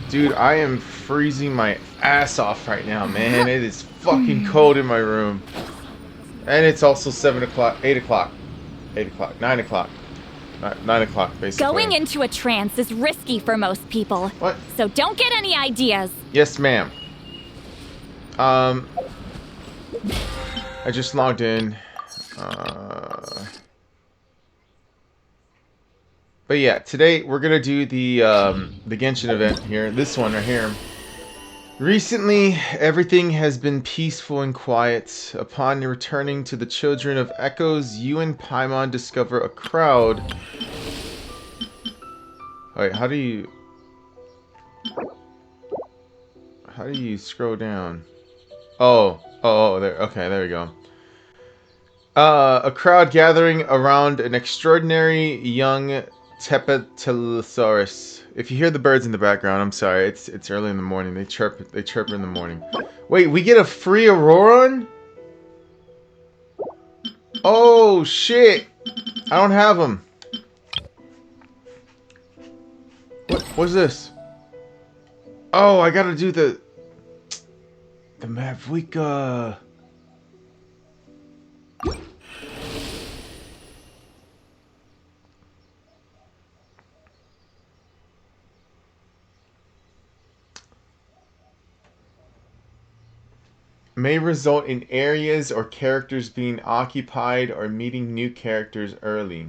Dude, I am freezing my ass off right now, man. It is fucking cold in my room. And it's also 7 o'clock, 8 o'clock, 8 o'clock, 9 o'clock. 9 o'clock, basically. Going into a trance is risky for most people. What? So don't get any ideas. Yes, ma'am. I just logged in. But yeah, today we're gonna do the Genshin event here. This one right here. Recently, everything has been peaceful and quiet. Upon returning to the Children of Echoes, you and Paimon discover a crowd. Wait, how do you scroll down? Oh, there. Okay, there we go. A crowd gathering around an extraordinary young Tepetalosaurus. If you hear the birds in the background, I'm sorry. It's early in the morning. They chirp in the morning. Wait, we get a free Auroron? Oh shit! I don't have them. What's this? Oh, I gotta do the Mavrika. May result in areas or characters being occupied or meeting new characters early.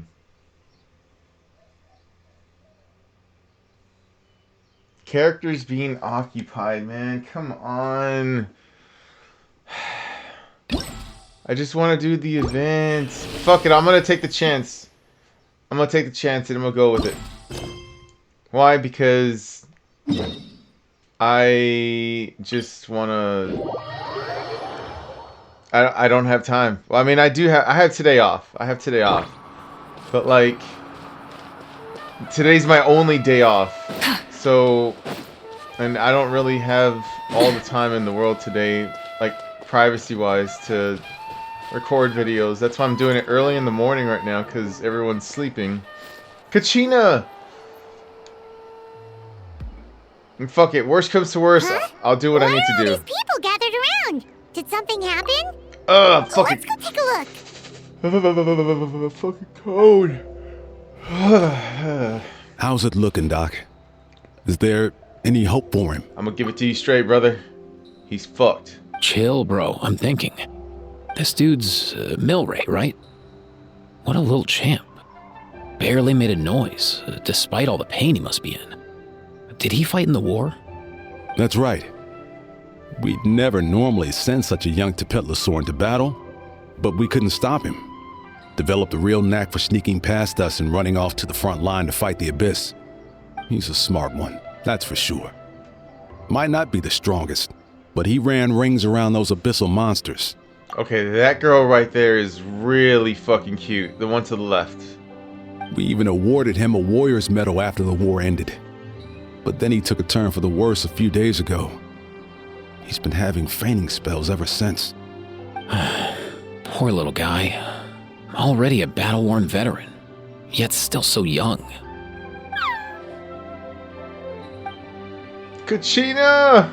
Characters being occupied, man. Come on. I just want to do the event. Fuck it, I'm going to take the chance. I'm going to take the chance and I'm going to go with it. Why? Because I just want to... I don't have time. Well, I mean, I have today off. I have today off. But, like, today's my only day off. So, and I don't really have all the time in the world today, like, privacy-wise, to record videos. That's why I'm doing it early in the morning right now, because everyone's sleeping. Kachina! And fuck it, worst comes to worst, I'll do what I need to do. Why are all these people gathered around? Did something happen? Fuck Let's it. go take a look. Fucking cold. How's it looking, Doc? Is there any hope for him? I'm gonna give it to you straight, brother. He's fucked. Chill, bro. I'm thinking. This dude's Milray, right? What a little champ. Barely made a noise, despite all the pain he must be in. Did he fight in the war? That's right. We'd never normally send such a young Tepetlosaur into battle, but we couldn't stop him. Developed a real knack for sneaking past us and running off to the front line to fight the Abyss. He's a smart one, that's for sure. Might not be the strongest, but he ran rings around those abyssal monsters. Okay, that girl right there is really fucking cute. The one to the left. We even awarded him a Warrior's Medal after the war ended. But then he took a turn for the worse a few days ago. He's been having fainting spells ever since. Poor little guy. Already a battle-worn veteran, yet still so young. Kachina!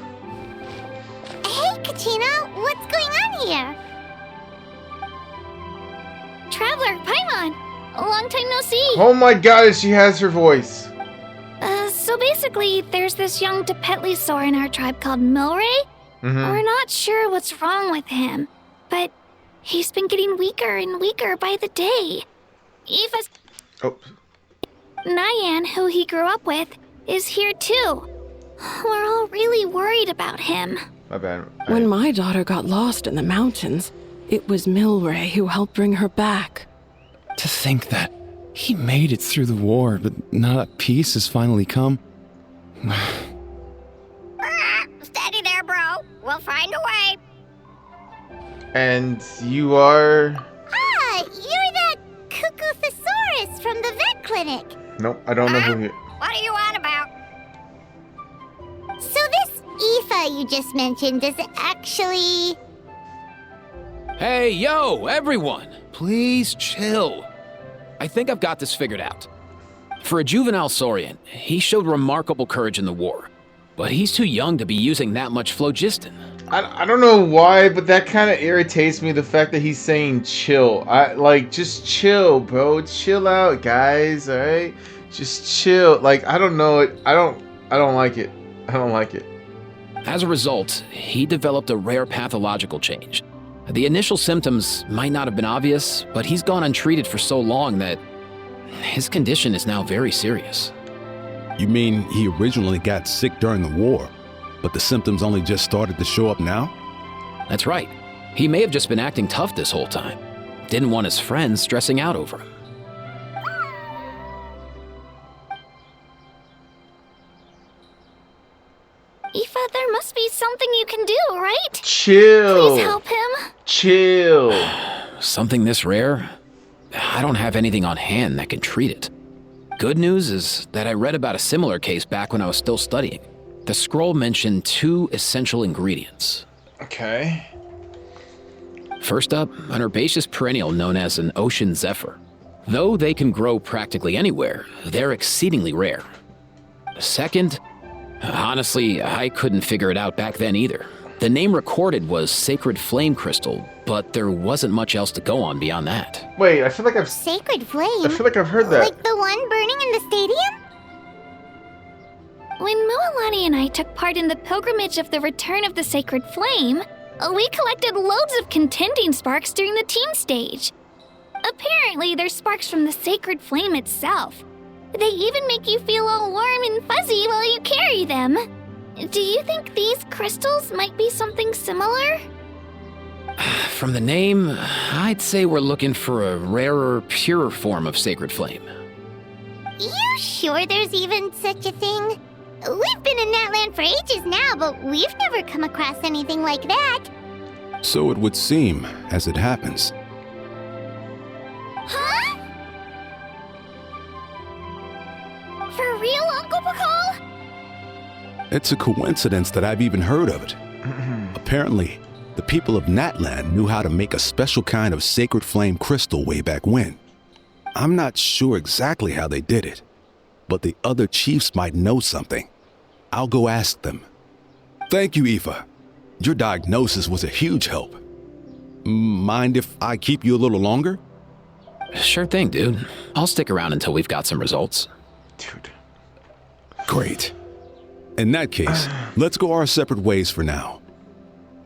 Hey, Katina, what's going on here? Traveler, Paimon! A long time no see! Oh my god, she has her voice. So basically, there's this young Tepetlosaur in our tribe called Milray. We're not sure what's wrong with him, but he's been getting weaker and weaker by the day. Eva's Nyan, who he grew up with, is here too. We're all really worried about him. My bad. When my daughter got lost in the mountains, it was Milray who helped bring her back. To think that he made it through the war, but now that peace has finally come. Steady there, bro. We'll find a way. And you are... Ah, you're the Cuckoo-thesaurus from the vet clinic. Nope, I don't know who he... What are you on about? So this Aoife you just mentioned, does it actually... Hey, yo, everyone! Please chill. I think I've got this figured out. For a juvenile saurian, he showed remarkable courage in the war. but he's too young to be using that much phlogiston. I don't know why, but that kind of irritates me, the fact that he's saying chill. Just chill, bro. Chill out, guys, alright? Just chill. Like, I don't know it. I don't like it. I don't like it. As a result, he developed a rare pathological change. The initial symptoms might not have been obvious, but he's gone untreated for so long that his condition is now very serious. You mean he originally got sick during the war, but the symptoms only just started to show up now? That's right. He may have just been acting tough this whole time. Didn't want his friends stressing out over him. Aoife, there must be something you can do, right? Chill. Please help him. Chill. Something this rare? I don't have anything on hand that can treat it. Good news is that I read about a similar case back when I was still studying. The scroll mentioned 2 essential ingredients. Okay. First up, an herbaceous perennial known as an ocean zephyr. Though they can grow practically anywhere, they're exceedingly rare. Second, honestly, I couldn't figure it out back then either. The name recorded was Sacred Flame Crystal, but there wasn't much else to go on beyond that. Wait, I feel like I've Sacred flame? heard that. Like the one burning in the stadium? When Mualani and I took part in the pilgrimage of the Return of the Sacred Flame, we collected loads of contending sparks during the team stage. Apparently, they're sparks from the Sacred Flame itself. They even make you feel all warm and fuzzy while you carry them. Do you think these crystals might be something similar? From the name, I'd say we're looking for a rarer, purer form of Sacred Flame. You sure there's even such a thing? We've been in that land for ages now, but we've never come across anything like that. So it would seem, as it happens. Huh? For real, Uncle Bacall? It's a coincidence that I've even heard of it. Apparently, the people of Natland knew how to make a special kind of sacred flame crystal way back when. I'm not sure exactly how they did it, but the other chiefs might know something. I'll go ask them. Thank you, Aoife. Your diagnosis was a huge help. Mind if I keep you a little longer? Sure thing, dude. I'll stick around until we've got some results. Dude. Great. In that case, let's go our separate ways for now.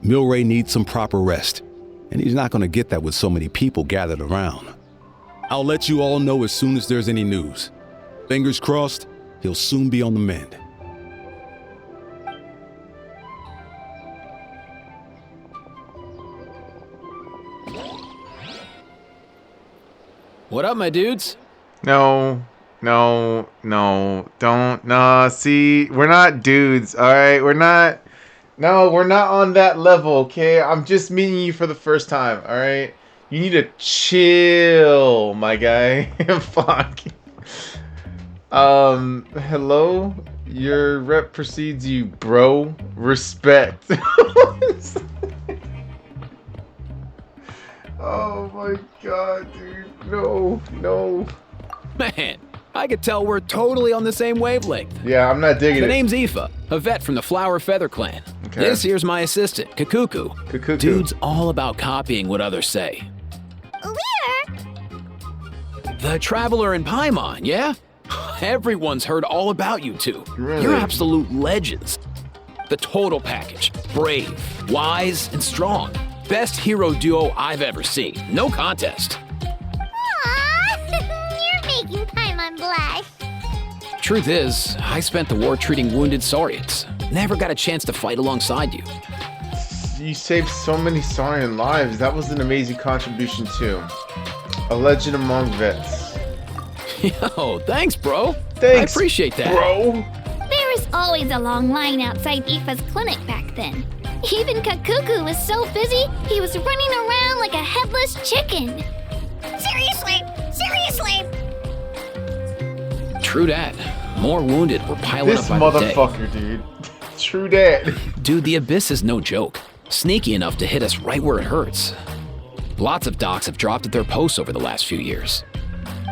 Milray needs some proper rest, and he's not going to get that with so many people gathered around. I'll let you all know as soon as there's any news. Fingers crossed, he'll soon be on the mend. What up, my dudes? No, don't. No, see, we're not dudes, alright? We're not on that level, okay? I'm just meeting you for the first time, alright? You need to chill, my guy. Fuck. Hello? Your rep precedes you, bro. Respect. Oh my god, dude. No. Man, I could tell we're totally on the same wavelength. Yeah, I'm not digging The it. name's Aoife, a vet from the Flower Feather Clan. Okay. This here's my assistant, Kakuku. Kakuku. Dude's all about copying what others say. We're... The Traveler in Paimon, yeah? Everyone's heard all about you two. Really? You're absolute legends. The total package. Brave, wise, and strong. Best hero duo I've ever seen. No contest. Aww, you're making Paimon blush. Truth is, I spent the war treating wounded Saurians. Never got a chance to fight alongside you. You saved so many Saurian lives. That was an amazing contribution too. A legend among vets. Yo, thanks, bro. Thanks, I appreciate that. bro. There was always a long line outside Aoife's clinic back then. Even Kakuku was so busy, he was running around like a headless chicken. Seriously! True dat. More wounded were piling This up by the day. motherfucker, dude. True that. Dude, the Abyss is no joke. Sneaky enough to hit us right where it hurts. Lots of docs have dropped at their posts over the last few years.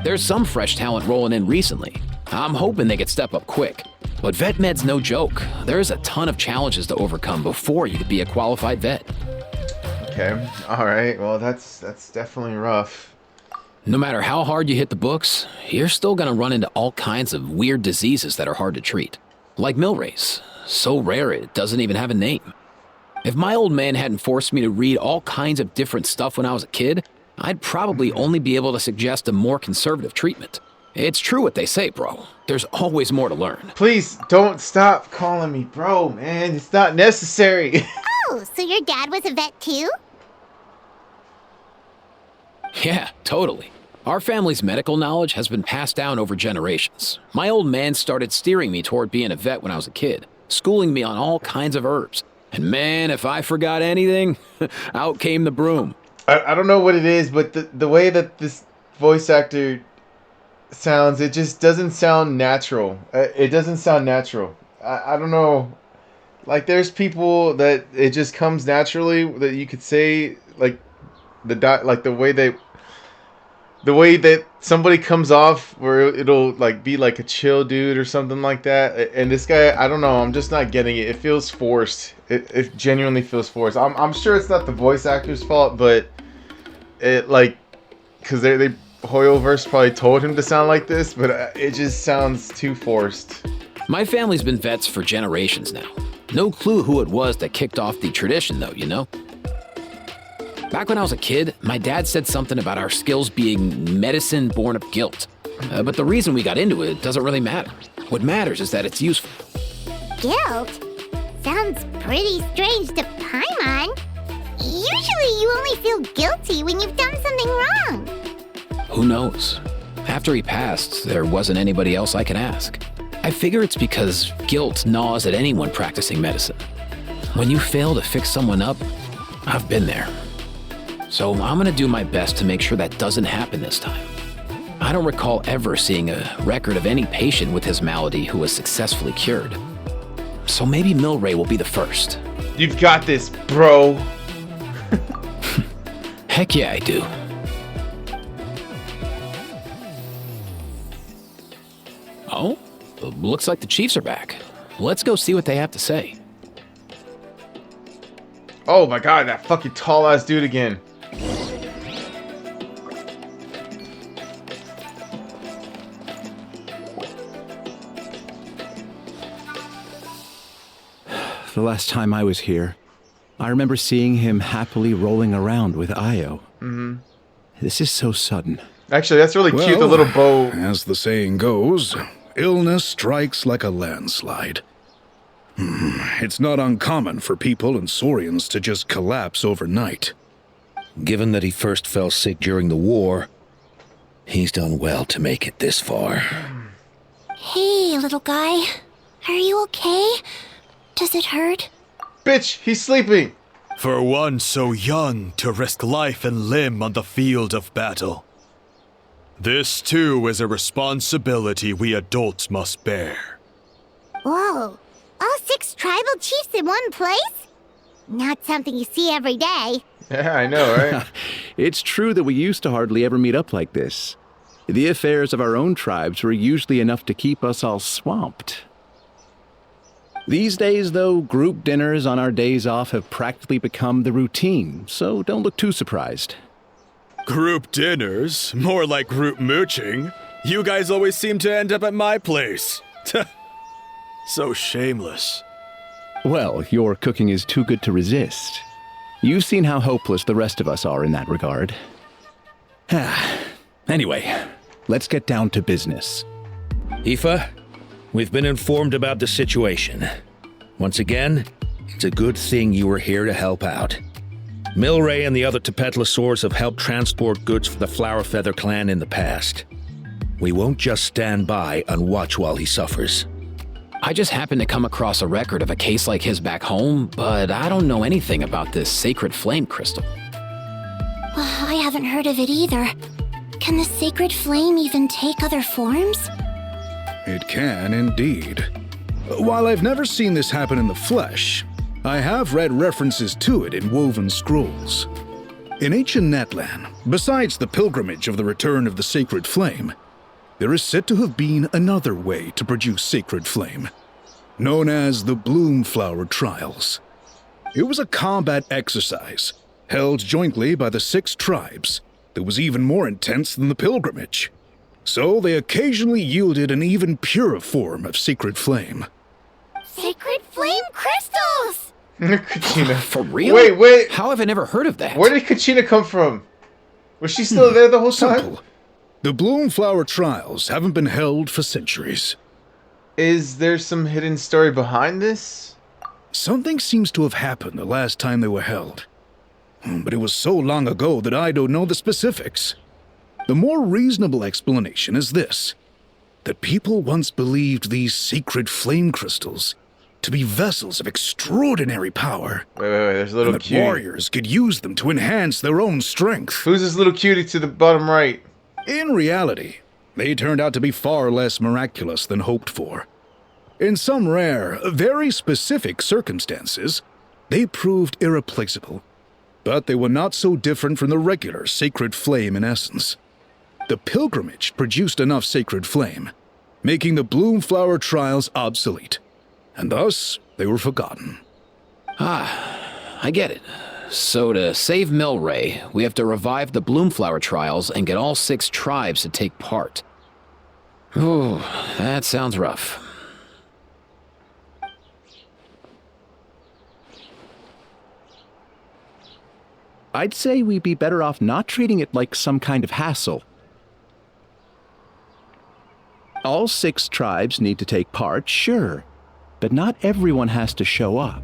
There's some fresh talent rolling in recently. I'm hoping they could step up quick. But vet med's no joke. There's a ton of challenges to overcome before you could be a qualified vet. Okay. All right. Well, that's definitely rough. No matter how hard you hit the books, you're still gonna run into all kinds of weird diseases that are hard to treat. Like Milray's. So rare it doesn't even have a name. If my old man hadn't forced me to read all kinds of different stuff when I was a kid, I'd probably only be able to suggest a more conservative treatment. It's true what they say, bro. There's always more to learn. Please don't stop calling me bro, man. It's not necessary. Oh, so your dad was a vet too? Yeah, totally. Our family's medical knowledge has been passed down over generations. My old man started steering me toward being a vet when I was a kid, schooling me on all kinds of herbs. And man, if I forgot anything, out came the broom. I don't know what it is, but the way that this voice actor sounds, it just doesn't sound natural. It doesn't sound natural. I don't know. Like, there's people that it just comes naturally that you could say, like, the way that somebody comes off where it'll like be like a chill dude or something like that. And this guy, I don't know, I'm just not getting it. It feels forced. It genuinely feels forced. I'm sure it's not the voice actor's fault, but it like, because they Hoyoverse probably told him to sound like this, but it just sounds too forced. My family's been vets for generations now. No clue who it was that kicked off the tradition though, you know? Back when I was a kid, my dad said something about our skills being medicine born of guilt. But the reason we got into it doesn't really matter. What matters is that it's useful. Guilt? Sounds pretty strange to Paimon. Usually you only feel guilty when you've done something wrong. Who knows? After he passed, there wasn't anybody else I could ask. I figure it's because guilt gnaws at anyone practicing medicine. When you fail to fix someone up, I've been there. So I'm gonna do my best to make sure that doesn't happen this time. I don't recall ever seeing a record of any patient with his malady who was successfully cured. So maybe Milray will be the first. You've got this, bro. Heck yeah, I do. Oh, looks like the Chiefs are back. Let's go see what they have to say. Oh my god, that fucking tall ass dude again. The last time I was here, I remember seeing him happily rolling around with Io. Mm-hmm. This is so sudden. Actually, that's really cute, the little bow. As the saying goes, illness strikes like a landslide. It's not uncommon for people and Saurians to just collapse overnight. Given that he first fell sick during the war, he's done well to make it this far. Hey, little guy. Are you okay? Does it hurt? Bitch, he's sleeping. For one so young to risk life and limb on the field of battle. This too is a responsibility we adults must bear. Whoa, all 6 tribal chiefs in one place? Not something you see every day. Yeah, I know, right? It's true that we used to hardly ever meet up like this. The affairs of our own tribes were usually enough to keep us all swamped. These days, though, group dinners on our days off have practically become the routine, so don't look too surprised. Group dinners? More like group mooching. You guys always seem to end up at my place. So shameless. Well, your cooking is too good to resist. You've seen how hopeless the rest of us are in that regard. Anyway, let's get down to business. Aoife, we've been informed about the situation. Once again, it's a good thing you were here to help out. Milray and the other Tepetlosaurs have helped transport goods for the Flowerfeather clan in the past. We won't just stand by and watch while he suffers. I just happened to come across a record of a case like his back home, but I don't know anything about this sacred flame crystal. I haven't heard of it either. Can the sacred flame even take other forms? It can indeed. While I've never seen this happen in the flesh, I have read references to it in woven scrolls. In ancient Natlan, besides the pilgrimage of the return of the sacred flame, there is said to have been another way to produce sacred flame. known as the Bloomflower Trials. It was a combat exercise held jointly by the 6 tribes that was even more intense than the pilgrimage. So they occasionally yielded an even purer form of sacred flame. Sacred flame crystals! Kachina. For real? Wait. How have I never heard of that? Where did Kachina come from? Was she still there the whole time? Simple. The Bloomflower Trials haven't been held for centuries. Is there some hidden story behind this? Something seems to have happened the last time they were held. But it was so long ago that I don't know the specifics. The more reasonable explanation is this: that people once believed these sacred flame crystals to be vessels of extraordinary power. Wait, there's a little and that cutie. warriors could use them to enhance their own strength. Who's this little cutie to the bottom right? In reality, they turned out to be far less miraculous than hoped for. In some rare, very specific circumstances, they proved irreplaceable. But they were not so different from the regular sacred flame in essence. The pilgrimage produced enough sacred flame, making the Bloomflower Trials obsolete. And thus, they were forgotten. I get it. So to save Milray, we have to revive the Bloomflower Trials and get all 6 tribes to take part. Ooh, that sounds rough. I'd say we'd be better off not treating it like some kind of hassle. All 6 tribes need to take part, sure, but not everyone has to show up.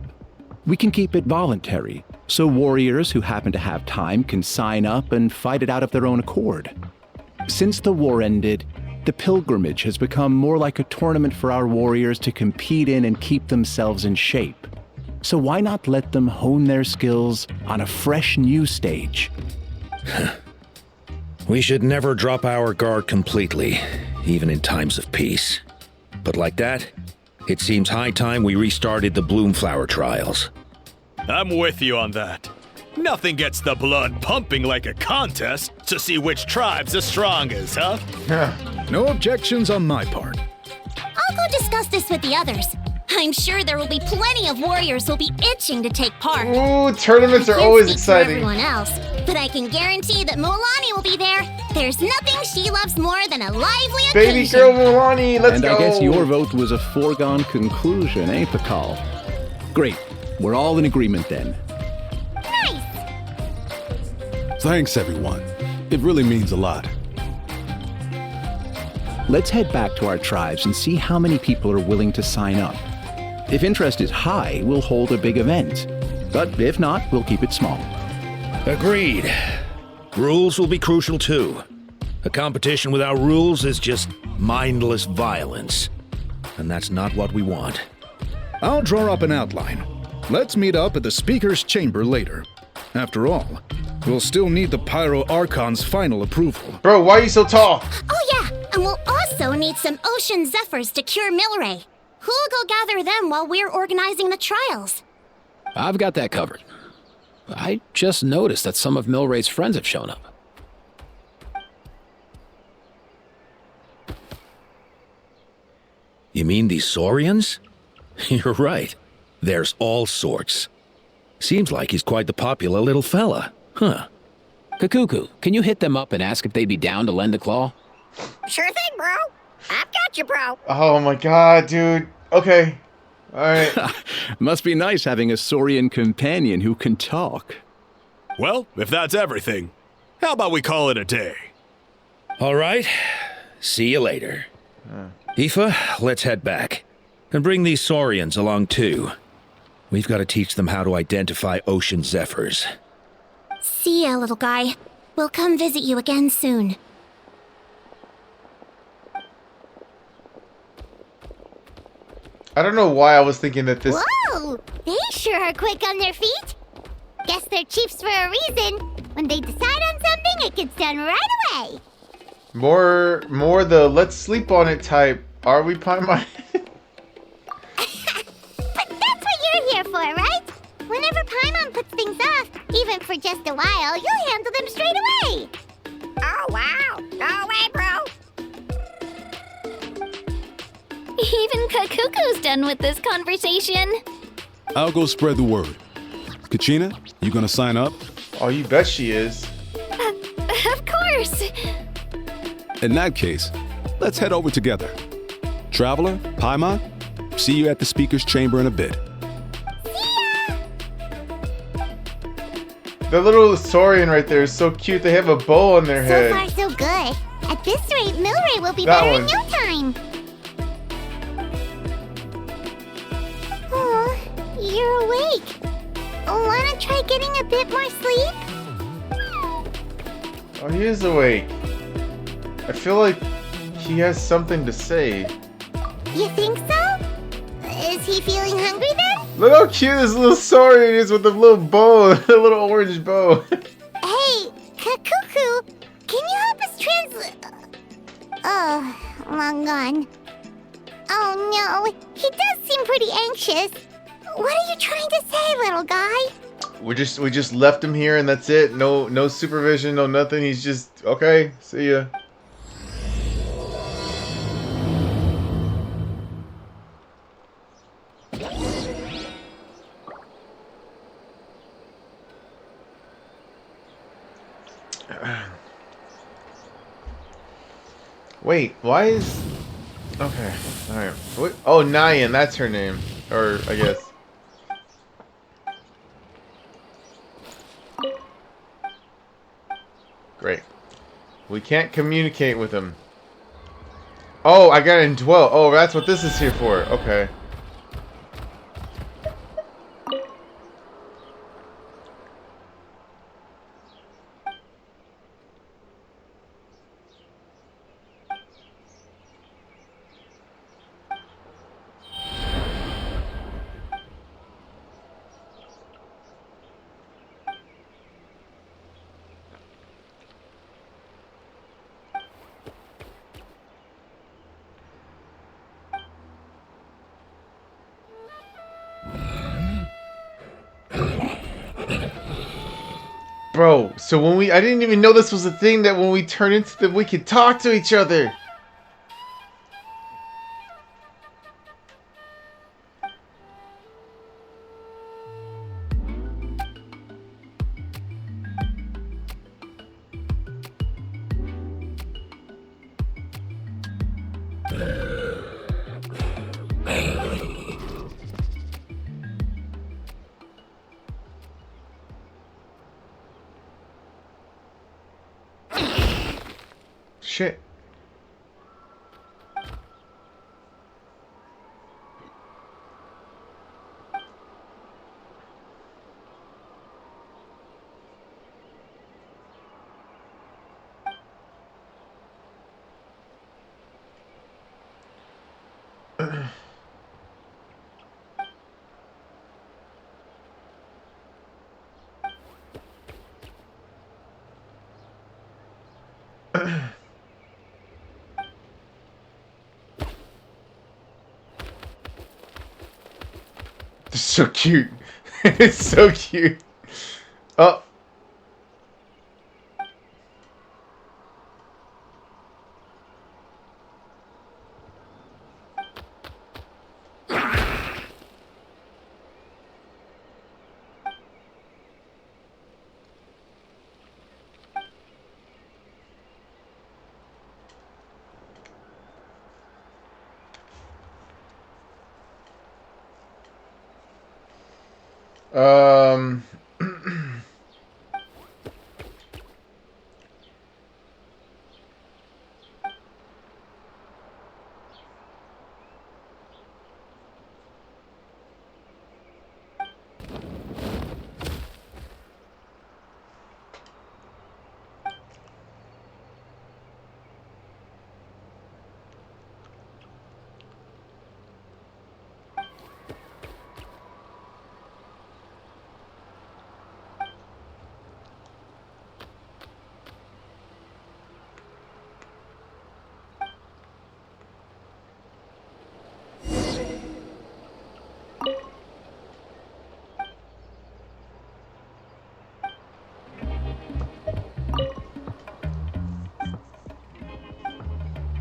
We can keep it voluntary, so warriors who happen to have time can sign up and fight it out of their own accord. Since the war ended, the pilgrimage has become more like a tournament for our warriors to compete in and keep themselves in shape. So why not let them hone their skills on a fresh new stage? We should never drop our guard completely, even in times of peace. But like that, it seems high time we restarted the Bloomflower Trials. I'm with you on that. Nothing gets the blood pumping like a contest to see which tribe's the strongest, huh? No objections on my part. I'll go discuss this with the others. I'm sure there will be plenty of warriors who'll be itching to take part. Ooh, tournaments are I can't always speak exciting. For everyone else, but I can guarantee that Milani will be there. There's nothing she loves more than a lively occasion. Baby girl Milani, let's and go. I guess your vote was a foregone conclusion, eh, Pakal? Great. We're all in agreement then. Thanks, everyone. It really means a lot. Let's head back to our tribes and see how many people are willing to sign up. If interest is high, we'll hold a big event. But if not, we'll keep it small. Agreed. Rules will be crucial too. A competition without rules is just mindless violence. And that's not what we want. I'll draw up an outline. Let's meet up at the Speaker's Chamber later. After all, we'll still need the Pyro Archon's final approval. Bro, why are you so tall? Oh yeah, and we'll also need some Ocean Zephyrs to cure Milray. Who'll go gather them while we're organizing the trials? I've got that covered. I just noticed that some of Milray's friends have shown up. You mean these Saurians? You're right. There's all sorts. Seems like he's quite the popular little fella. Huh. Kakuku, can you hit them up and ask if they'd be down to lend a claw? Sure thing, bro. I've got you, bro. Oh my god, dude. Okay. Alright. Must be nice having a Saurian companion who can talk. Well, if that's everything, how about we call it a day? All right. See you later. Aoife, let's head back. And bring these Saurians along too. We've got to teach them how to identify ocean zephyrs. See ya, little guy. We'll come visit you again soon. I don't know why I was thinking that this... Whoa! They sure are quick on their feet. Guess they're chiefs for a reason. When they decide on something, it gets done right away. More the let's sleep on it type. Are we, Paimon? But that's what you're here for, right? Whenever Paimon puts things off, even for just a while, you'll handle them straight away. Oh, wow. No way, bro. Even Kakuku's done with this conversation. I'll go spread the word. Kachina, you gonna sign up? Oh, you bet she is. Of course. In that case, let's head over together. Traveler, Paimon, see you at the speaker's chamber in a bit. The little Saurian right there is so cute. They have a bow on their head. So far, so good. At this rate, Milray will be That better one. in no time. Oh, you're awake. Wanna try getting a bit more sleep? Oh, he is awake. I feel like he has something to say. You think so? Is he feeling hungry then? Look how cute this little Saurian is with the little bow, the little orange bow. Hey, Kakuku, can you help us translate? Oh, long gone. Oh no, he does seem pretty anxious. What are you trying to say, little guy? We just left him here and that's it. No supervision, no nothing. He's just okay. See ya. Wait, why is... Okay, alright. What? Oh, Nyan, that's her name. Or, I guess. Great. We can't communicate with him. Oh, I gotta indwell. Oh, that's what this is here for. Okay. Bro, so when I didn't even know this was a thing that when we turn into them, we could talk to each other. Shit. It's so cute. It's so cute. Oh. Um.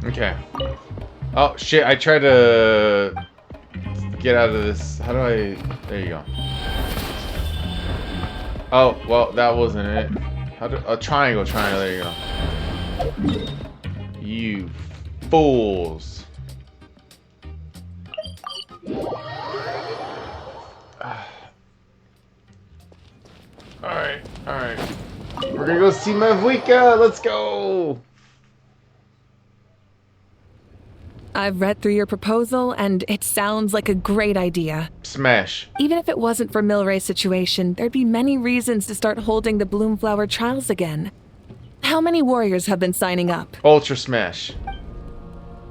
Okay. Oh shit! I tried to get out of this. How do I? There you go. Oh well, that wasn't it. How do a triangle? Triangle. There you go. You fools! Alright, alright. We're gonna go see Mavwika! Let's go! I've read through your proposal, and it sounds like a great idea. Smash. Even if it wasn't for Milray's situation, there'd be many reasons to start holding the Bloomflower trials again. How many warriors have been signing up? Ultra Smash.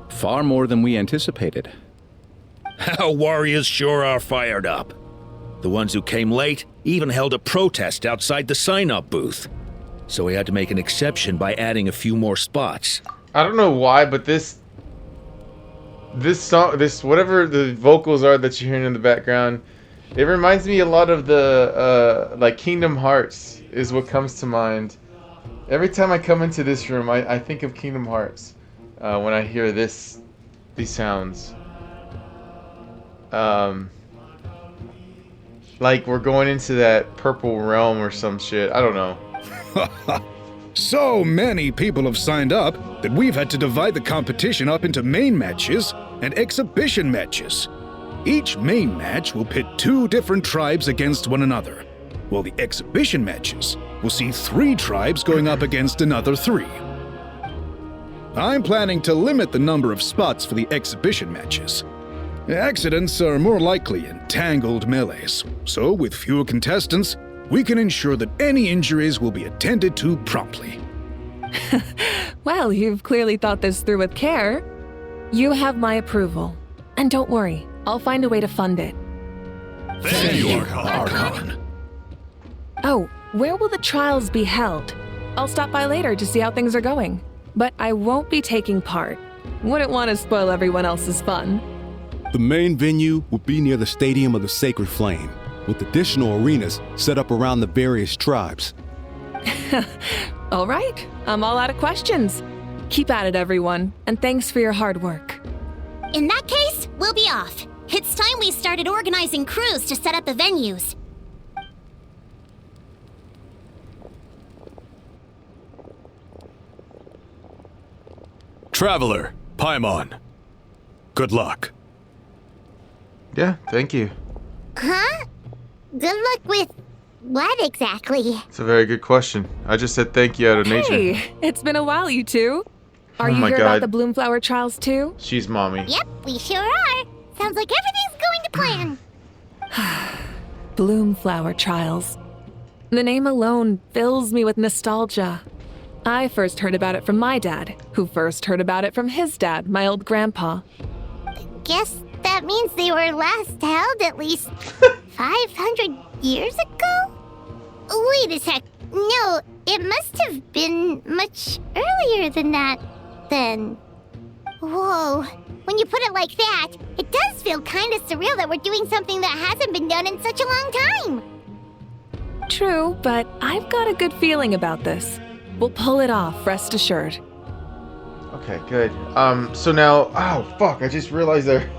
Far more than we anticipated. Our warriors sure are fired up. The ones who came late even held a protest outside the sign-up booth. So we had to make an exception by adding a few more spots. I don't know why, but this song, whatever the vocals are that you're hearing in the background, it reminds me a lot of the like Kingdom Hearts is what comes to mind. Every time I come into this room, I think of Kingdom Hearts when I hear these sounds. Like we're going into that purple realm or some shit. I don't know. So many people have signed up that we've had to divide the competition up into main matches and exhibition matches. Each main match will pit 2 different tribes against one another, while the exhibition matches will see 3 tribes going up against another 3. I'm planning to limit the number of spots for the exhibition matches. Accidents are more likely in tangled melees, so with fewer contestants, we can ensure that any injuries will be attended to promptly. Well, you've clearly thought this through with care. You have my approval. And don't worry, I'll find a way to fund it. Thank you, Archon. Oh, where will the trials be held? I'll stop by later to see how things are going. But I won't be taking part. Wouldn't want to spoil everyone else's fun. The main venue will be near the Stadium of the Sacred Flame, with additional arenas set up around the various tribes. All right, I'm all out of questions. Keep at it, everyone, and thanks for your hard work. In that case, we'll be off. It's time we started organizing crews to set up the venues. Traveler, Paimon. Good luck. Yeah, thank you. Huh? Good luck with what exactly? It's a very good question. I just said thank you out of nature. Hey, it's been a while, you two. Are Oh you my here God. about the Bloomflower trials too? She's mommy. Yep, we sure are. Sounds like everything's going to plan. Bloomflower trials. The name alone fills me with nostalgia. I first heard about it from my dad, who first heard about it from his dad, my old grandpa. Guess that means they were last held at least 500 years ago? Wait a sec. No, it must have been much earlier than that, then. Whoa. When you put it like that, it does feel kind of surreal that we're doing something that hasn't been done in such a long time. True, but I've got a good feeling about this. We'll pull it off, rest assured. Okay, good. So now, oh fuck! I just realized there.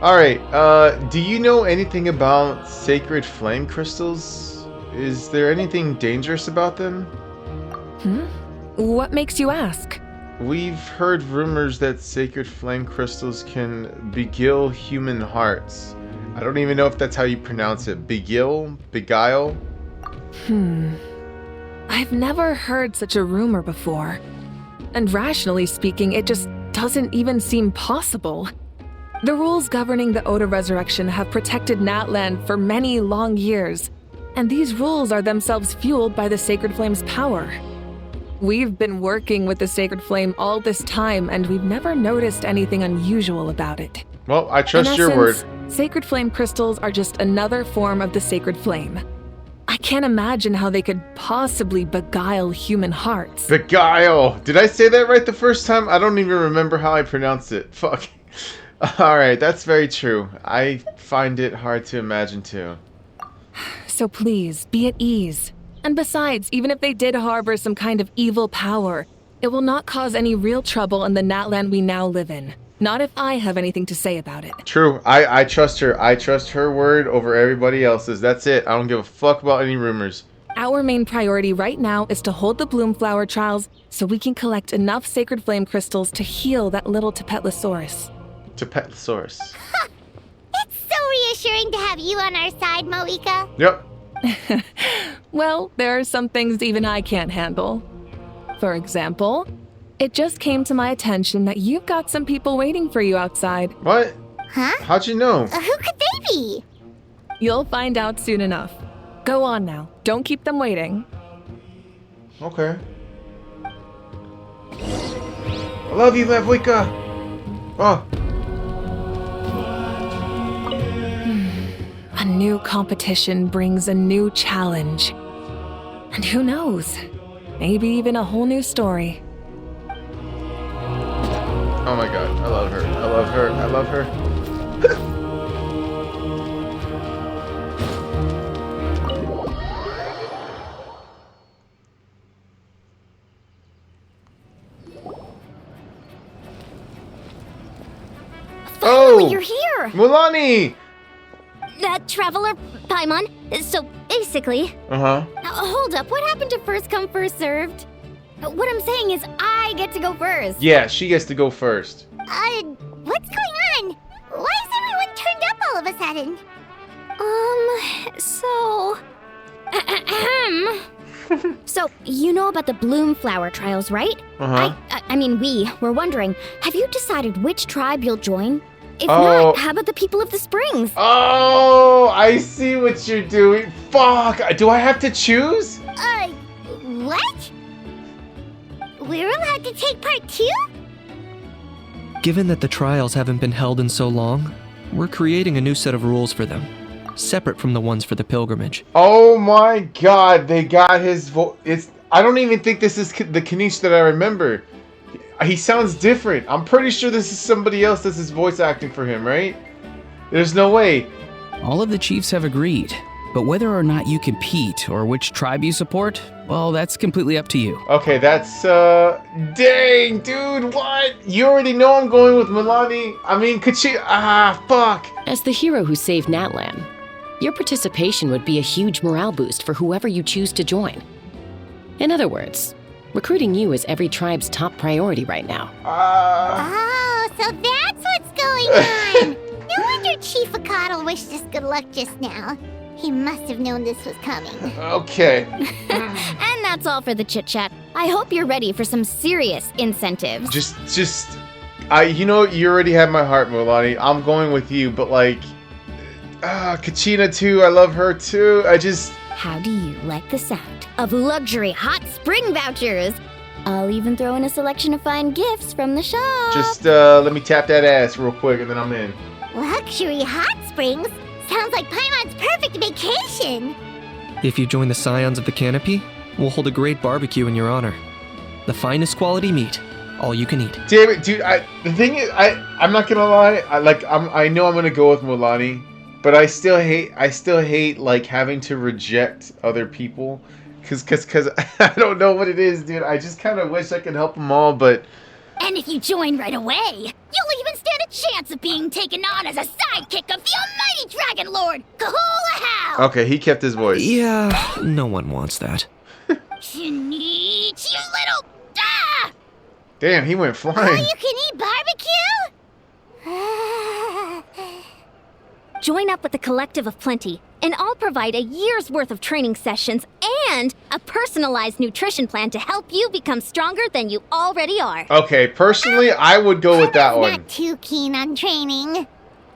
All right. Do you know anything about sacred flame crystals? Is there anything dangerous about them? What makes you ask? We've heard rumors that sacred flame crystals can beguile human hearts. I don't even know if that's how you pronounce it. Beguile? Beguile? I've never heard such a rumor before. And rationally speaking, it just doesn't even seem possible. The rules governing the Oda Resurrection have protected Natland for many long years, and these rules are themselves fueled by the Sacred Flame's power. We've been working with the Sacred Flame all this time, and we've never noticed anything unusual about it. Well, I trust In your word. essence, Sacred Flame crystals are just another form of the Sacred Flame. I can't imagine how they could possibly beguile human hearts. Beguile! Did I say that right the first time? I don't even remember how I pronounced it. Fuck. Alright, that's very true. I find it hard to imagine too. So please, be at ease. And besides, even if they did harbor some kind of evil power, It will not cause any real trouble in the Natland we now live in. Not if I have anything to say about it. True. I trust her. I trust her word over everybody else's. That's it. I don't give a fuck about any rumors. Our main priority right now is to hold the Bloomflower trials so we can collect enough sacred flame crystals to heal that little Tapetlosaurus. Tapetlosaurus. It's so reassuring to have you on our side, Moika. Yep. Well, there are some things even I can't handle. For example, it just came to my attention that you've got some people waiting for you outside. What? Huh? How'd you know? Who could they be? You'll find out soon enough. Go on now. Don't keep them waiting. Okay. I love you, Levwika. Oh. A new competition brings a new challenge. And who knows? Maybe even a whole new story. Oh my god. I love her. I love her. I love her. Finally, you're here! Mulani! That traveler, Paimon. So, basically... Uh-huh. Hold up, what happened to first come, first served? What I'm saying is I get to go first. Yeah, she gets to go first. What's going on? Why is everyone turned up all of a sudden? So... So, you know about the Bloomflower trials, right? Uh-huh. I mean, we're wondering, have you decided which tribe you'll join? If Oh. not, how about the people of the springs? Oh, I see what you're doing. Fuck! Do I have to choose? What? We're allowed to take part too? Given that the trials haven't been held in so long, we're creating a new set of rules for them, separate from the ones for the pilgrimage. Oh my god, they got his voice. I don't even think this is the Kanish that I remember. He sounds different. I'm pretty sure this is somebody else that's his voice acting for him, right? There's no way. All of the chiefs have agreed, but whether or not you compete or which tribe you support, well, that's completely up to you. Okay, that's, dang, dude, what? You already know I'm going with Milani. I mean, fuck. As the hero who saved Natlan, your participation would be a huge morale boost for whoever you choose to join. In other words, recruiting you is every tribe's top priority right now. Oh, so that's what's going on. No wonder Chief Akatl wished us good luck just now. He must have known this was coming. Okay. And that's all for the chit-chat. I hope you're ready for some serious incentives. You know, you already have my heart, Milani. I'm going with you, but like, Kachina too. I love her too. How do you like the sound of luxury hot spring vouchers? I'll even throw in a selection of fine gifts from the shop. Let me tap that ass real quick and then I'm in. Luxury hot springs? Sounds like Paimon's perfect vacation. If you join the Scions of the Canopy, we'll hold a great barbecue in your honor. The finest quality meat, all you can eat. Damn it, dude. The thing is, I'm not gonna lie. I know I'm gonna go with Mulani, but I still hate like having to reject other people, cause I don't know what it is, dude. I just kind of wish I could help them all, but. And if you join right away, you'll even stand a chance of being taken on as a sidekick of the almighty Dragon Lord, Kahula Hal! Okay, he kept his voice. Yeah, no one wants that. You little... Ah! Damn, he went flying. All you can eat barbecue? Join up with the Collective of Plenty, and I'll provide a year's worth of training sessions and a personalized nutrition plan to help you become stronger than you already are. Okay, personally, I would go with that one. Not too keen on training,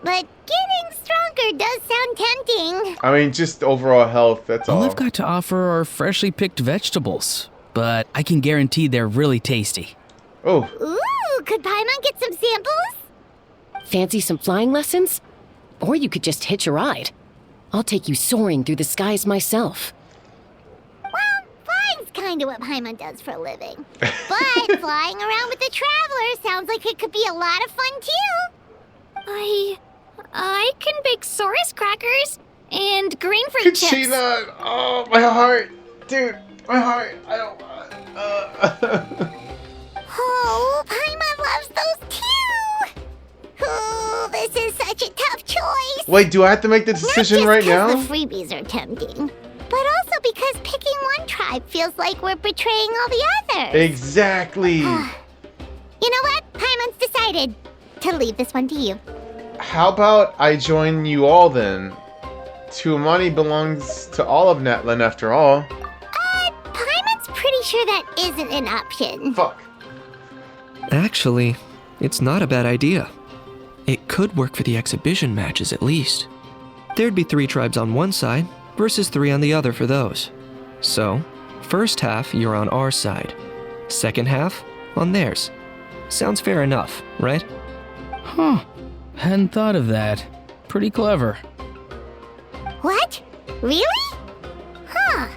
but getting stronger does sound tempting. I mean, just overall health, that's all. All I've got to offer are freshly picked vegetables, but I can guarantee they're really tasty. Oh. Ooh, could Paimon get some samples? Fancy some flying lessons? Or you could just hitch a ride. I'll take you soaring through the skies myself. Well, flying's kind of what Paimon does for a living. But flying around with the Traveler sounds like it could be a lot of fun too. I can bake Saurus crackers and green fruit chips. Kachina! Oh, my heart! Dude, my heart! I don't... loves those too! Ooh, this is such a tough choice! Wait, do I have to make the decision right now? Not just because the freebies are tempting, but also because picking one tribe feels like we're betraying all the others. Exactly. You know what? Paimon's decided to leave this one to you. How about I join you all then? Tuamani belongs to all of Natlan after all. Paimon's pretty sure that isn't an option. Fuck. Actually, it's not a bad idea. It could work for the exhibition matches at least. There'd be 3 tribes on one side versus 3 on the other for those. So, first half you're on our side. Second half on theirs. Sounds fair enough, right? Huh. Hadn't thought of that. Pretty clever. What? Really? Huh.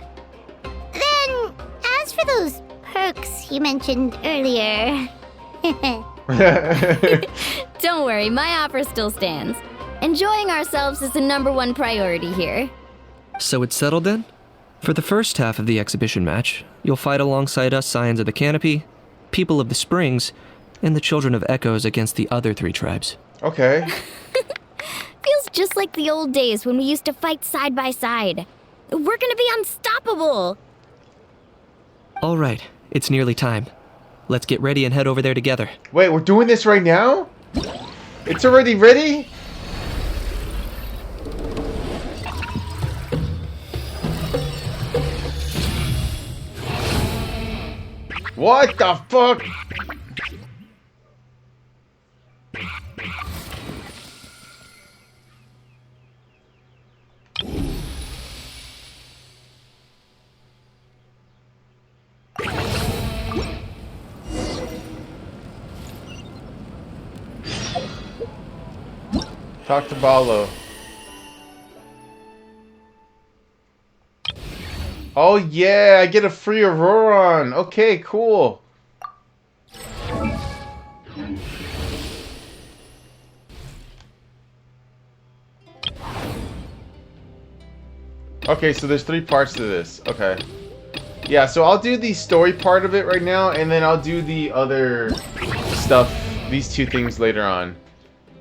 Then, as for those perks you mentioned earlier... Don't worry, my offer still stands. Enjoying ourselves is the #1 priority here. So it's settled then? For the first half of the exhibition match, you'll fight alongside us Scions of the Canopy, People of the Springs, and the Children of Echoes against the other 3 tribes. Okay. Feels just like the old days when we used to fight side by side. We're gonna be unstoppable! All right, it's nearly time. Let's get ready and head over there together. Wait, we're doing this right now? It's already ready? What the fuck? Talk to Ballo. Oh yeah, I get a free Auroron. Okay, cool. Okay, so there's 3 parts to this. Okay. Yeah, so I'll do the story part of it right now, and then I'll do the other stuff, these 2 things later on.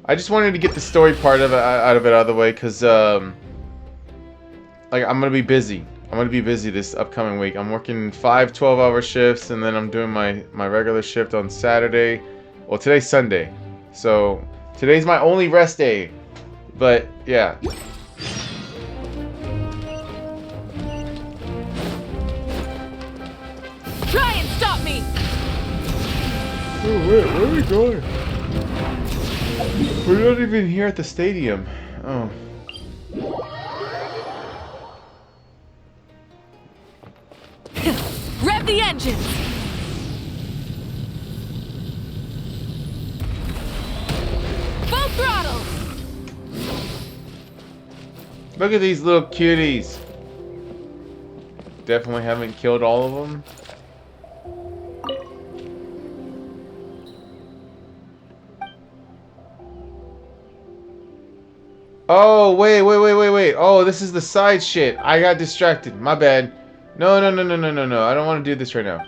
I just wanted to get the story part of it out of the way, because, like, I'm going to be busy. I'm going to be busy this upcoming week. I'm working 5 12-hour shifts, and then I'm doing my regular shift on Saturday. Well, today's Sunday. So, today's my only rest day. But, yeah. Try and stop me! Oh, wait, where are we going? We're not even here at the stadium. Oh. Rev the engines! Full throttle! Look at these little cuties. Definitely haven't killed all of them. Oh, wait. Oh, this is the side shit. I got distracted. My bad. No. I don't want to do this right now.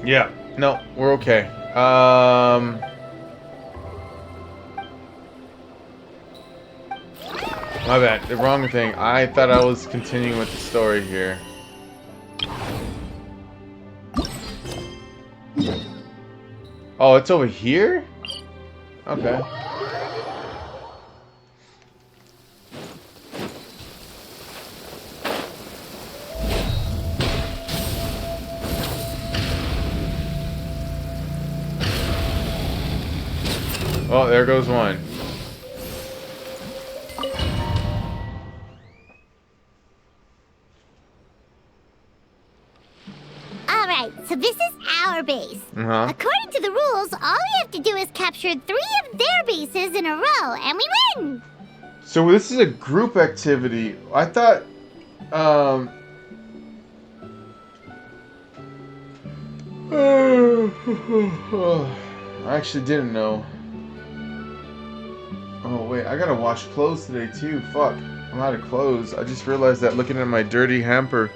Yeah. No, we're okay. My bad. The wrong thing. I thought I was continuing with the story here. Oh, it's over here? Okay. Oh, there goes one. Alright, so this is our base. According to the rules, all we have to do is capture 3 of their bases in a row, and we win! So this is a group activity. I thought, I actually didn't know. Oh wait, I gotta wash clothes today too. Fuck, I'm out of clothes. I just realized that looking at my dirty hamper,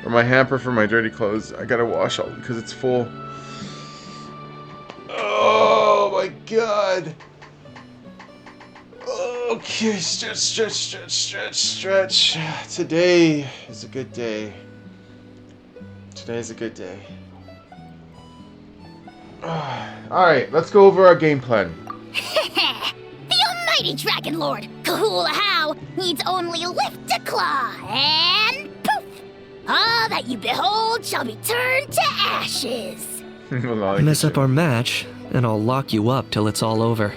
or my hamper for my dirty clothes, I gotta wash all because it's full. Oh my god. Okay, stretch. Today is a good day. Today is a good day. Alright, let's go over our game plan. The almighty Dragon Lord, Kahula needs only lift a claw, and poof! All that you behold shall be turned to ashes. Mess up our match, and I'll lock you up till it's all over.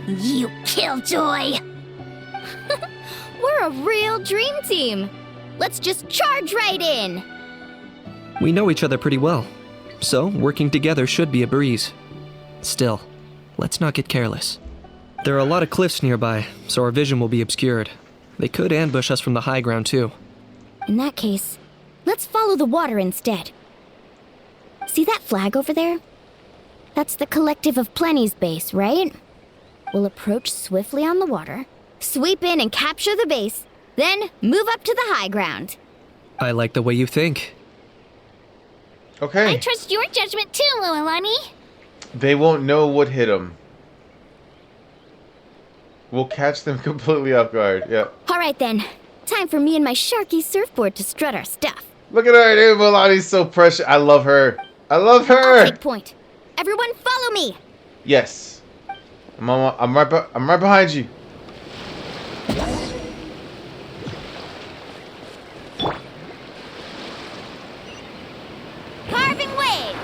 You killjoy! We're a real dream team. Let's just charge right in. We know each other pretty well, so working together should be a breeze. Still, let's not get careless. There are a lot of cliffs nearby, so our vision will be obscured. They could ambush us from the high ground too. In that case, let's follow the water instead. See that flag over there? That's the Collective of Plenty's base, right? We'll approach swiftly on the water, sweep in and capture the base, then move up to the high ground. I like the way you think. Okay. I trust your judgment too, Lualani. They won't know what hit them. We'll catch them completely off guard. Yeah. All right then. Time for me and my Sharky surfboard to strut our stuff. Look at her, dude. Milani's so precious. I love her. I love her. I'll take point. Everyone follow me. Yes. I'm right behind you. Carving waves.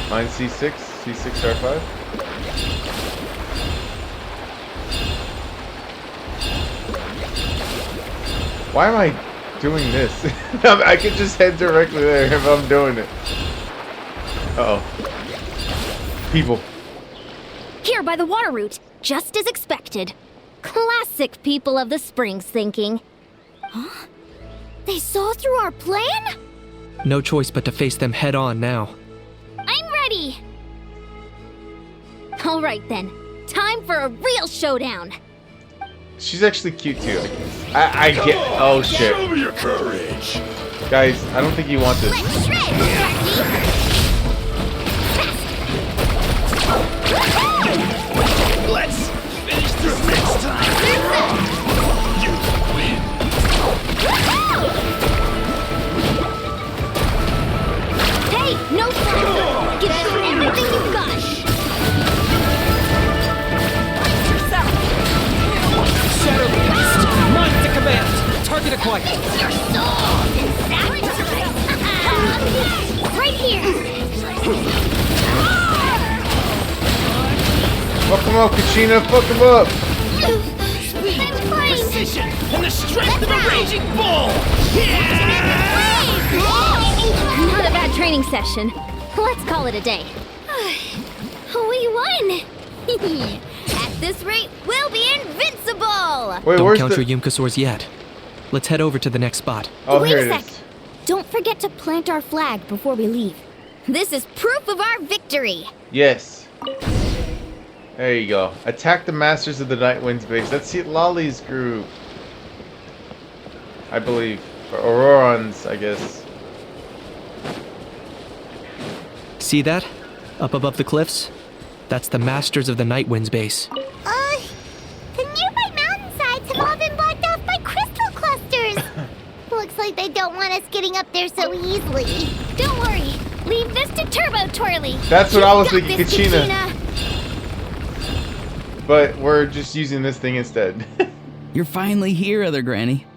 Mine C6, C6 R5. Why am I doing this? I could just head directly there if I'm doing it. Uh-oh. People. Here by the water route, just as expected. Classic people of the Springs thinking. Huh? They saw through our plan? No choice but to face them head on now. I'm ready! Alright then, time for a real showdown! She's actually cute too, I guess. I get. Oh shit. Show me your courage. Guys, I don't think you want this. Let's shred, Jackie! Let's finish this next time. You win. Hey, no fun! Give them everything you've got! Shadow Blast! Mine to command! Target acquired! Your soul is sacrificed! Right here! Fuck him up, Kachina! Fuck him up! Speed, precision, and the strength of a raging bull! Not a bad training session. Let's call it a day. We won! At this rate, we'll be invincible! Wait, Don't count your Yumkasaurs yet. Let's head over to the next spot. Oh, Wait here a it sec. is. Don't forget to plant our flag before we leave. This is proof of our victory. Yes. There you go. Attack the Masters of the Night Winds base. That's Lolly's group. I believe. Or Aurorons, I guess. See that? Up above the cliffs? That's the Masters of the Night Winds base. The nearby mountainsides have all been blocked off by crystal clusters. Looks like they don't want us getting up there so easily. Don't worry. Leave this to Turbo Twirly. That's what I was Got thinking, this, Kachina. But we're just using this thing instead. You're finally here, Other Granny.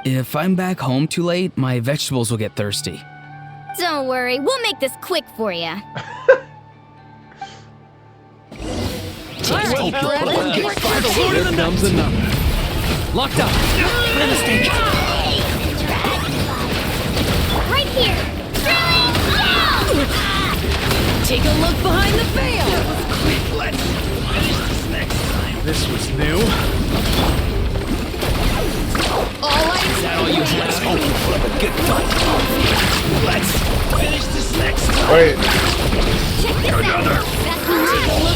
If I'm back home too late, my vegetables will get thirsty. Don't worry, we'll make this quick for you. Here comes another. Locked up. No mistake. Right here. Take a look behind the veil. Let's finish this next time. This was new. All lights. Is that all you have? love a good fight. Let's finish this next time. Wait. Look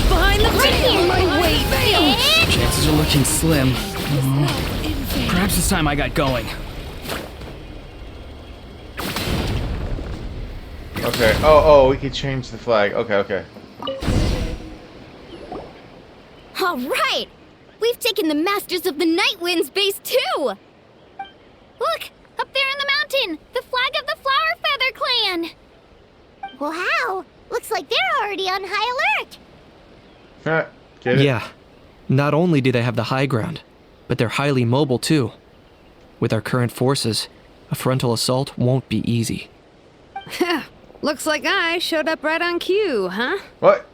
behind the veil. My weight. Chances are looking slim. Perhaps it's time I got going. Okay. Oh, we could change the flag. Okay. All right! We've taken the Masters of the Night Wind's base too! Look! Up there in the mountain! The flag of the Flower Feather Clan! Wow! Looks like they're already on high alert. Get it? Yeah. Not only do they have the high ground, but they're highly mobile too. With our current forces, a frontal assault won't be easy. Looks like I showed up right on cue, huh? What?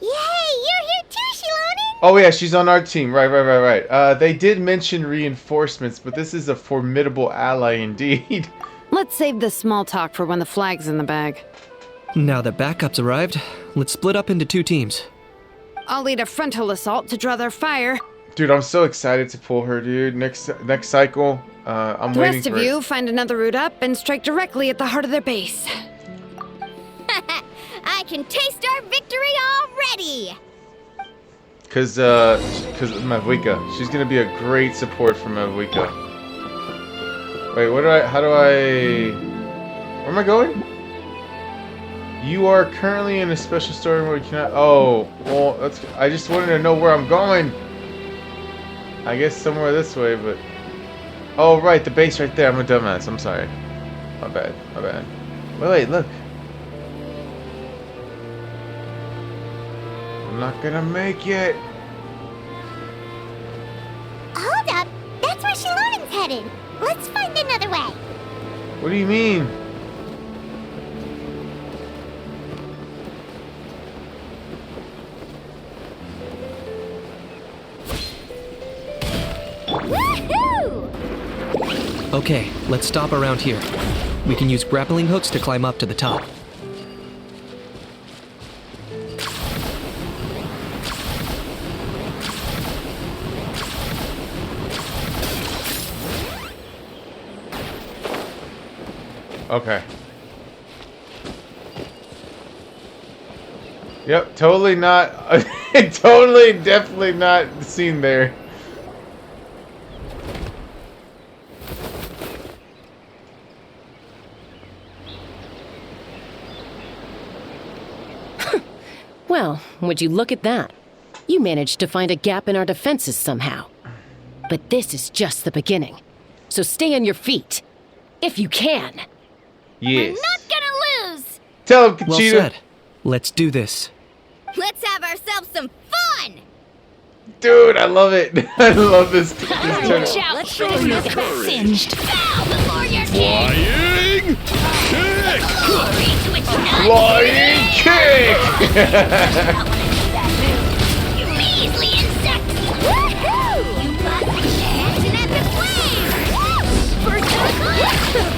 Yay! You're here too, Shiloni! Oh yeah, she's on our team. Right. They did mention reinforcements, but this is a formidable ally indeed. Let's save the small talk for when the flag's in the bag. Now that backup's arrived, let's split up into 2 teams. I'll lead a frontal assault to draw their fire. Dude, I'm so excited to pull her, dude. Next cycle, I'm The waiting rest for of it. you find another route up and strike directly at the heart of their base. I can taste our victory already! Cause Mavuika, she's gonna be a great support for Mavuika. Wait, where am I going? You are currently in a special story mode. You cannot. Oh, well, I just wanted to know where I'm going. I guess somewhere this way, but. Oh, right, the base right there. I'm a dumbass. I'm sorry. My bad. Wait, look. I'm not gonna make it. Hold up! That's where Shiloni's headed. Let's find another way. What do you mean? Woohoo! Okay, let's stop around here. We can use grappling hooks to climb up to the top. Okay. Yep, totally not. Definitely not seen there. Well, would you look at that? You managed to find a gap in our defenses somehow. But this is just the beginning. So stay on your feet. If you can. Yes. We're not gonna lose! Tell him, Kachita. Well said. Let's do this. Let's have ourselves some fun! Dude, I love it. I love this tournament. Watch out! Let's show you this singed. Bow before your Flying king! kick! Flying kick! You measly insect! Woohoo! You must catch an epic flame! First to the cliff!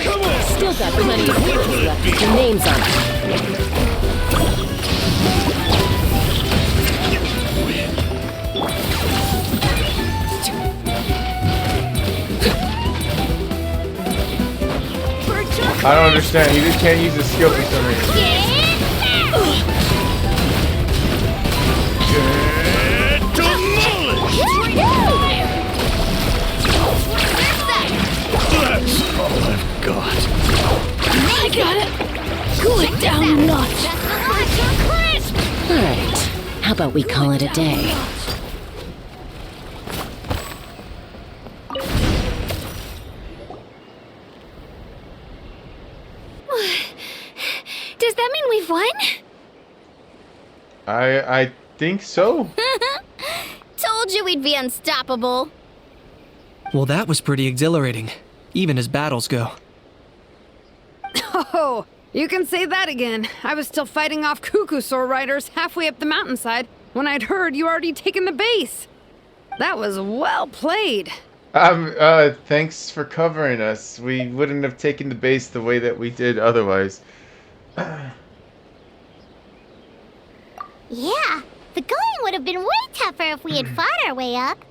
Come on! Still got plenty of weapons left with your names on it. I don't understand. He just can't use his skill for some reason. Get demolished! That's all I've got. I got it. Cool it down a notch. Alright, how about we call it a day? Does that mean we've won? I think so. Told you we'd be unstoppable. Well, that was pretty exhilarating, even as battles go. Oh, you can say that again. I was still fighting off Cuckoosaur riders halfway up the mountainside when I'd heard you already taken the base. That was well played. Thanks for covering us. We wouldn't have taken the base the way that we did otherwise. Yeah, the going would have been way tougher if we had fought our way up.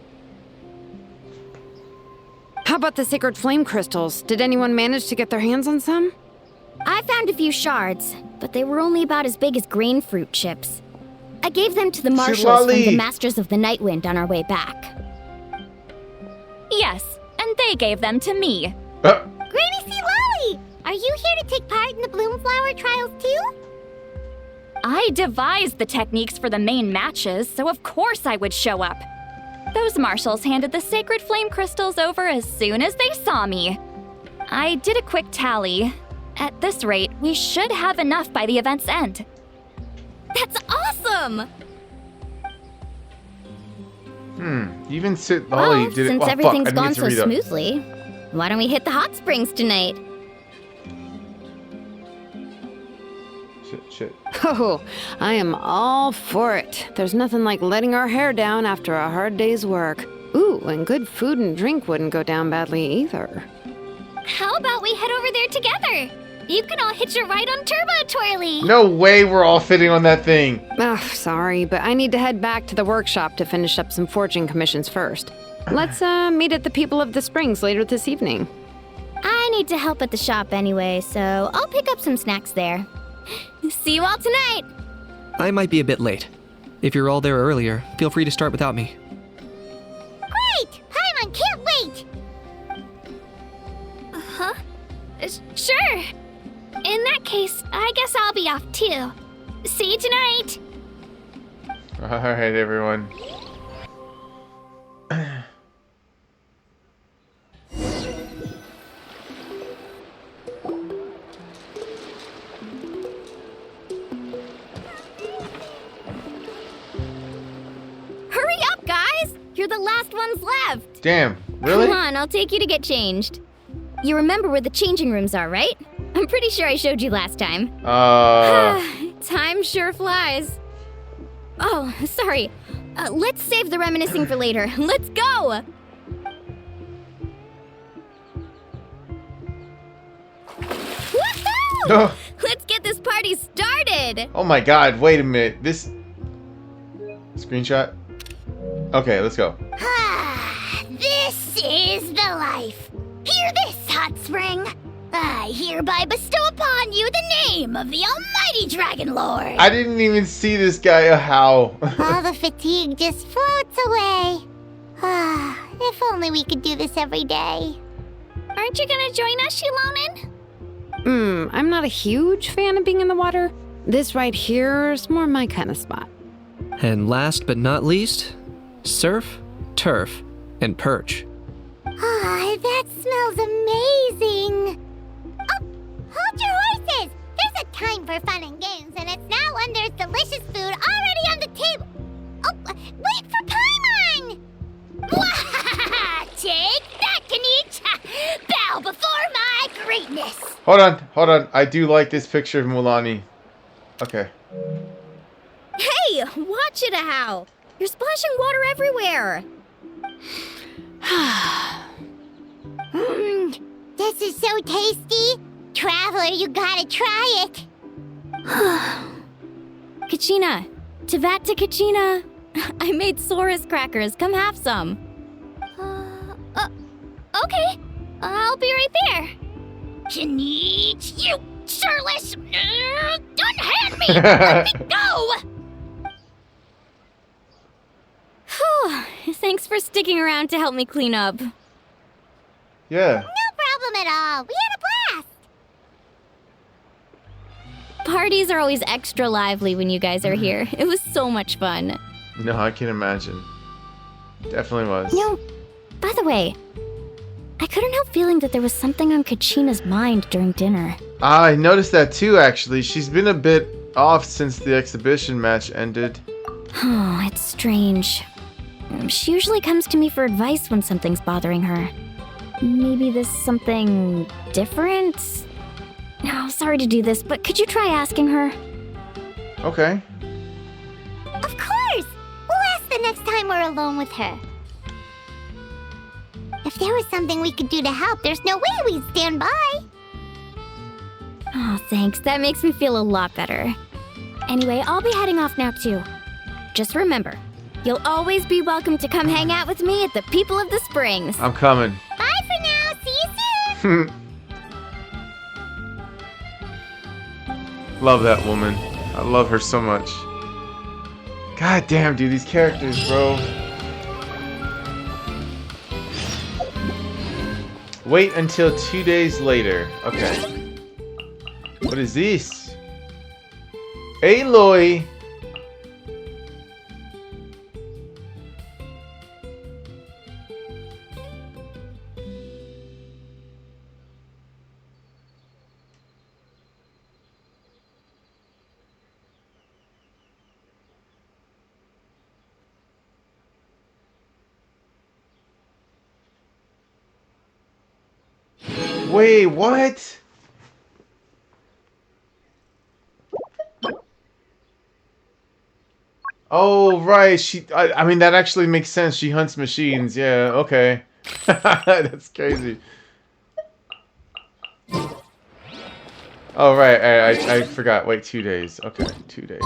How about the sacred flame crystals? Did anyone manage to get their hands on some? I found a few shards, but they were only about as big as grain fruit chips. I gave them to the marshals from the Masters of the Nightwind on our way back. Yes, and they gave them to me. Granny C. Lolly! Are you here to take part in the Bloomflower trials too? I devised the techniques for the main matches, so of course I would show up. Those marshals handed the sacred flame crystals over as soon as they saw me. I did a quick tally. At this rate, we should have enough by the event's end. That's awesome! Even Sid Well, Lolly did it. since Oh, everything's fuck, I gone didn't so get to read up. smoothly, why don't we hit the hot springs tonight? Shit. Oh, I am all for it. There's nothing like letting our hair down after a hard day's work. Ooh, and good food and drink wouldn't go down badly either. How about we head over there together? You can all hitch a ride on Turbo Twirly. No way we're all fitting on that thing. Ugh, sorry, but I need to head back to the workshop to finish up some forging commissions first. Let's meet at the People of the Springs later this evening. I need to help at the shop anyway, so I'll pick up some snacks there. See you all tonight! I might be a bit late. If you're all there earlier, feel free to start without me. Great! Paimon can't wait! Huh? Sure. In that case, I guess I'll be off too. See you tonight. Alright, everyone. Hurry up, guys! You're the last ones left! Damn, really? Come on, I'll take you to get changed. You remember where the changing rooms are, right? I'm pretty sure I showed you last time. Time sure flies. Oh, sorry. Let's save the reminiscing for later. Let's go! Woohoo! Let's get this party started! Oh my god, wait a minute. This... Screenshot? Okay, let's go. This is the life. Hear this, Hot Spring. I hereby bestow upon you the name of the Almighty Dragon Lord. I didn't even see this guy. How? All the fatigue just floats away. If only we could do this every day. Aren't you gonna join us, Shilonen? I'm not a huge fan of being in the water. This right here is more my kind of spot. And last but not least, surf, turf, and perch. That smells amazing. Oh, hold your horses. There's a time for fun and games, and it's now when there's delicious food already on the table. Oh, wait for Paimon! Take that, Kanich! Bow before my greatness! Hold on. I do like this picture of Mulani. Okay. Hey, watch it, how! You're splashing water everywhere! This is so tasty. Traveler, you gotta try it. Kachina! Tevat to Kachina! I made Saurus crackers. Come have some. Okay. I'll be right there. Kanich, you shirtless! Unhand me! Let me go! Whew. Thanks for sticking around to help me clean up. Yeah. No problem at all. We had a blast. Parties are always extra lively when you guys are here. It was so much fun. No, I can imagine. Definitely was. No, by the way, I couldn't help feeling that there was something on Kachina's mind during dinner. I noticed that too, actually. She's been a bit off since the exhibition match ended. Oh, it's strange. She usually comes to me for advice when something's bothering her. Maybe this something different? No, sorry to do this, but could you try asking her? Okay. Of course! We'll ask the next time we're alone with her. If there was something we could do to help, there's no way we'd stand by. Oh, thanks. That makes me feel a lot better. Anyway, I'll be heading off now too. Just remember, you'll always be welcome to come hang out with me at the People of the Springs. I'm coming. Bye for Love that woman. I love her so much. God damn, dude, these characters, bro. Wait until 2 days later. Okay. What is this? Aloy! Wait, what? Oh, right. I mean, that actually makes sense. She hunts machines. Yeah, okay. That's crazy. Oh, right. I forgot. Wait, 2 days. Okay, 2 days.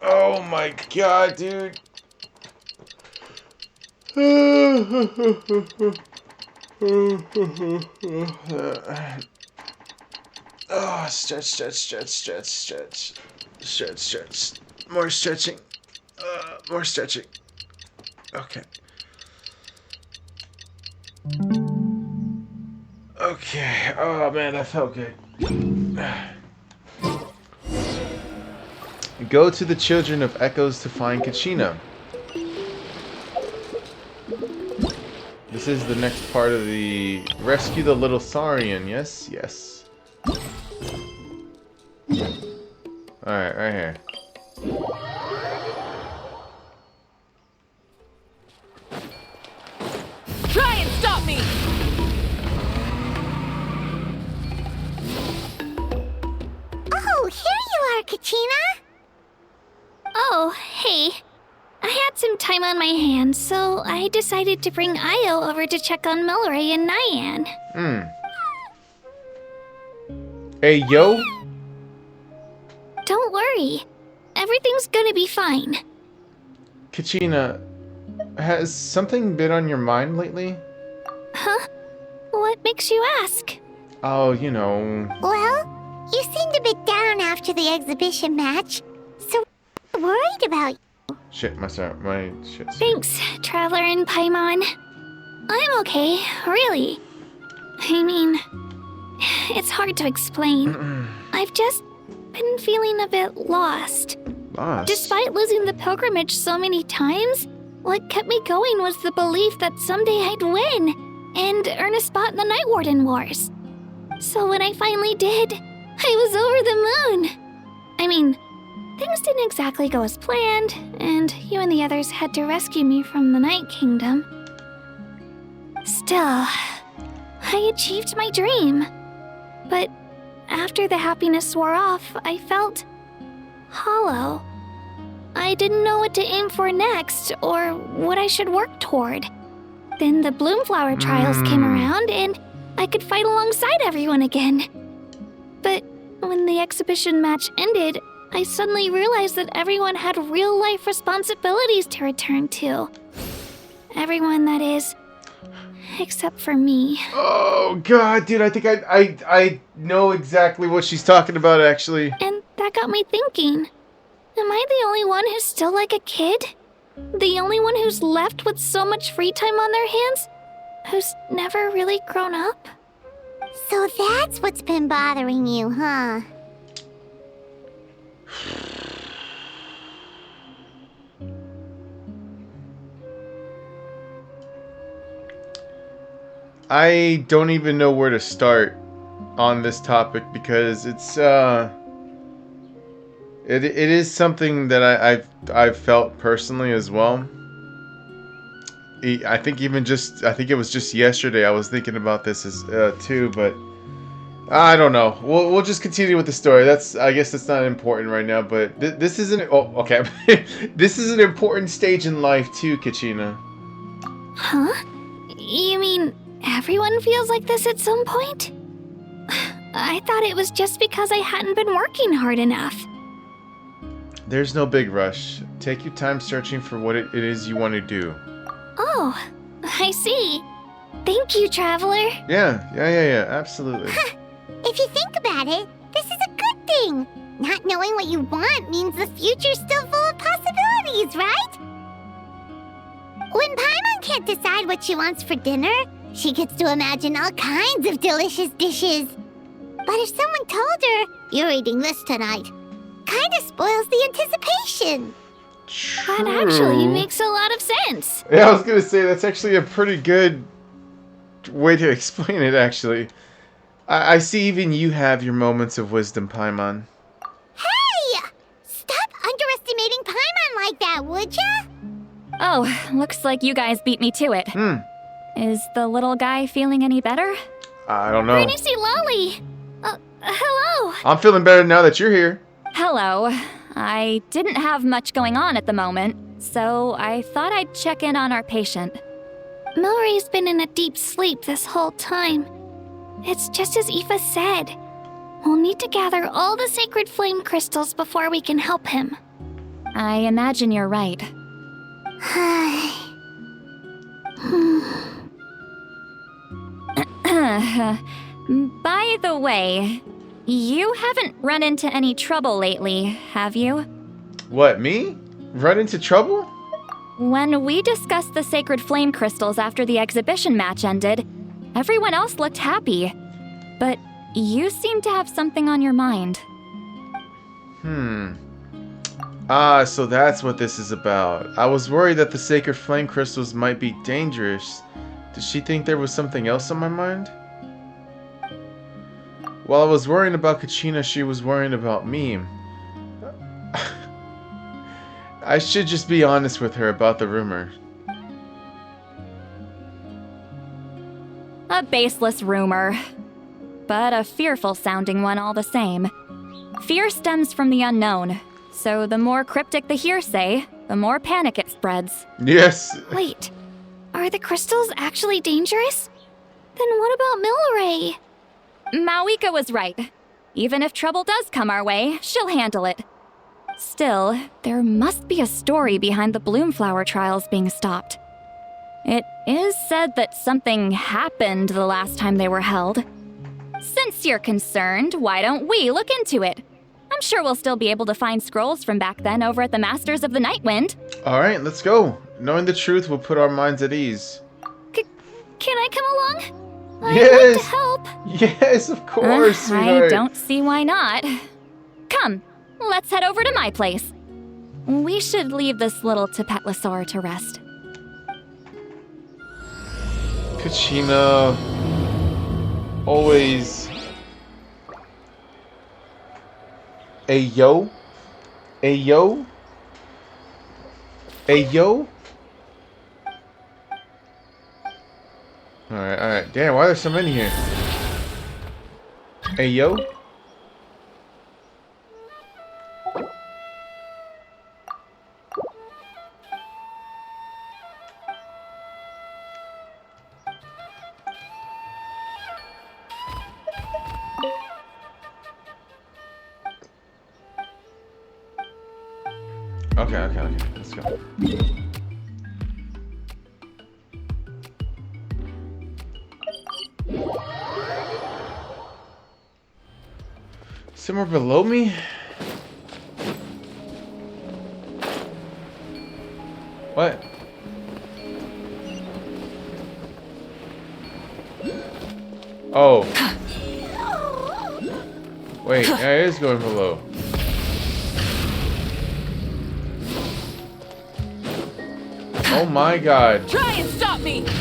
Oh my god, dude. Oh, stretch. More stretching. More stretching. Okay. Okay. Oh man, that felt good. Go to the Children of Echoes to find Kachina. This is the next part of the rescue the little Saurian. Yes, yes. Alright, right here. Try and stop me! Oh, here you are, Kachina! Oh, hey. I had some time on my hands, so I decided to bring Io over to check on Milray and Nyan. Hey, yo. Don't worry. Everything's gonna be fine. Kachina, has something been on your mind lately? Huh? What makes you ask? Oh, you know. Well, you seemed a bit down after the exhibition match, so I'm worried about you. Shit, my shit. Thanks, Traveler and Paimon. I'm okay, really. I mean, it's hard to explain. I've just been feeling a bit lost. Lost? Despite losing the pilgrimage so many times, what kept me going was the belief that someday I'd win and earn a spot in the Night Warden Wars. So when I finally did, I was over the moon. I mean, things didn't exactly go as planned, and you and the others had to rescue me from the Night Kingdom. Still, I achieved my dream. But after the happiness wore off, I felt hollow. I didn't know what to aim for next, or what I should work toward. Then the Bloomflower trials came around, and I could fight alongside everyone again. But when the exhibition match ended, I suddenly realized that everyone had real-life responsibilities to return to. Everyone, that is. Except for me. Oh god, dude, I think I know exactly what she's talking about, actually. And that got me thinking. Am I the only one who's still like a kid? The only one who's left with so much free time on their hands? Who's never really grown up? So that's what's been bothering you, huh? I don't even know where to start on this topic because it's it is something that I've felt personally as well. I think it was just yesterday I was thinking about this as too, but I don't know. We'll just continue with the story. I guess that's not important right now, but this isn't. Oh, okay. This is an important stage in life too, Kachina. Huh? You mean everyone feels like this at some point? I thought it was just because I hadn't been working hard enough. There's no big rush. Take your time searching for what it is you want to do. Oh, I see. Thank you, Traveler. Yeah, absolutely. If you think about it, this is a good thing. Not knowing what you want means the future's still full of possibilities, right? When Paimon can't decide what she wants for dinner, she gets to imagine all kinds of delicious dishes. But if someone told her, "You're eating this tonight," kinda spoils the anticipation. That actually makes a lot of sense. Yeah, I was gonna say, that's actually a pretty good way to explain it, actually. I see even you have your moments of wisdom, Paimon. Hey! Stop underestimating Paimon like that, would ya? Oh, looks like you guys beat me to it. Is the little guy feeling any better? I don't know. Rainy Sea Lolly! Hello! I'm feeling better now that you're here. Hello. I didn't have much going on at the moment, so I thought I'd check in on our patient. Milray's been in a deep sleep this whole time. It's just as Aoife said. We'll need to gather all the sacred flame crystals before we can help him. I imagine you're right. By the way, you haven't run into any trouble lately, have you? What, me? Run into trouble? When we discussed the sacred flame crystals after the exhibition match ended, everyone else looked happy. But you seem to have something on your mind. So that's what this is about. I was worried that the sacred flame crystals might be dangerous. Did she think there was something else on my mind? While I was worrying about Kachina, she was worrying about me. I should just be honest with her about the rumor. A baseless rumor, but a fearful-sounding one all the same. Fear stems from the unknown, so the more cryptic the hearsay, the more panic it spreads. Yes. Wait, are the crystals actually dangerous? Then what about Milray? Mawika was right. Even if trouble does come our way, she'll handle it. Still, there must be a story behind the Bloomflower trials being stopped. It is said that something happened the last time they were held. Since you're concerned, why don't we look into it? I'm sure we'll still be able to find scrolls from back then over at the Masters of the Nightwind. Alright, let's go. Knowing the truth will put our minds at ease. Can I come along? Yes! I'd like to help. Yes, of course, I sweetheart. don't see why not. Come, let's head over to my place. We should leave this little Tapetlosaur to rest. Kachina. Always. Ayo? Ayo? Ayo? Alright. Damn, why are there so many here? Ayo? Okay. Let's go. Somewhere below me? What? Oh. Wait, yeah, it is going below. Oh my god. Try and stop me! No.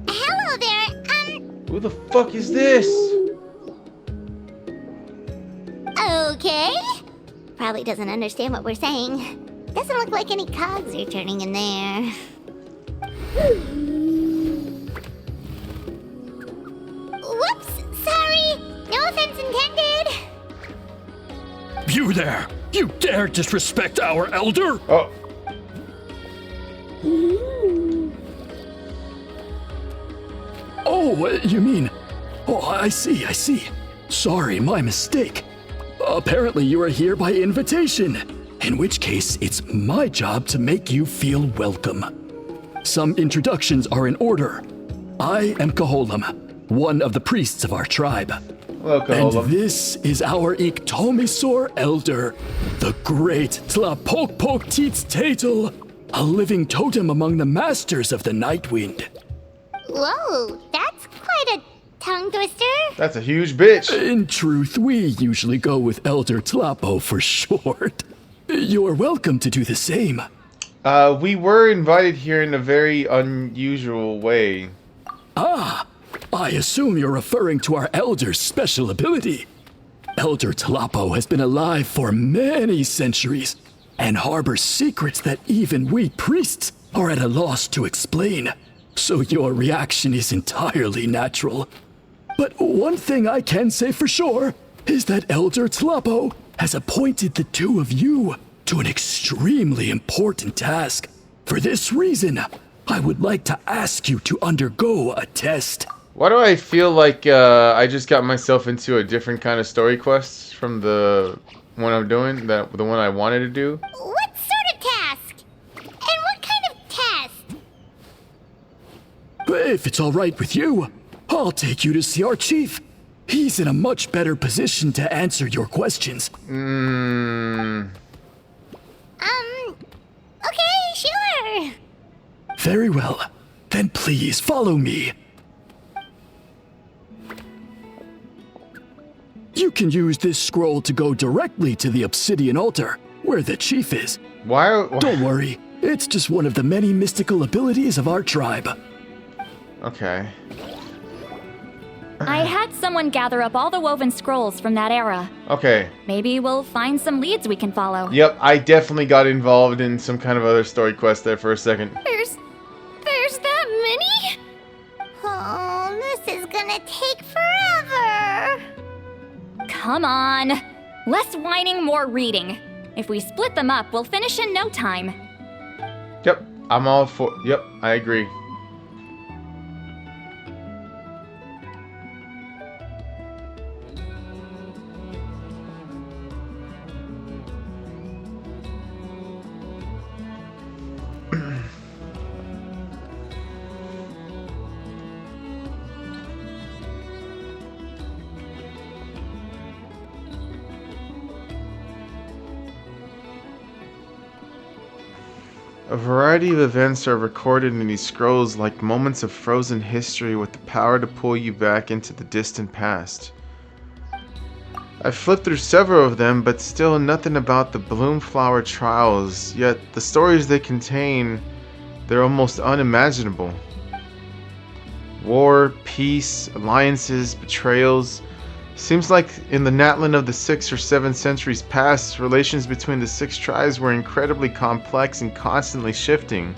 Hello there, Who the fuck is this? Okay. Probably doesn't understand what we're saying. Doesn't look like any cogs are turning in there. Whoops, sorry. No offense intended. You there! You dare disrespect our elder? Oh. Oh, you mean... Oh, I see. Sorry, my mistake. Apparently you are here by invitation, in which case it's my job to make you feel welcome. Some introductions are in order. I am Koholam, one of the priests of our tribe. Hello, Koholam. And this is our Iktomisor elder, the great Tlapokpok Tatel, a living totem among the masters of the Nightwind. Whoa, that's quite a tongue twister. That's a huge bitch. In truth, we usually go with Elder Tlapo for short. You're welcome to do the same. We were invited here in a very unusual way. Ah, I assume you're referring to our Elder's special ability. Elder Tlapo has been alive for many centuries and harbors secrets that even we priests are at a loss to explain. So your reaction is entirely natural. But one thing I can say for sure is that Elder Tlapo has appointed the two of you to an extremely important task. For this reason, I would like to ask you to undergo a test. Why do I feel like I just got myself into a different kind of story quest from the one I'm doing, the one I wanted to do? What sort of task? And what kind of test? If it's all right with you, I'll take you to see our chief. He's in a much better position to answer your questions. Okay, sure. Very well. Then please follow me. You can use this scroll to go directly to the obsidian altar, where the chief is. Why? Don't worry. It's just one of the many mystical abilities of our tribe. Okay. I had someone gather up all the woven scrolls from that era. Okay. Maybe we'll find some leads we can follow. Yep, I definitely got involved in some kind of other story quest there for a second. There's that many? Oh, this is gonna take forever. Come on. Less whining, more reading. If we split them up, we'll finish in no time. Yep, I'm all for... Yep, I agree. A variety of events are recorded in these scrolls like moments of frozen history with the power to pull you back into the distant past. I've flipped through several of them, but still nothing about the Bloomflower trials, yet the stories they contain, they're almost unimaginable. War, peace, alliances, betrayals. Seems like in the Natlan of the 6 or 7 centuries past, relations between the 6 tribes were incredibly complex and constantly shifting.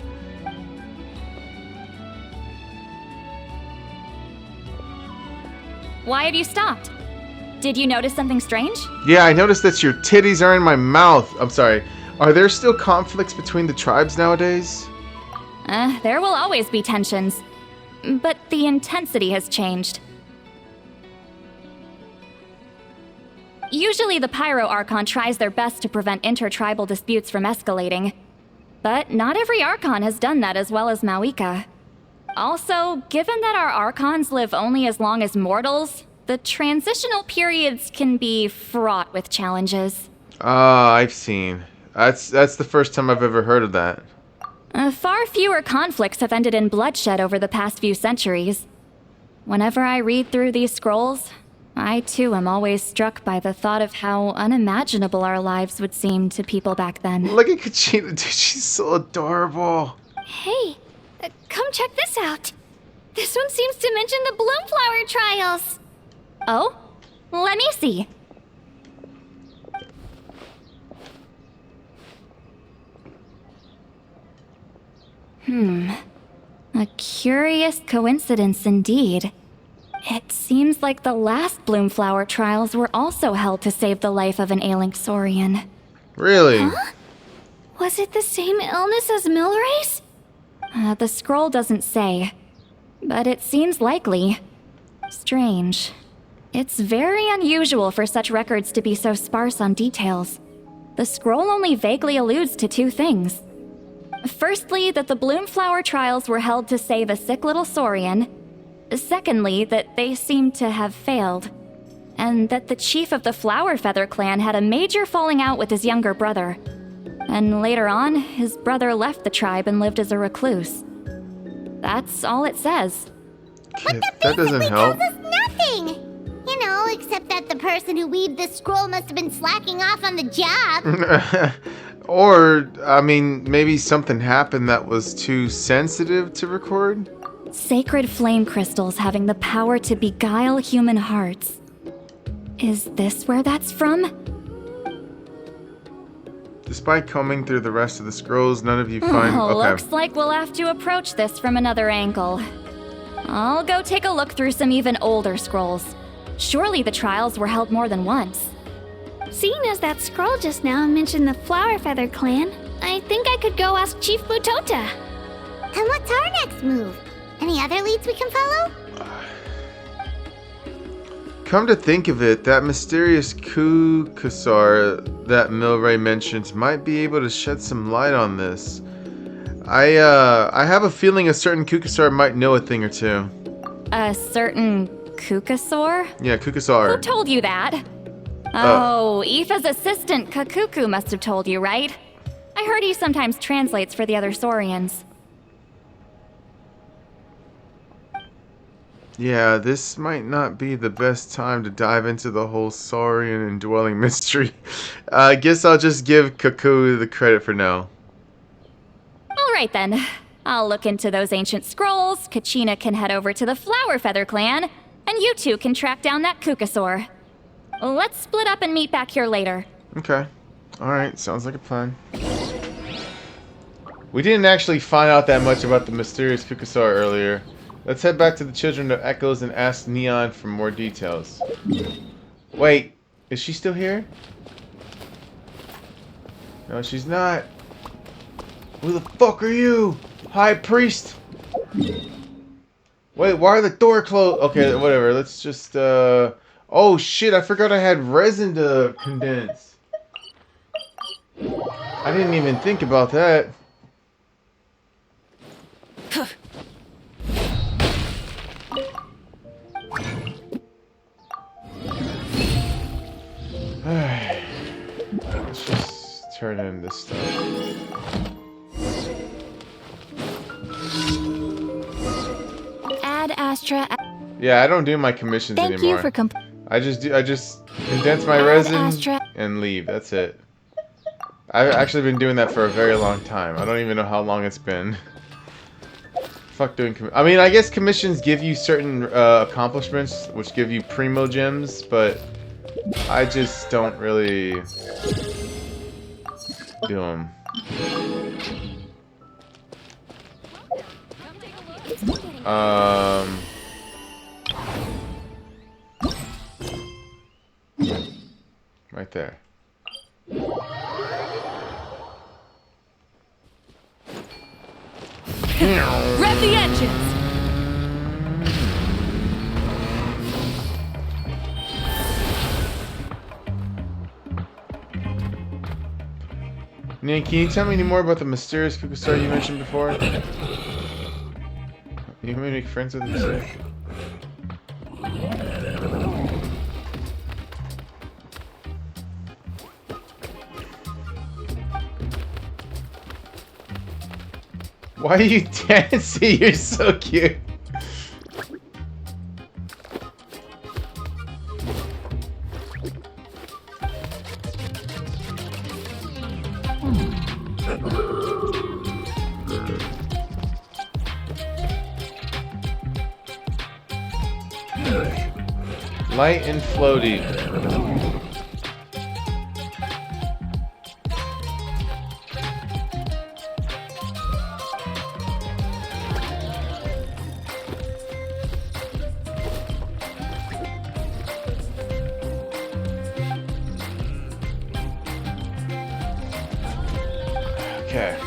Why have you stopped? Did you notice something strange? Yeah, I noticed that your titties are in my mouth. I'm sorry. Are there still conflicts between the tribes nowadays? There will always be tensions. But the intensity has changed. Usually the Pyro Archon tries their best to prevent intertribal disputes from escalating. But not every Archon has done that as well as Mawika. Also, given that our Archons live only as long as mortals, the transitional periods can be fraught with challenges. Ah, I've seen. That's the first time I've ever heard of that. Far fewer conflicts have ended in bloodshed over the past few centuries. Whenever I read through these scrolls, I too am always struck by the thought of how unimaginable our lives would seem to people back then. Look at Kachina, dude, she's so adorable. Hey, come check this out. This one seems to mention the Bloomflower trials. Oh? Let me see. A curious coincidence indeed. It seems like the last Bloomflower trials were also held to save the life of an ailing Saurian. Really? Huh? Was it the same illness as Milray's? The scroll doesn't say. but it seems likely. Strange. It's very unusual for such records to be so sparse on details. The scroll only vaguely alludes to two things. Firstly, that the Bloomflower trials were held to save a sick little Saurian. Secondly, that they seem to have failed. And that the chief of the Flower Feather clan had a major falling out with his younger brother. And later on, his brother left the tribe and lived as a recluse. That's all it says. That doesn't help. Tells us nothing. You know, except that the person who weaved this scroll must have been slacking off on the job. Or, I mean, maybe something happened that was too sensitive to record? Sacred flame crystals having the power to beguile human hearts. Is this where that's from? Despite combing through the rest of the scrolls, none of you find... Okay. Looks like we'll have to approach this from another angle. I'll go take a look through some even older scrolls. Surely the trials were held more than once. Seeing as that scroll just now mentioned the Flower Feather clan, I think I could go ask Chief Mutota. And what's our next move? Any other leads we can follow? Come to think of it, that mysterious Kukasar that Milray mentioned might be able to shed some light on this. I have a feeling a certain Kukasar might know a thing or two. A certain Kukasor? Yeah, Kukasar. Who told you that? Oh, Aoife's assistant Kakuku must have told you, right? I heard he sometimes translates for the other Saurians. Yeah, this might not be the best time to dive into the whole Saurian indwelling mystery. I guess I'll just give Kaku the credit for now. Alright then. I'll look into those ancient scrolls, Kachina can head over to the Flower Feather clan, and you two can track down that Kukasor. Let's split up and meet back here later. Okay. Alright, sounds like a plan. We didn't actually find out that much about the mysterious Kukasar earlier. Let's head back to the Children of Echoes and ask Neon for more details. Wait, is she still here? No, she's not. Who the fuck are you? High Priest? Wait, why are the door closed? Okay, whatever. Let's just, Oh shit, I forgot I had resin to condense. I didn't even think about that. Let's just turn in this stuff. Add Astra. Yeah, I don't do my commissions Thank anymore. you for I just condense my resin and leave. That's it. I've actually been doing that for a very long time. I don't even know how long it's been. Fuck doing I mean, I guess commissions give you certain accomplishments, which give you primo gems, but I just don't really do them. Right there. Rev the engines! Nick, can you tell me any more about the mysterious Kukasar you mentioned before? You want me to make friends with him, sir? Why are you dancing? You're so cute. Light and floaty. Okay.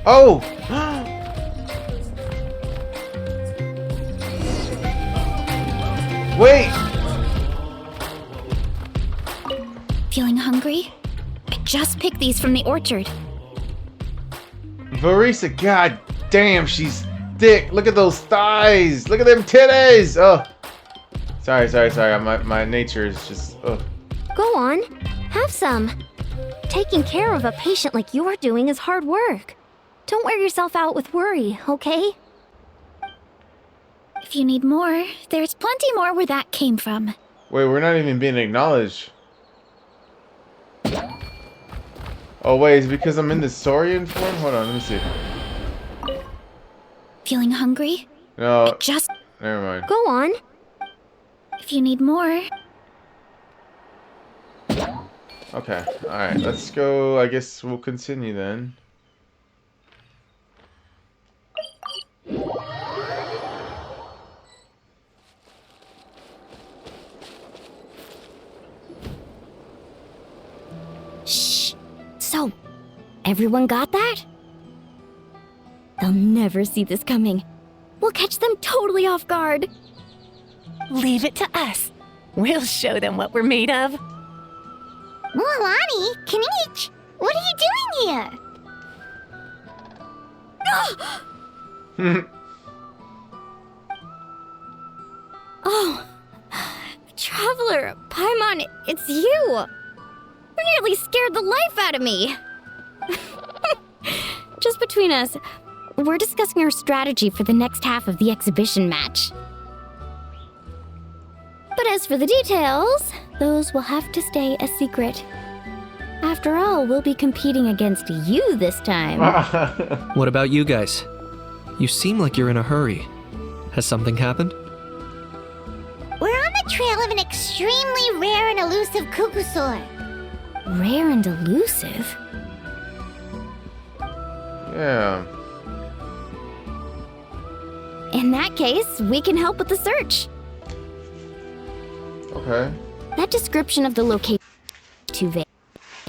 Oh! Wait! Feeling hungry? I just picked these from the orchard. Varisa, god damn, she's thick. Look at those thighs. Look at them titties. Oh. Sorry. My nature is just, ugh. Go on, have some. Taking care of a patient like you're doing is hard work. Don't wear yourself out with worry, okay? If you need more, there's plenty more where that came from. Wait, we're not even being acknowledged. Oh wait, is it because I'm in the Saurian form? Hold on, let me see. Feeling hungry? No. Just... Never mind. Go on. If you need more... Okay, alright, let's go. I guess we'll continue then. Shh. So, everyone got that? They'll never see this coming. We'll catch them totally off guard. Leave it to us. We'll show them what we're made of. Mualani, Kanich, what are you doing here? Oh, Traveler, Paimon, it's you. You nearly scared the life out of me. Just between us, we're discussing our strategy for the next half of the exhibition match. But as for the details, those will have to stay a secret. After all, we'll be competing against you this time. What about you guys? You seem like you're in a hurry. Has something happened? We're on the trail of an extremely rare and elusive Kukusaur. Rare and elusive? Yeah. In that case, we can help with the search. Okay. That description of the location is too vague.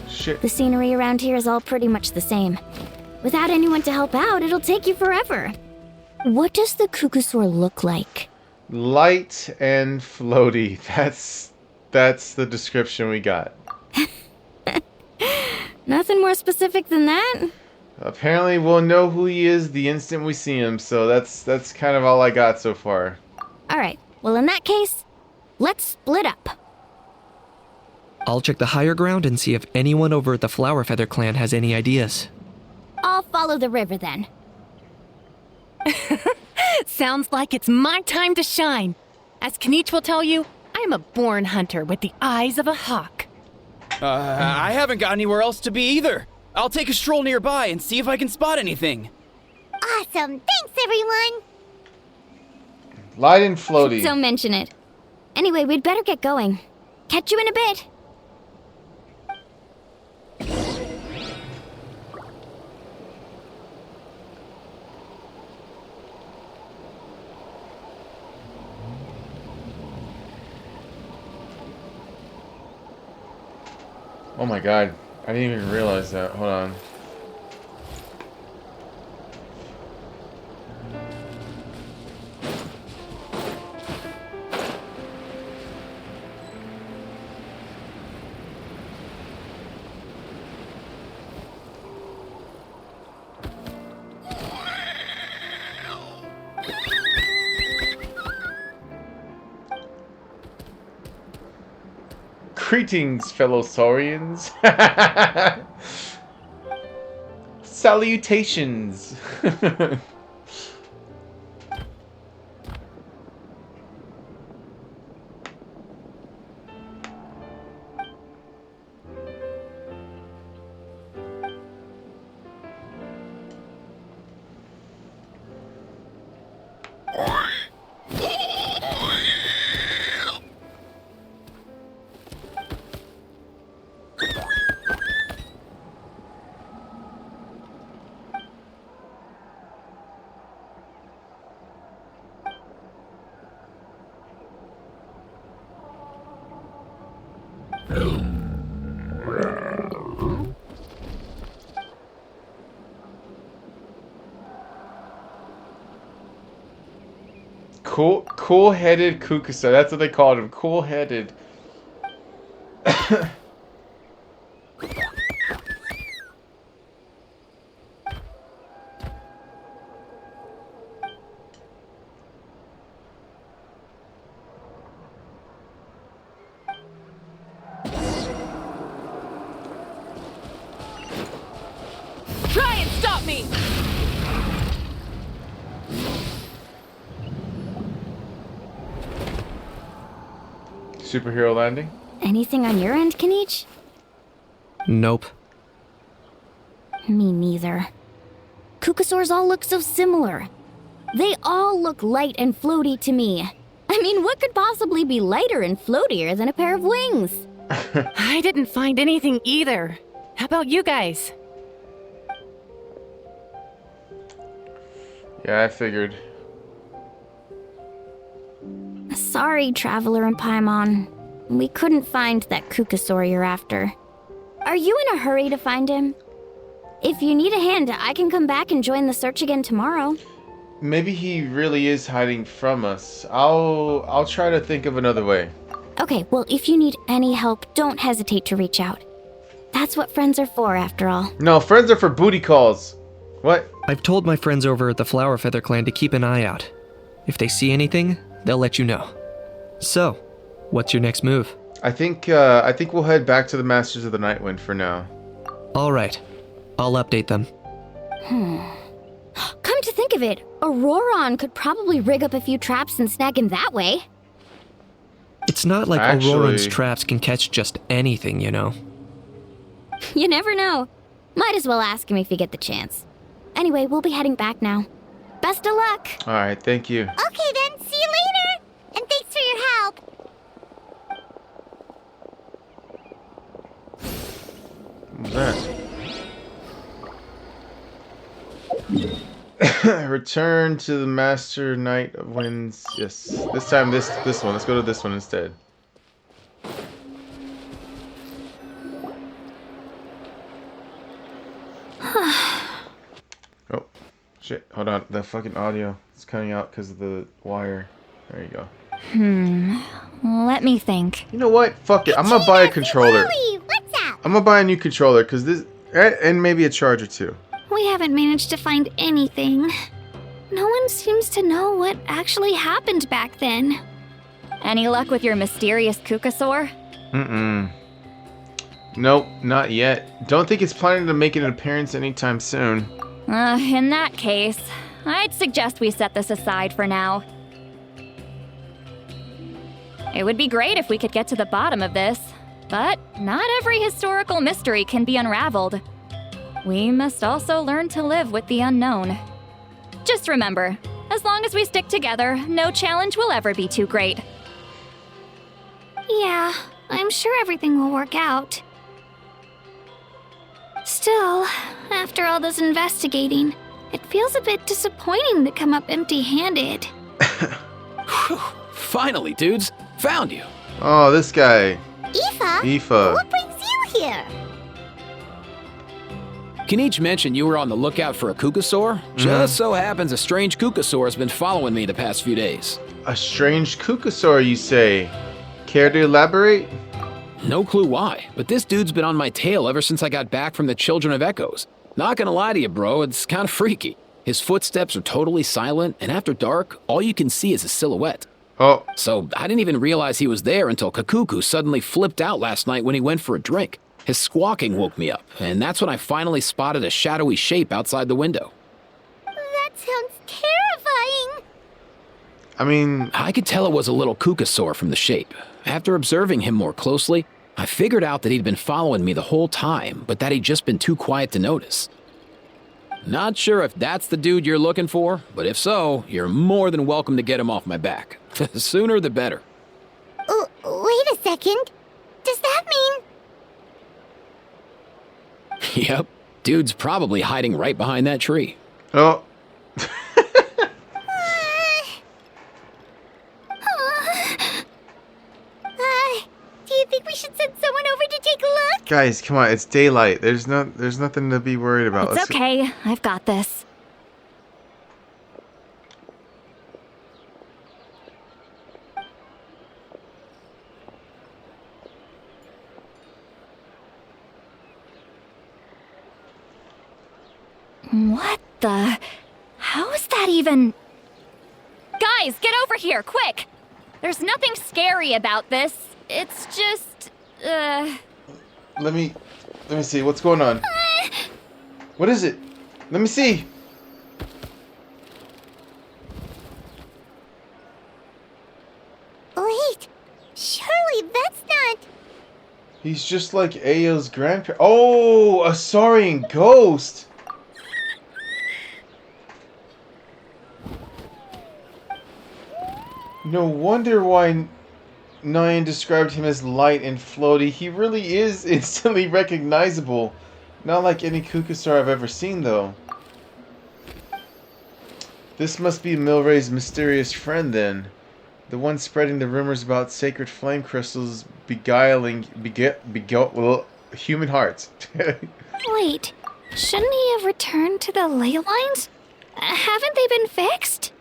Shit. The scenery around here is all pretty much the same. Without anyone to help out, it'll take you forever. What does the Kukusaur look like? Light and floaty. That's the description we got. Nothing more specific than that? Apparently we'll know who he is the instant we see him, so that's kind of all I got so far. Alright, well in that case, let's split up. I'll check the higher ground and see if anyone over at the Flower Feather clan has any ideas. I'll follow the river then. Sounds like it's my time to shine. As Kanich will tell you, I am a born hunter with the eyes of a hawk. I haven't got anywhere else to be either. I'll take a stroll nearby and see if I can spot anything. Awesome. Thanks, everyone. Light and floaty. Don't mention it. Anyway, we'd better get going. Catch you in a bit. Oh my god. I didn't even realize that. Hold on. Greetings, fellow saurians. Salutations. Cool-headed Kukusa. That's what they called him. Cool-headed. Try and stop me! Superhero landing? Anything on your end, Kanich? Nope. Me neither. Kukasaurs all look so similar. They all look light and floaty to me. I mean, what could possibly be lighter and floatier than a pair of wings? I didn't find anything either. How about you guys? Yeah, I figured. Sorry, Traveler and Paimon. We couldn't find that Kukasaur you're after. Are you in a hurry to find him? If you need a hand, I can come back and join the search again tomorrow. Maybe he really is hiding from us. I'll try to think of another way. Okay, well, if you need any help, don't hesitate to reach out. That's what friends are for, after all. No, friends are for booty calls. What? I've told my friends over at the Flower Feather Clan to keep an eye out. If they see anything, they'll let you know. So, what's your next move? I think we'll head back to the Masters of the Nightwind for now. All right. I'll update them. Come to think of it, Auroron could probably rig up a few traps and snag him that way. It's not like Actually- Auroran's traps can catch just anything, you know. You never know. Might as well ask him if you get the chance. Anyway, we'll be heading back now. Best of luck! Alright, thank you. Okay then, see you later! And thanks for your help! What was that? Return to the Master Knight of Winds. Yes. This time this one. Let's go to this one instead. Oh. Shit. Hold on. The fucking audio is cutting out because of the wire. There you go. Let me think. You know what? Fuck it. I'm gonna buy a controller. What's up? I'm gonna buy a new controller because this... And maybe a charger too. We haven't managed to find anything. No one seems to know what actually happened back then. Any luck with your mysterious Kukasaur? Mm-mm. Nope, not yet. Don't think it's planning to make an appearance anytime soon. In that case, I'd suggest we set this aside for now. It would be great if we could get to the bottom of this, but not every historical mystery can be unraveled. We must also learn to live with the unknown. Just remember, as long as we stick together, no challenge will ever be too great. Yeah, I'm sure everything will work out. Still, after all this investigating, it feels a bit disappointing to come up empty-handed. Finally, dudes. Found you. Oh, this guy. Aoife? What brings you here? Kanich mentioned you were on the lookout for a Kukasaur. Just so happens a strange Kukasaur has been following me the past few days. A strange Kukasaur, you say? Care to elaborate? No clue why, but this dude's been on my tail ever since I got back from the Children of Echoes. Not gonna lie to you, bro, it's kind of freaky. His footsteps are totally silent, and after dark, all you can see is a silhouette. Oh. So I didn't even realize he was there until Kakuku suddenly flipped out last night when he went for a drink. His squawking woke me up, and that's when I finally spotted a shadowy shape outside the window. That sounds terrifying! I mean... I could tell it was a little Kukasaur from the shape. After observing him more closely, I figured out that he'd been following me the whole time, but that he'd just been too quiet to notice. Not sure if that's the dude you're looking for, but if so, you're more than welcome to get him off my back. The sooner the better. Wait a second. Does that mean... Yep, dude's probably hiding right behind that tree. Oh. Do you think we should send someone over to take a look? Guys, come on, it's daylight. There's nothing to be worried about. It's okay. I've got this. What the? How is that even? Guys, get over here, quick! There's nothing scary about this. It's just, Let me see. What's going on? What is it? Let me see. Wait, surely that's not... He's just like Ao's grandparent. Oh, a Saurian ghost. No wonder why Nyan described him as light and floaty. He really is instantly recognizable. Not like any Kukusar I've ever seen, though. This must be Milray's mysterious friend, then. The one spreading the rumors about sacred flame crystals beguiling human hearts. Wait, shouldn't he have returned to the ley lines? Haven't they been fixed?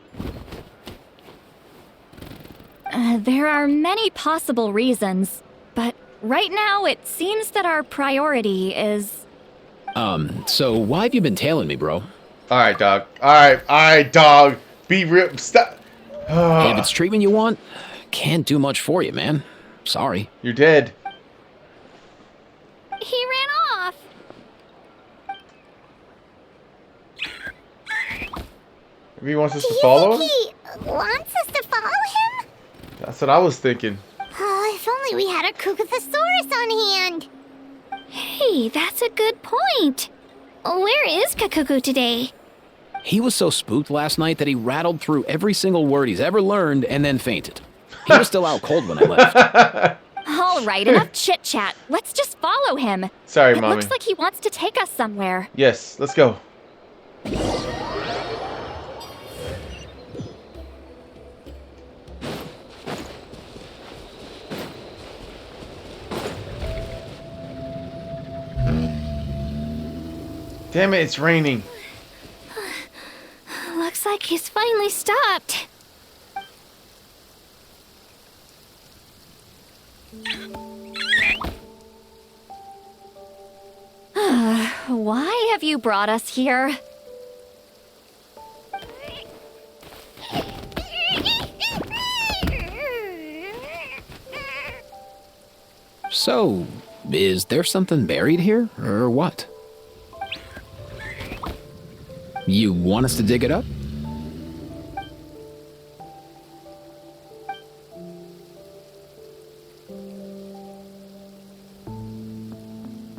There are many possible reasons, but right now it seems that our priority is... So why have you been tailing me, bro? Alright, dog. Alright, dog. Be real. Stop. Hey, if it's treatment you want, can't do much for you, man. Sorry. You're dead. He ran off. Maybe he wants us to follow him? He wants us to follow him? That's what I was thinking. Oh, if only we had a Kukathosaurus on hand. Hey, that's a good point. Where is Kakuku today? He was so spooked last night that he rattled through every single word he's ever learned and then fainted. He was still out cold when I left. All right, enough chit-chat. Let's just follow him. Sorry, It Mommy. looks like he wants to take us somewhere. Yes, let's go. Damn it, it's raining. Looks like he's finally stopped. Why have you brought us here? So, is there something buried here, or what? You want us to dig it up?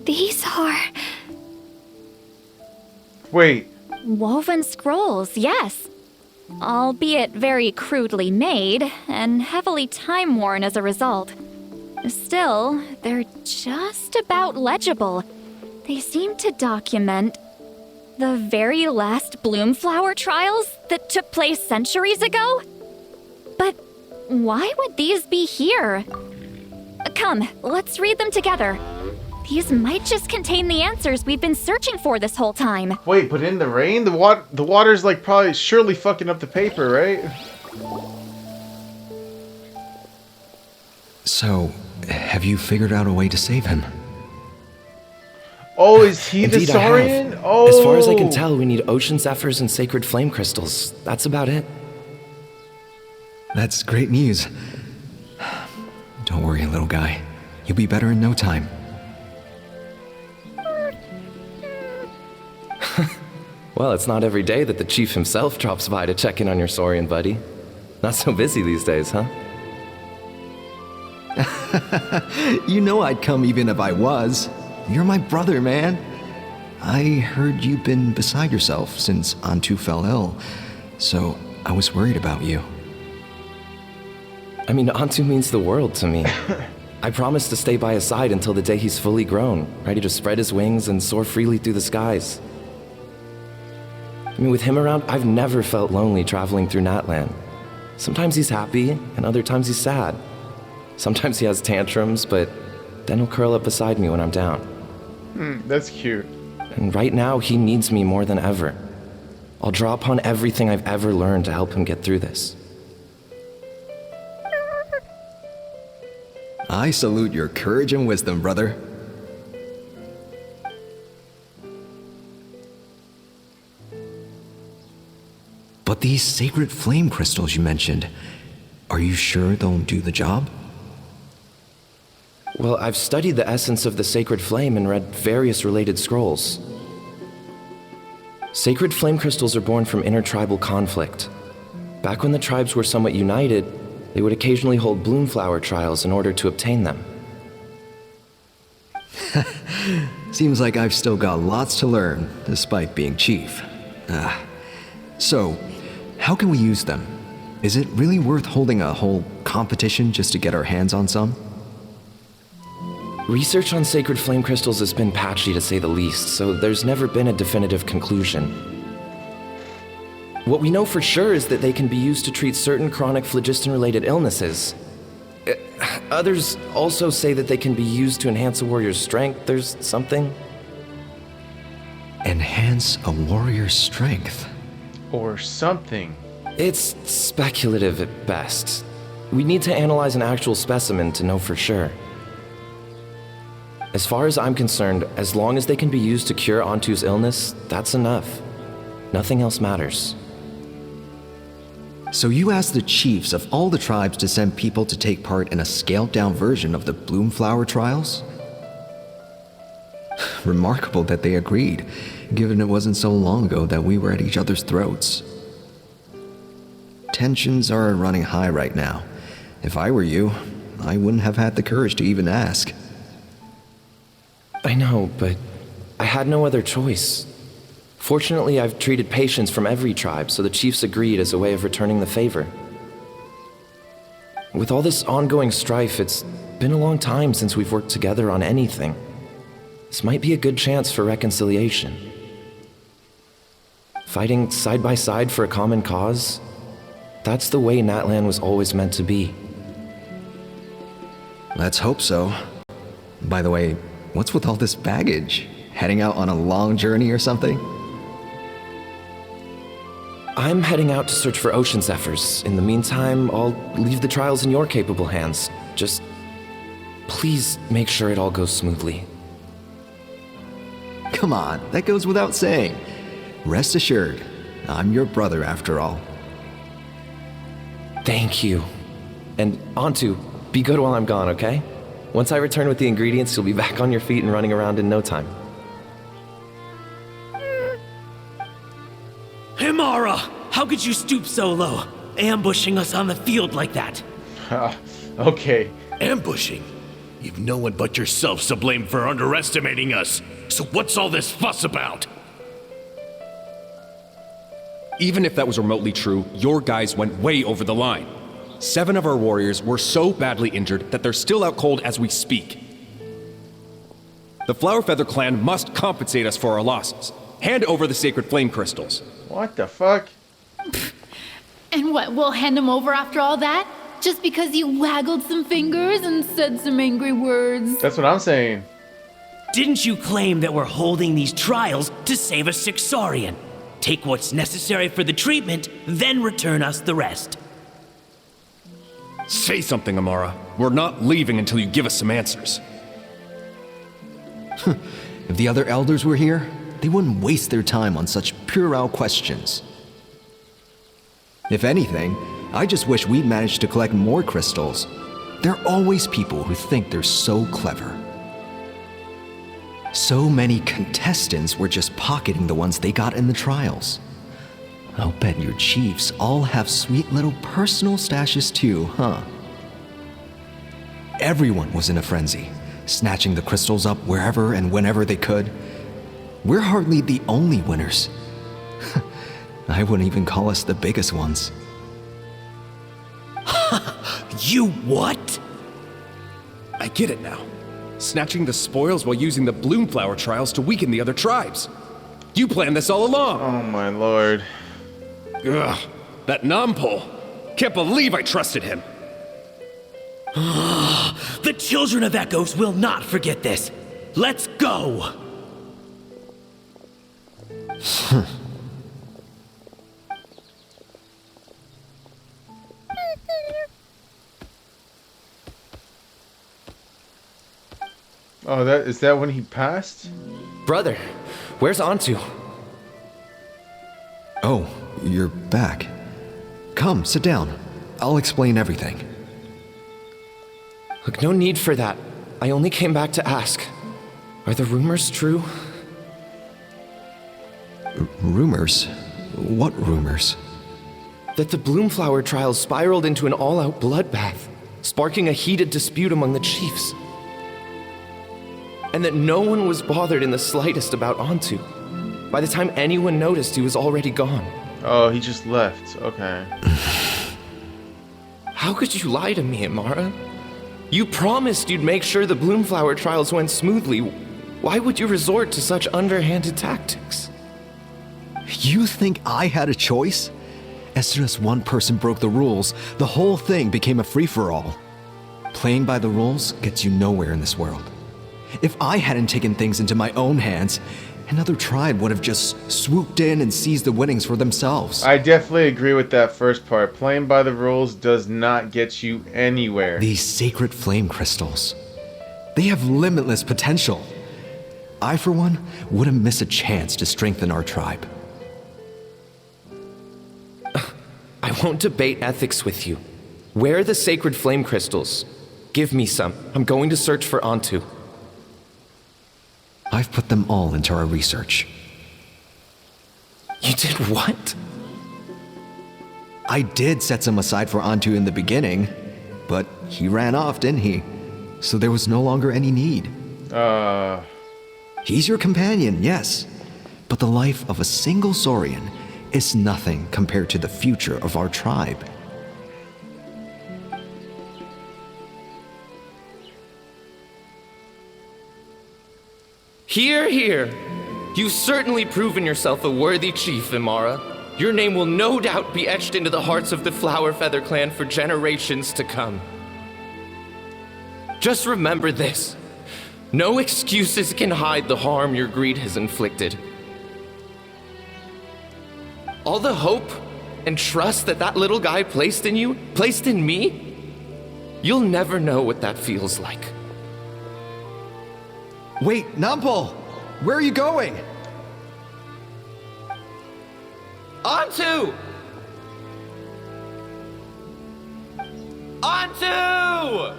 These are... Wait. Woven scrolls, yes. Albeit very crudely made, and heavily time-worn as a result. Still, they're just about legible. They seem to document the very last Bloomflower trials that took place centuries ago? But why would these be here? Come, let's read them together. These might just contain the answers we've been searching for this whole time. Wait, but in the rain? The water's like probably surely fucking up the paper, right? So, have you figured out a way to save him? Oh, is he the Indeed, I have. Saurian? Oh. As far as I can tell, we need ocean zephyrs and sacred flame crystals. That's about it. That's great news. Don't worry, little guy. You'll be better in no time. Well, it's not every day that the chief himself drops by to check in on your Saurian buddy. Not so busy these days, huh? You know I'd come even if I was. You're my brother, man. I heard you've been beside yourself since Antu fell ill, so I was worried about you. I mean, Antu means the world to me. I promised to stay by his side until the day he's fully grown, ready to spread his wings and soar freely through the skies. I mean, with him around, I've never felt lonely traveling through Natlan. Sometimes he's happy, and other times he's sad. Sometimes he has tantrums, but then he'll curl up beside me when I'm down. That's cute. And right now, he needs me more than ever. I'll draw upon everything I've ever learned to help him get through this. I salute your courage and wisdom, brother. But these sacred flame crystals you mentioned, are you sure they'll do the job? Well, I've studied the essence of the sacred flame and read various related scrolls. Sacred flame crystals are born from intertribal conflict. Back when the tribes were somewhat united, they would occasionally hold bloomflower trials in order to obtain them. Seems like I've still got lots to learn, despite being chief. So, how can we use them? Is it really worth holding a whole competition just to get our hands on some? Research on sacred flame crystals has been patchy to say the least, so there's never been a definitive conclusion. What we know for sure is that they can be used to treat certain chronic phlogiston-related illnesses. Others also say that they can be used to enhance a warrior's strength. There's something. Enhance a warrior's strength? Or something. It's speculative at best. We need to analyze an actual specimen to know for sure. As far as I'm concerned, as long as they can be used to cure Antu's illness, that's enough. Nothing else matters. So you asked the chiefs of all the tribes to send people to take part in a scaled-down version of the Bloomflower trials? Remarkable that they agreed, given it wasn't so long ago that we were at each other's throats. Tensions are running high right now. If I were you, I wouldn't have had the courage to even ask. I know, but I had no other choice. Fortunately, I've treated patients from every tribe, so the chiefs agreed as a way of returning the favor. With all this ongoing strife, it's been a long time since we've worked together on anything. This might be a good chance for reconciliation. Fighting side by side for a common cause, that's the way Natlan was always meant to be. Let's hope so. By the way, what's with all this baggage? Heading out on a long journey or something? I'm heading out to search for ocean zephyrs. In the meantime, I'll leave the trials in your capable hands. Just please make sure it all goes smoothly. Come on, that goes without saying. Rest assured, I'm your brother after all. Thank you. And Antu, be good while I'm gone, okay? Once I return with the ingredients, you'll be back on your feet and running around in no time. Himara! How could you stoop so low, ambushing us on the field like that? Okay. Ambushing? You've no one but yourself to blame for underestimating us. So what's all this fuss about? Even if that was remotely true, your guys went way over the line. 7 of our warriors were so badly injured that they're still out cold as we speak. The Flower Feather clan must compensate us for our losses. Hand over the sacred flame crystals. What the fuck? And what, we'll hand him over after all that? Just because you waggled some fingers and said some angry words? That's what I'm saying. Didn't you claim that we're holding these trials to save a Sixarian? Take what's necessary for the treatment, then return us the rest. Say something, Amara. We're not leaving until you give us some answers. If the other elders were here, they wouldn't waste their time on such puerile questions. If anything, I just wish we'd managed to collect more crystals. There are always people who think they're so clever. So many contestants were just pocketing the ones they got in the trials. I'll bet your chiefs all have sweet little personal stashes too, huh? Everyone was in a frenzy, snatching the crystals up wherever and whenever they could. We're hardly the only winners. I wouldn't even call us the biggest ones. You what? I get it now. Snatching the spoils while using the Bloomflower trials to weaken the other tribes. You planned this all along. Oh my lord. Ugh, that Nampol. Can't believe I trusted him. The children of Echoes will not forget this. Let's go! Oh, is that when he passed? Brother, where's Antu? Oh, you're back. Come, sit down. I'll explain everything. Look, no need for that. I only came back to ask. Are the rumors true? Rumors? What rumors? That the Bloomflower trials spiraled into an all-out bloodbath, sparking a heated dispute among the chiefs. And that no one was bothered in the slightest about Antu. By the time anyone noticed, he was already gone. Oh, he just left. Okay. How could you lie to me, Amara? You promised you'd make sure the Bloomflower trials went smoothly. Why would you resort to such underhanded tactics? You think I had a choice? As soon as one person broke the rules, the whole thing became a free-for-all. Playing by the rules gets you nowhere in this world. If I hadn't taken things into my own hands, another tribe would have just swooped in and seized the winnings for themselves. I definitely agree with that first part. Playing by the rules does not get you anywhere. These sacred flame crystals, they have limitless potential. I, for one, wouldn't miss a chance to strengthen our tribe. I won't debate ethics with you. Where are the sacred flame crystals? Give me some. I'm going to search for Antu. I've put them all into our research. You did what? I did set some aside for Antu in the beginning, but he ran off, didn't he? So there was no longer any need. He's your companion, yes. But the life of a single Saurian is nothing compared to the future of our tribe. Hear, hear. You've certainly proven yourself a worthy chief, Imara. Your name will no doubt be etched into the hearts of the Flower Feather clan for generations to come. Just remember this. No excuses can hide the harm your greed has inflicted. All the hope and trust that little guy placed in you, placed in me, you'll never know what that feels like. Wait, Nampal! Where are you going? Antu! Antu!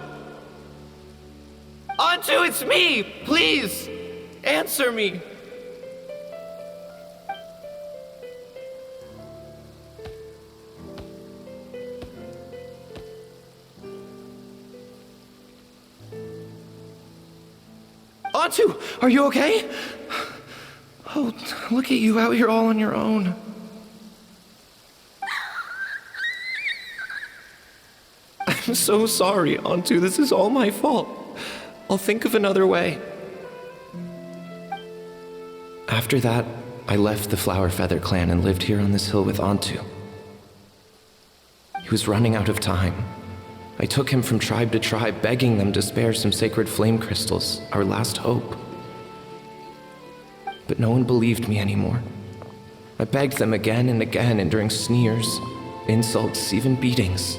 Antu, it's me! Please, answer me! Antu, are you okay? Oh, look at you out here all on your own. I'm so sorry, Antu. This is all my fault. I'll think of another way. After that, I left the Flower Feather clan and lived here on this hill with Antu. He was running out of time. I took him from tribe to tribe, begging them to spare some sacred flame crystals, our last hope. But no one believed me anymore. I begged them again and again, enduring sneers, insults, even beatings.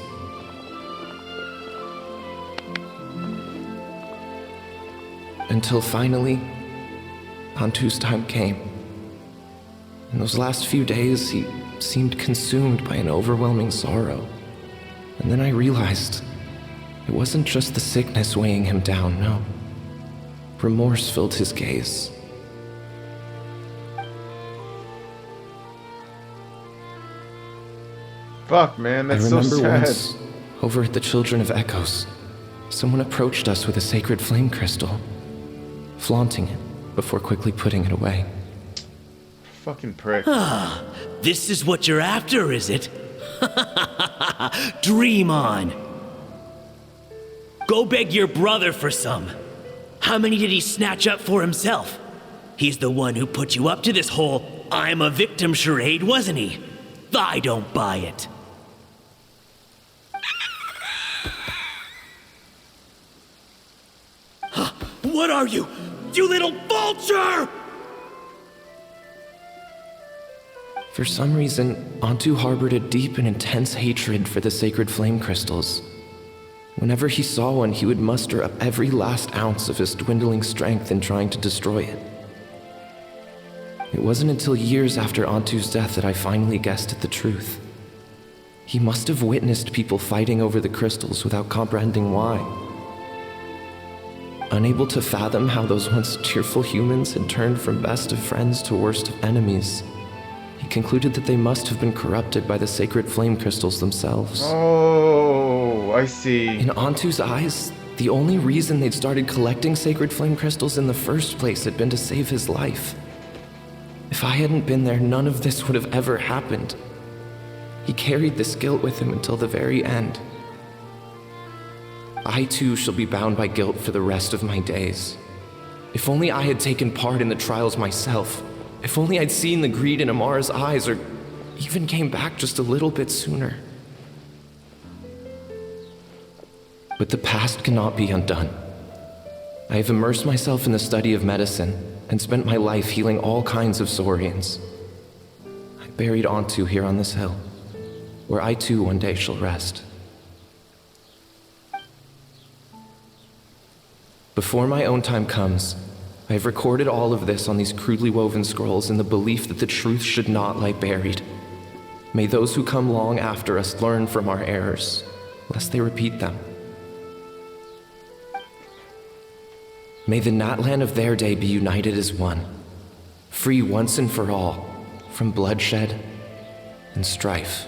Until finally, Antu's time came. In those last few days, he seemed consumed by an overwhelming sorrow. And then I realized it wasn't just the sickness weighing him down, no. Remorse filled his gaze. Fuck, man, that's so sad. I remember once, over at the Children of Echoes, someone approached us with a sacred flame crystal, flaunting it before quickly putting it away. Fucking prick. Ah, this is what you're after, is it? Dream on. Go beg your brother for some. How many did he snatch up for himself? He's the one who put you up to this whole I'm a victim charade, wasn't he? I don't buy it. What are you? You little vulture! For some reason, Antu harbored a deep and intense hatred for the sacred flame crystals. Whenever he saw one, he would muster up every last ounce of his dwindling strength in trying to destroy it. It wasn't until years after Antu's death that I finally guessed at the truth. He must have witnessed people fighting over the crystals without comprehending why. Unable to fathom how those once cheerful humans had turned from best of friends to worst of enemies, he concluded that they must have been corrupted by the sacred flame crystals themselves. Oh, I see. In Antu's eyes, the only reason they'd started collecting sacred flame crystals in the first place had been to save his life. If I hadn't been there, none of this would have ever happened. He carried this guilt with him until the very end. I too shall be bound by guilt for the rest of my days. If only I had taken part in the trials myself. If only I'd seen the greed in Amara's eyes, or even came back just a little bit sooner. But the past cannot be undone. I have immersed myself in the study of medicine and spent my life healing all kinds of Saurians. I buried Antu here on this hill, where I too one day shall rest. Before my own time comes, I have recorded all of this on these crudely woven scrolls in the belief that the truth should not lie buried. May those who come long after us learn from our errors, lest they repeat them. May the Natlan of their day be united as one, free once and for all from bloodshed and strife.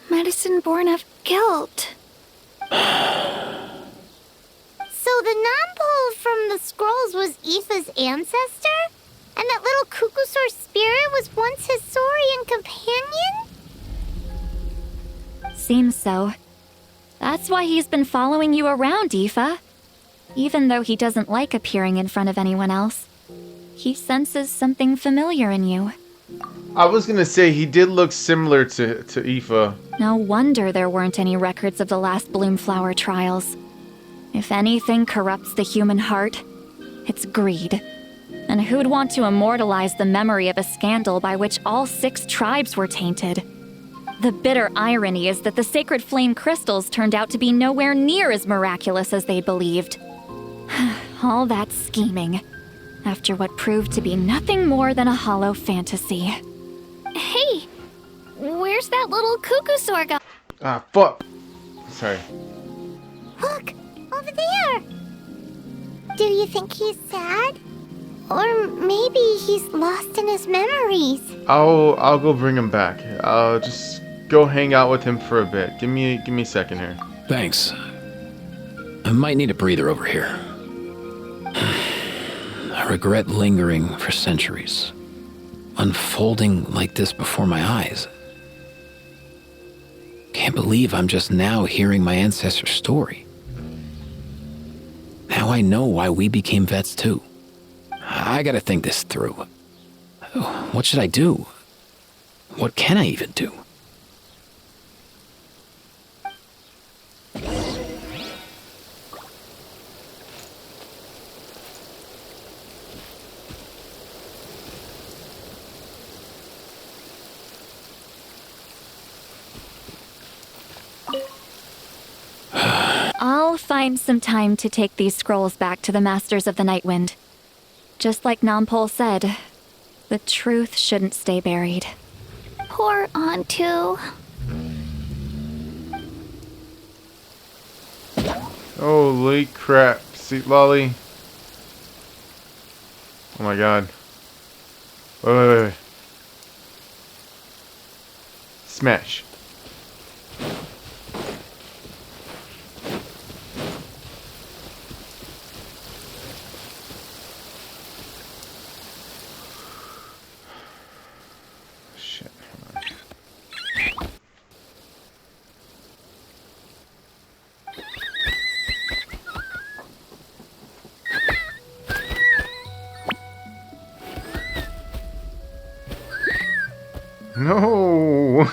Medicine born of guilt. So the non-pole from the scrolls was Aoife's ancestor? And that little Cuckoosaur spirit was once his Saurian companion? Seems so. That's why he's been following you around, Aoife. Even though he doesn't like appearing in front of anyone else, he senses something familiar in you. I was gonna say he did look similar to Aoife. No wonder there weren't any records of the last Bloomflower trials. If anything corrupts the human heart, it's greed. And who'd want to immortalize the memory of a scandal by which all 6 tribes were tainted? The bitter irony is that the sacred flame crystals turned out to be nowhere near as miraculous as they believed. All that scheming, after what proved to be nothing more than a hollow fantasy. Hey, where's that little Cuckoosaur guy? Ah, fuck. Sorry. Look, over there. Do you think he's sad? Or maybe he's lost in his memories. I'll go bring him back. I'll just go hang out with him for a bit. Give me a second here. Thanks. I might need a breather over here. A regret lingering for centuries, unfolding like this before my eyes. Can't believe I'm just now hearing my ancestor's story. Now I know why we became vets too. I gotta think this through. What should I do? What can I even do? I'll find some time to take these scrolls back to the Masters of the Nightwind. Just like Nampol said, the truth shouldn't stay buried. Poor Antu. Holy crap. See, Lolly. Oh my god. Wait. Smash. No.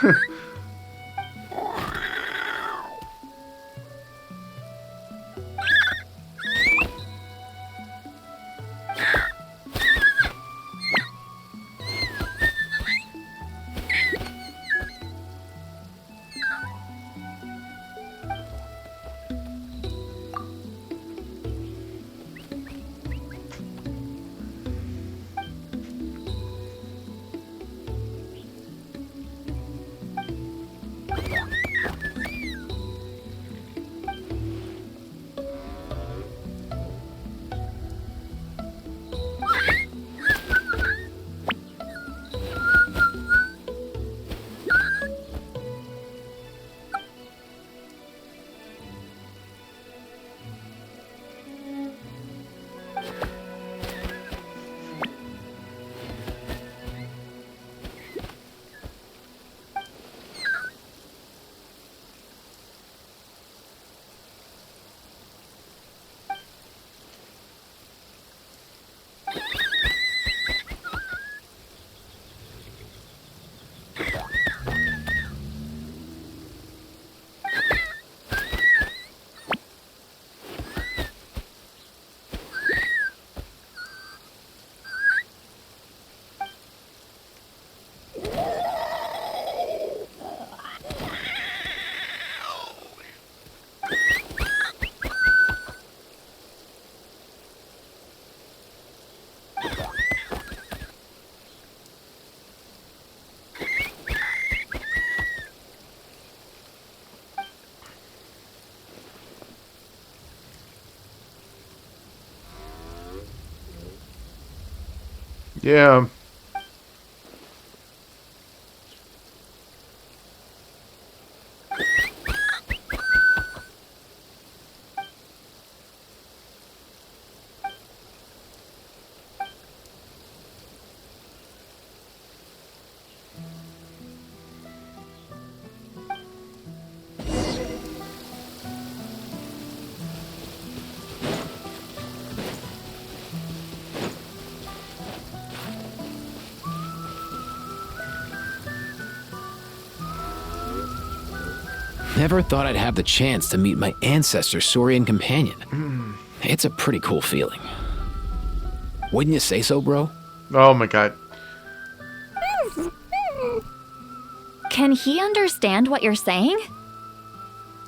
Yeah. Never thought I'd have the chance to meet my ancestor Saurian companion. It's a pretty cool feeling. Wouldn't you say so, bro? Oh my god. Can he understand what you're saying?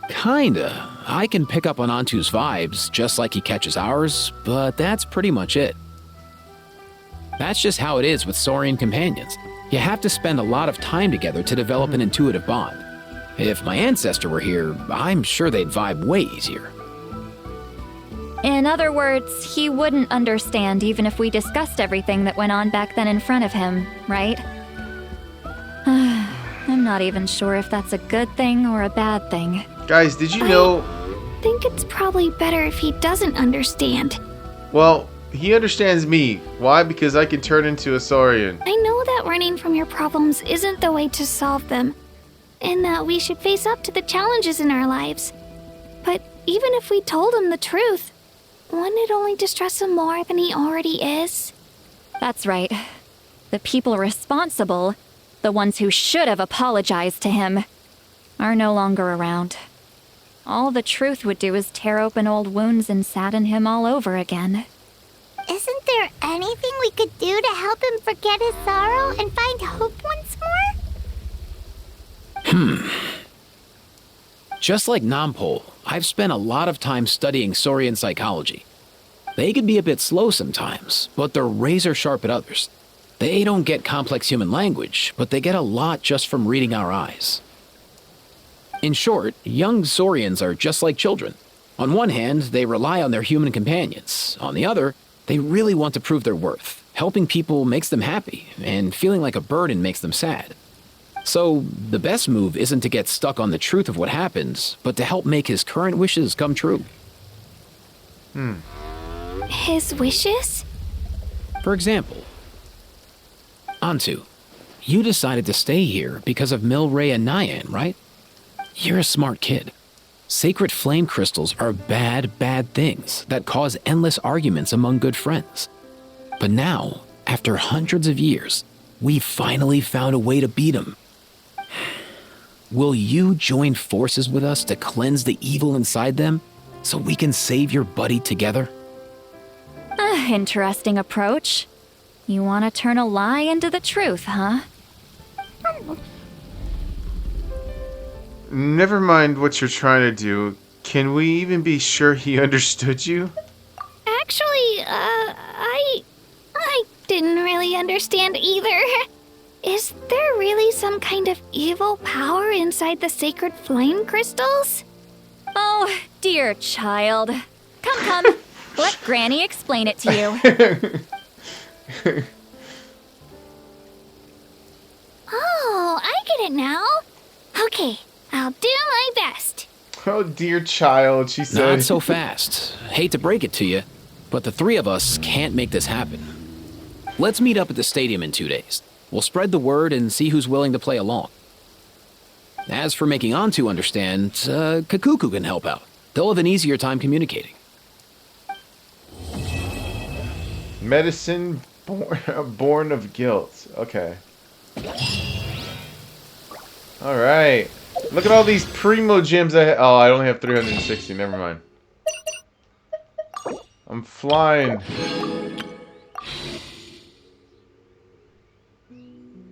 Kinda. I can pick up on Antu's vibes, just like he catches ours, but that's pretty much it. That's just how it is with Saurian companions. You have to spend a lot of time together to develop an intuitive bond. If my ancestor were here, I'm sure they'd vibe way easier. In other words, he wouldn't understand even if we discussed everything that went on back then in front of him, right? I'm not even sure if that's a good thing or a bad thing. Guys, did you know... I think it's probably better if he doesn't understand. Well, he understands me. Why? Because I can turn into a Saurian. I know that running from your problems isn't the way to solve them, and that we should face up to the challenges in our lives. But even if we told him the truth, wouldn't it only distress him more than he already is? That's right. The people responsible, the ones who should have apologized to him, are no longer around. All the truth would do is tear open old wounds and sadden him all over again. Isn't there anything we could do to help him forget his sorrow and find hope once more? Just like Nampol, I've spent a lot of time studying Saurian psychology. They can be a bit slow sometimes, but they're razor sharp at others. They don't get complex human language, but they get a lot just from reading our eyes. In short, young Saurians are just like children. On one hand, they rely on their human companions. On the other, they really want to prove their worth. Helping people makes them happy, and feeling like a burden makes them sad. So, the best move isn't to get stuck on the truth of what happened, but to help make his current wishes come true. His wishes? For example, Antu, you decided to stay here because of Milray and Nyan, right? You're a smart kid. Sacred flame crystals are bad, bad things that cause endless arguments among good friends. But now, after hundreds of years, we've finally found a way to beat them. Will you join forces with us to cleanse the evil inside them so we can save your buddy together? Interesting approach. You want to turn a lie into the truth, huh? Never mind what you're trying to do. Can we even be sure he understood you? Actually, I didn't really understand either. Is there really some kind of evil power inside the sacred flame crystals? Oh, dear child. Come. Let Granny explain it to you. Oh, I get it now. Okay, I'll do my best. Oh, dear child, she said. Not so fast. Hate to break it to you, but the three of us can't make this happen. Let's meet up at the stadium in 2 days. We'll spread the word and see who's willing to play along. As for making Antu understand, Kakuku can help out. They'll have an easier time communicating. Medicine born of guilt. Okay. Alright. Look at all these primo gems I oh, I only have 360. Never mind. I'm flying.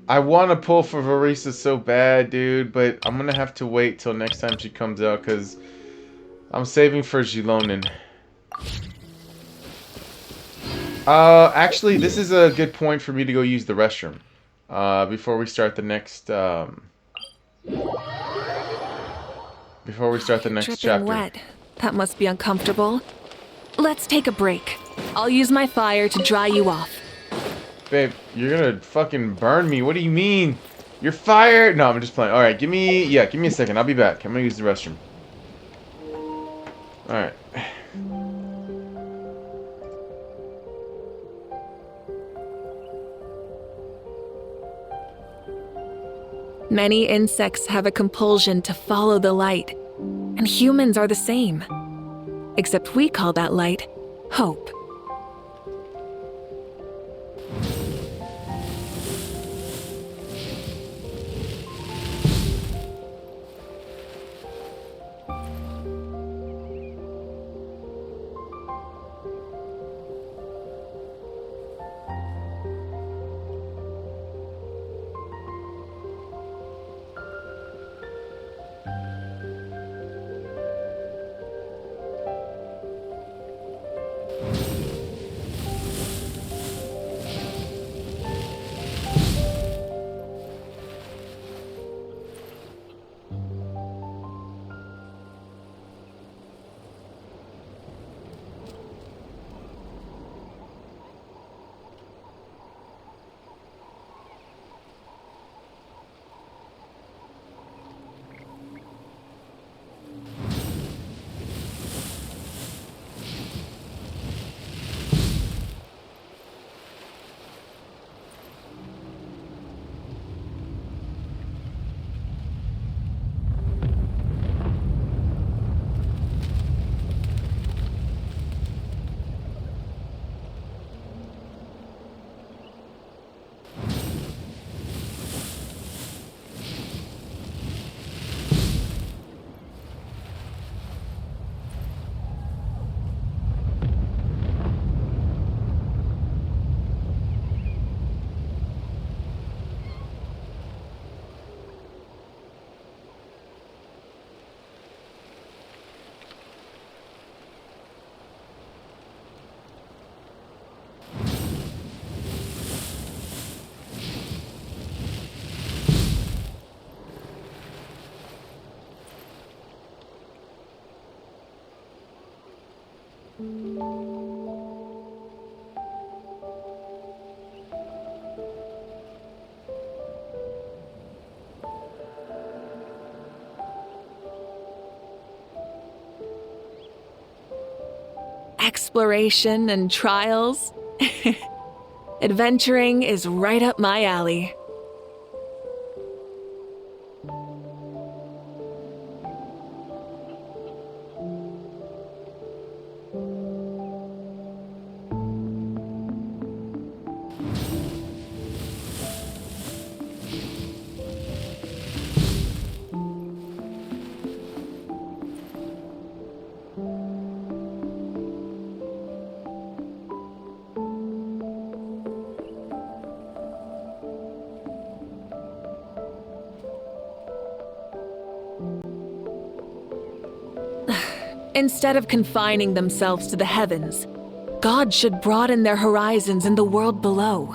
I want to pull for Varisa so bad, dude, but I'm going to have to wait till next time she comes out because I'm saving for Jilonin. Actually, this is a good point for me to go use the restroom before we start the next Dripping chapter. wet. That must be uncomfortable. Let's take a break. I'll use my fire to dry you off. Babe, you're gonna fucking burn me. What do you mean? You're fired! No, I'm just playing. Alright, give me a second. I'll be back. I'm gonna use the restroom. Alright. Many insects have a compulsion to follow the light, and humans are the same. Except we call that light hope. Exploration and trials. Adventuring is right up my alley. Instead of confining themselves to the heavens, God should broaden their horizons in the world below.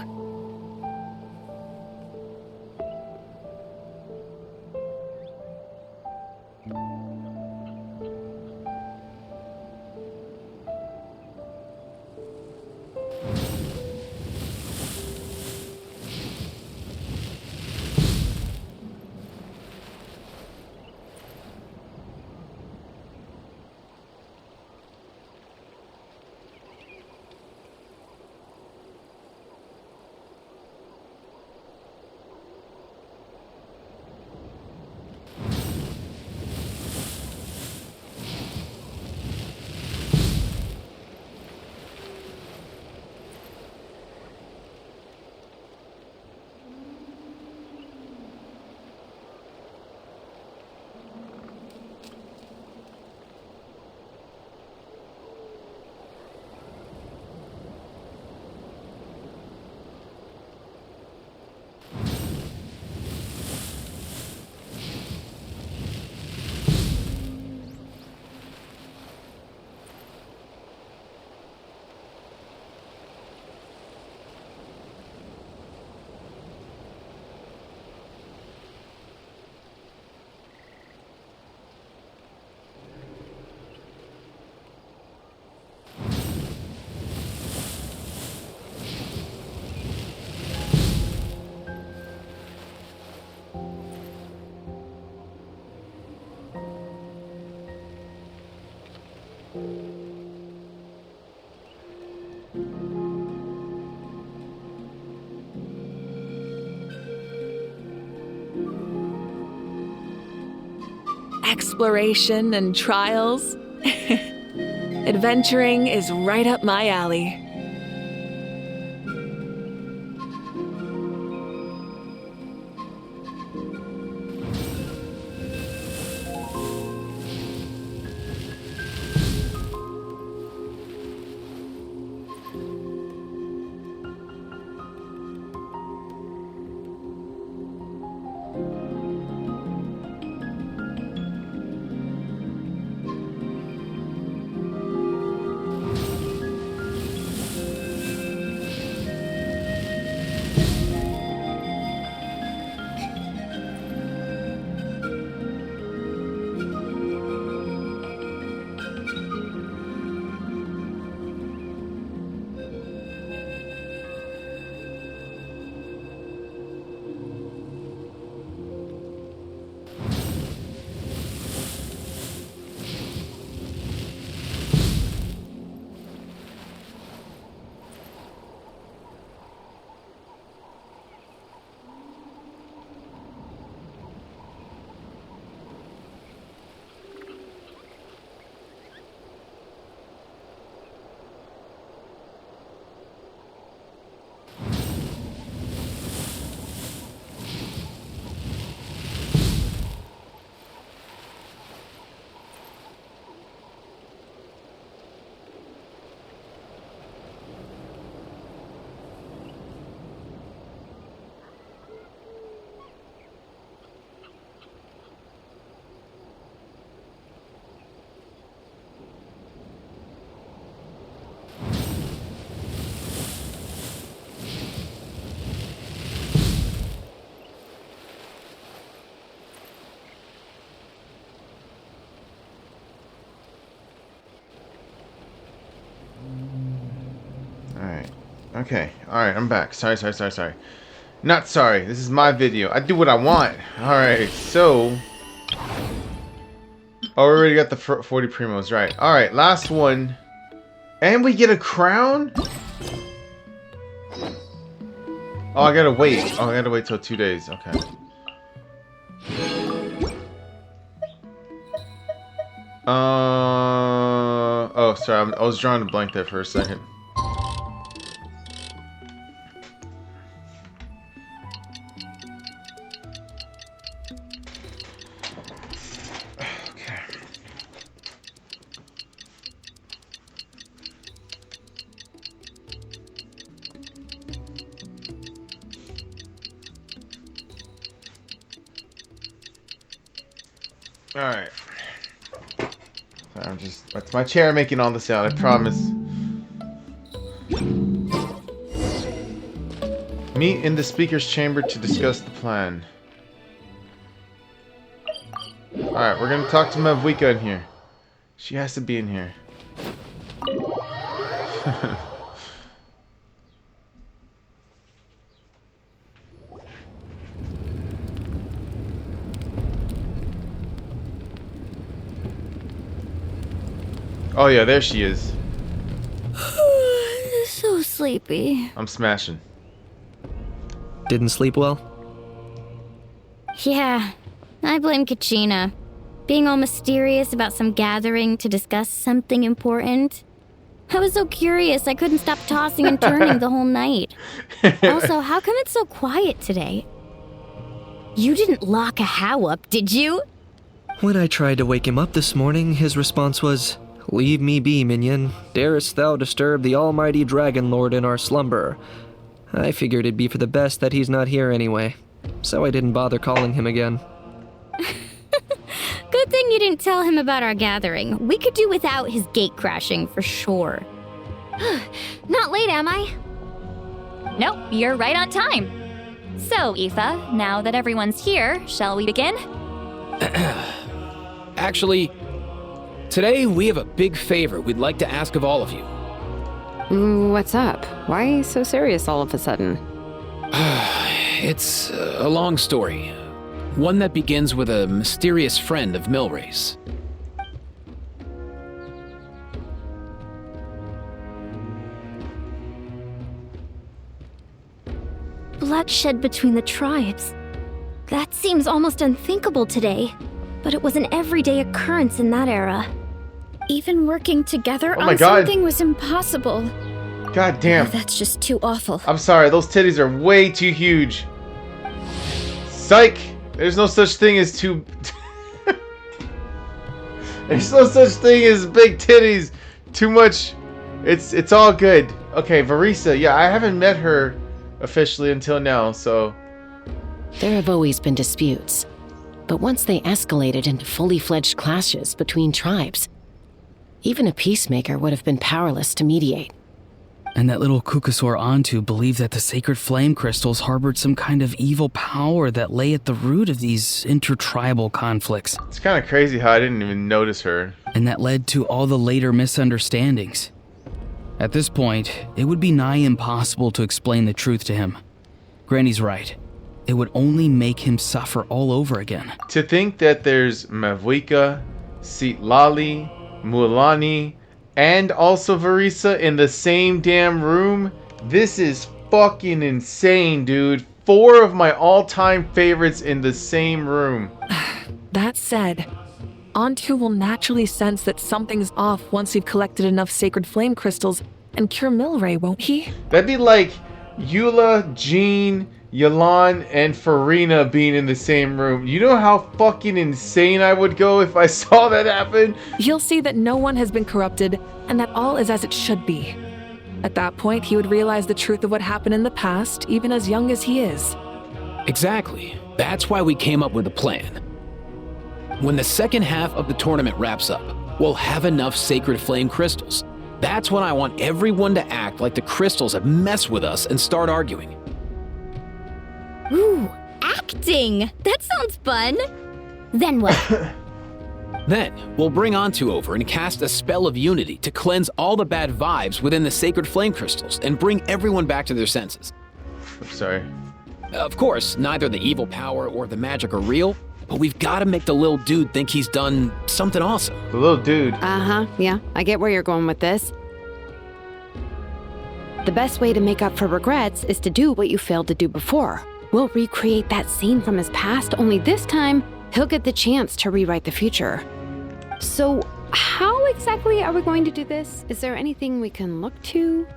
Exploration and trials. Adventuring is right up my alley. Okay, alright, I'm back. Sorry. Not sorry, this is my video. I do what I want. Alright, so... Oh, we already got the 40 primos, right. Alright, last one. And we get a crown? Oh, I gotta wait. Oh, I gotta wait till 2 days. Okay. Oh, sorry, I was drawing a blank there for a second. Alright. That's my chair making all the sound, I promise. Meet in the speaker's chamber to discuss the plan. Alright, we're gonna talk to Mavwika in here. She has to be in here. Oh yeah, there she is. So sleepy. I'm smashing. Didn't sleep well? Yeah, I blame Kachina. Being all mysterious about some gathering to discuss something important. I was so curious I couldn't stop tossing and turning the whole night. Also, how come it's so quiet today? You didn't lock a How up, did you? When I tried to wake him up this morning, his response was, "Leave me be, minion. Darest thou disturb the almighty Dragon Lord in our slumber?" I figured it'd be for the best that he's not here anyway, so I didn't bother calling him again. Good thing you didn't tell him about our gathering. We could do without his gate crashing for sure. Not late, am I? Nope, you're right on time. So, Aoife, now that everyone's here, shall we begin? Actually, today we have a big favor we'd like to ask of all of you. What's up? Why so serious all of a sudden? It's a long story. One that begins with a mysterious friend of Milray's. bloodshed between the tribes. That seems almost unthinkable today, but it was an everyday occurrence in that era. Even working together Oh my on God. something was impossible. God damn. That's just too awful. I'm sorry, those titties are way too huge. Psych! There's no such thing as too... There's no such thing as big titties. Too much. It's all good. Okay, Verisa. Yeah, I haven't met her officially until now, so... There have always been disputes, but once they escalated into fully fledged clashes between tribes, even a peacemaker would have been powerless to mediate. And that little Kukusaur Antu believed that the sacred flame crystals harbored some kind of evil power that lay at the root of these intertribal conflicts. It's kind of crazy how I didn't even notice her. And that led to all the later misunderstandings. At this point, it would be nigh impossible to explain the truth to him. Granny's right. It would only make him suffer all over again. To think that there's Mavuika, Sitlali, Mulani, and also Verisa in the same damn room, this is fucking insane, dude. 4 of my all-time favorites in the same room. That said, Antu will naturally sense that something's off once you've collected enough sacred flame crystals and cure Milray, won't he? That'd be like Eula, Jean, Yalan, and Farina being in the same room. You know how fucking insane I would go if I saw that happen? He'll see that no one has been corrupted and that all is as it should be. At that point, he would realize the truth of what happened in the past, even as young as he is. Exactly. That's why we came up with a plan. When the second half of the tournament wraps up, we'll have enough sacred flame crystals. That's when I want everyone to act like the crystals have messed with us and start arguing. Ooh, acting! That sounds fun! Then what? Then, we'll bring Antu over and cast a spell of unity to cleanse all the bad vibes within the sacred flame crystals and bring everyone back to their senses. I'm sorry. Of course, neither the evil power or the magic are real, but we've got to make the little dude think he's done something awesome. The little dude. Uh-huh, yeah, I get where you're going with this. The best way to make up for regrets is to do what you failed to do before. We'll recreate that scene from his past, only this time, he'll get the chance to rewrite the future. So, how exactly are we going to do this? Is there anything we can look to?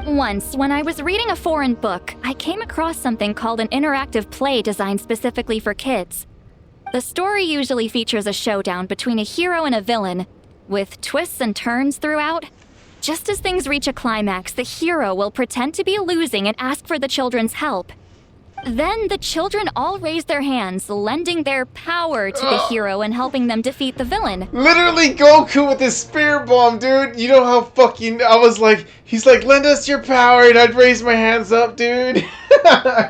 Once, when I was reading a foreign book, I came across something called an interactive play designed specifically for kids. The story usually features a showdown between a hero and a villain, with twists and turns throughout. Just as things reach a climax, the hero will pretend to be losing and ask for the children's help. Then the children all raise their hands, lending their power to the hero and helping them defeat the villain. Literally Goku with his spirit bomb, dude. You know how fucking... I was like... He's like, lend us your power, and I'd raise my hands up, dude.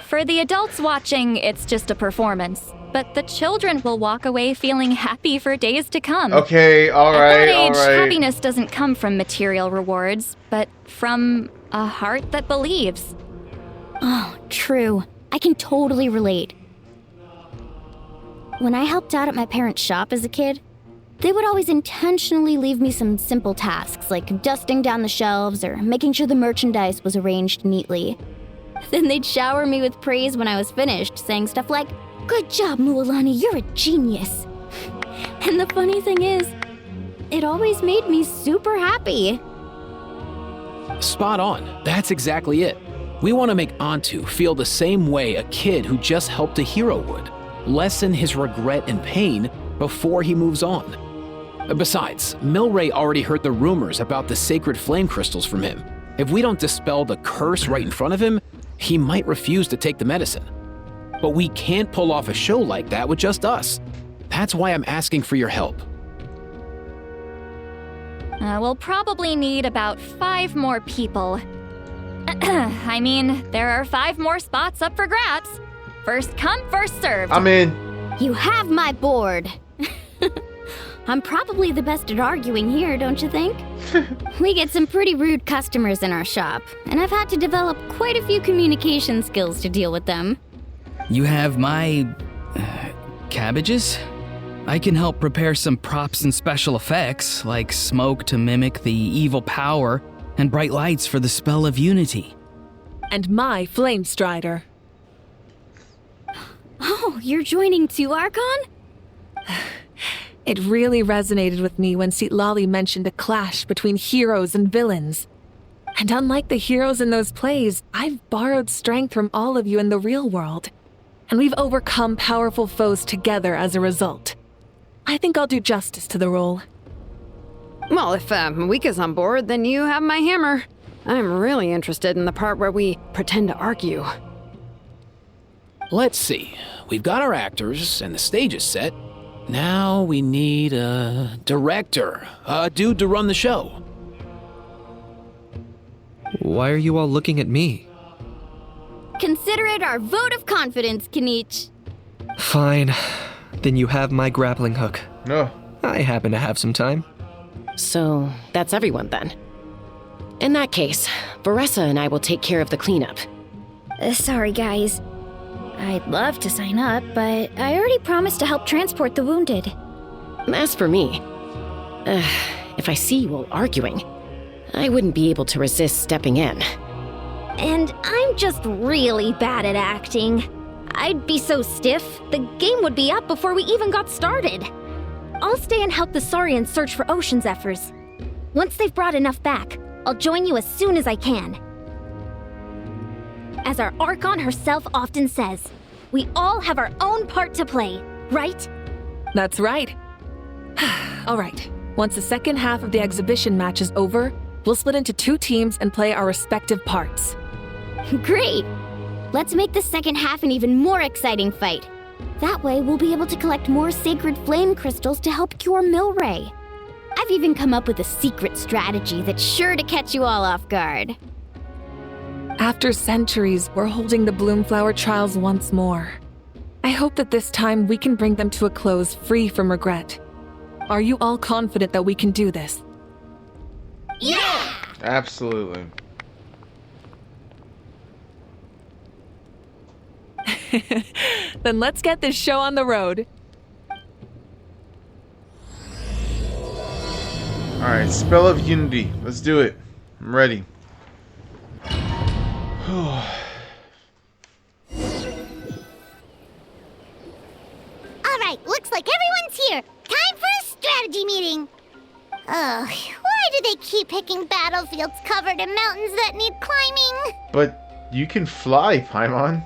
For the adults watching, it's just a performance. But the children will walk away feeling happy for days to come. Okay, alright, At that age, alright. happiness doesn't come from material rewards, but from a heart that believes. Oh, true. I can totally relate. When I helped out at my parents' shop as a kid, they would always intentionally leave me some simple tasks like dusting down the shelves or making sure the merchandise was arranged neatly. Then they'd shower me with praise when I was finished, saying stuff like, "Good job, Mualani, you're a genius." And the funny thing is, it always made me super happy. Spot on. That's exactly it. We want to make Antu feel the same way a kid who just helped a hero would. Lessen his regret and pain before he moves on. Besides, Milray already heard the rumors about the sacred flame crystals from him. If we don't dispel the curse right in front of him, he might refuse to take the medicine. But we can't pull off a show like that with just us. That's why I'm asking for your help. We'll probably need about 5 more people. I mean, there are 5 more spots up for grabs. First come, first served. I'm in. You have my board. I'm probably the best at arguing here, don't you think? We get some pretty rude customers in our shop, and I've had to develop quite a few communication skills to deal with them. You have my... cabbages? I can help prepare some props and special effects, like smoke to mimic the evil power, and bright lights for the spell of unity. And my flame strider. Oh, you're joining too, Archon? It really resonated with me when Citlali mentioned a clash between heroes and villains. And unlike the heroes in those plays, I've borrowed strength from all of you in the real world. And we've overcome powerful foes together as a result. I think I'll do justice to the role. Well, if Mika's on board, then you have my hammer. I'm really interested in the part where we pretend to argue. Let's see. We've got our actors, and the stage is set. Now we need a director, a dude to run the show. Why are you all looking at me? Consider it our vote of confidence, Kanich. Fine. Then you have my grappling hook. No. I happen to have some time. So, that's everyone then. In that case, Varessa and I will take care of the cleanup. Sorry, guys. I'd love to sign up, but I already promised to help transport the wounded. As for me, if I see you all arguing, I wouldn't be able to resist stepping in. And I'm just really bad at acting. I'd be so stiff, the game would be up before we even got started. I'll stay and help the Saurians search for Ocean Zephyrs. Once they've brought enough back, I'll join you as soon as I can. As our Archon herself often says, we all have our own part to play, right? That's right. All right. Once the second half of the exhibition match is over, we'll split into 2 teams and play our respective parts. Great! Let's make the second half an even more exciting fight. That way, we'll be able to collect more sacred flame crystals to help cure Milray. I've even come up with a secret strategy that's sure to catch you all off guard. After centuries, we're holding the Bloomflower trials once more. I hope that this time we can bring them to a close free from regret. Are you all confident that we can do this? Yeah! Absolutely. Then let's get this show on the road. Alright, Spell of Unity. Let's do it. I'm ready. Alright, looks like everyone's here. Time for a strategy meeting. Ugh, why do they keep picking battlefields covered in mountains that need climbing? But you can fly, Paimon.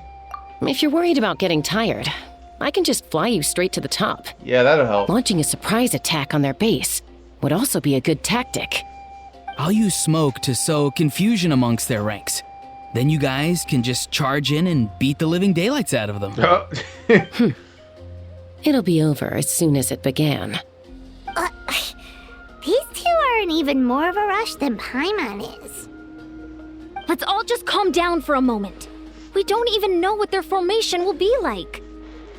If you're worried about getting tired, I can just fly you straight to the top. Yeah, that'll help. Launching a surprise attack on their base would also be a good tactic. I'll use smoke to sow confusion amongst their ranks. Then you guys can just charge in and beat the living daylights out of them. It'll be over as soon as it began. These two are in even more of a rush than Paimon is. Let's all just calm down for a moment. We don't even know what their formation will be like.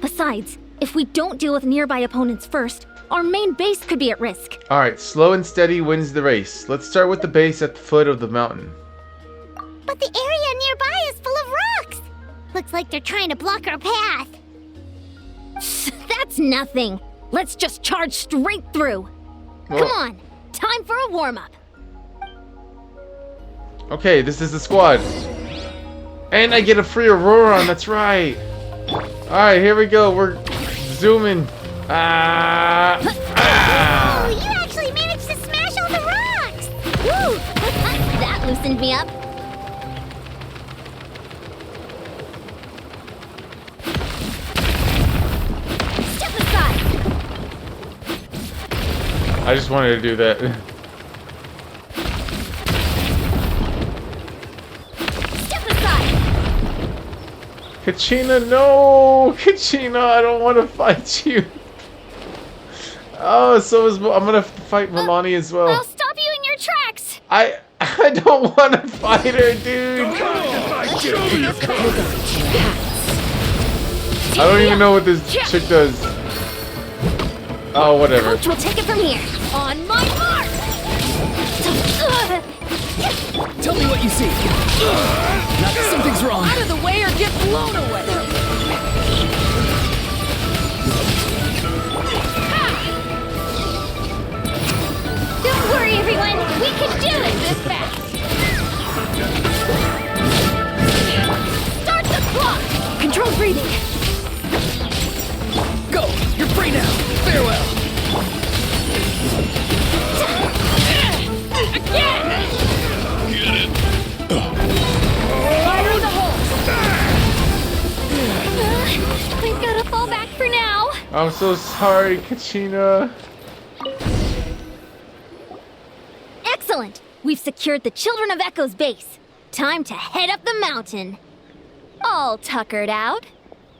Besides, if we don't deal with nearby opponents first, our main base could be at risk. Alright, slow and steady wins the race. Let's start with the base at the foot of the mountain. But the area nearby is full of rocks. Looks like they're trying to block our path. That's nothing. Let's just charge straight through. Come on, time for a warm-up. Okay, this is the squad. And I get a free Auroron, that's right. Alright, here we go. We're zooming. Oh, you actually managed to smash all the rocks! Woo! That loosened me up. Step aside! I just wanted to do that. Step aside! Kachina, no! Kachina, I don't want to fight you. Oh, so is I'm gonna fight Milani as well. I'll stop you in your tracks! I don't want to fight her, dude. I don't even know what this chick does. Oh, whatever. Coach will take it from here. On my mark! Tell me what you see. Something's wrong. Out of the way or get blown away. Don't worry, everyone. We can do it this fast. Start the clock. Controlled breathing. I'm so sorry, Kachina. Excellent! We've secured the Children of Echo's base. Time to head up the mountain. All tuckered out.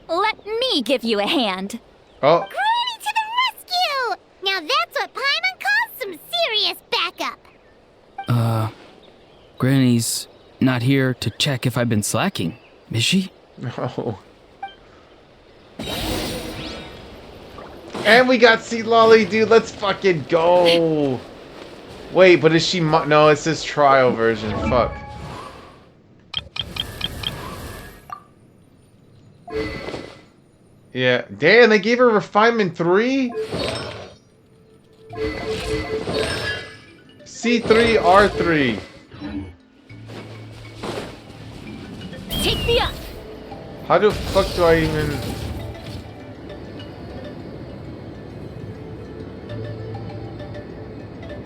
Let me give you a hand. Oh. Granny to the rescue! Now that's what Paimon calls some serious backup. Granny's not here to check if I've been slacking, is she? No. And we got Sea Lolly, dude. Let's fucking go. Wait, but is she... No, it says trial version. Fuck. Yeah. Damn, they gave her Refinement 3? C3R3. Take me up! How the fuck do I even...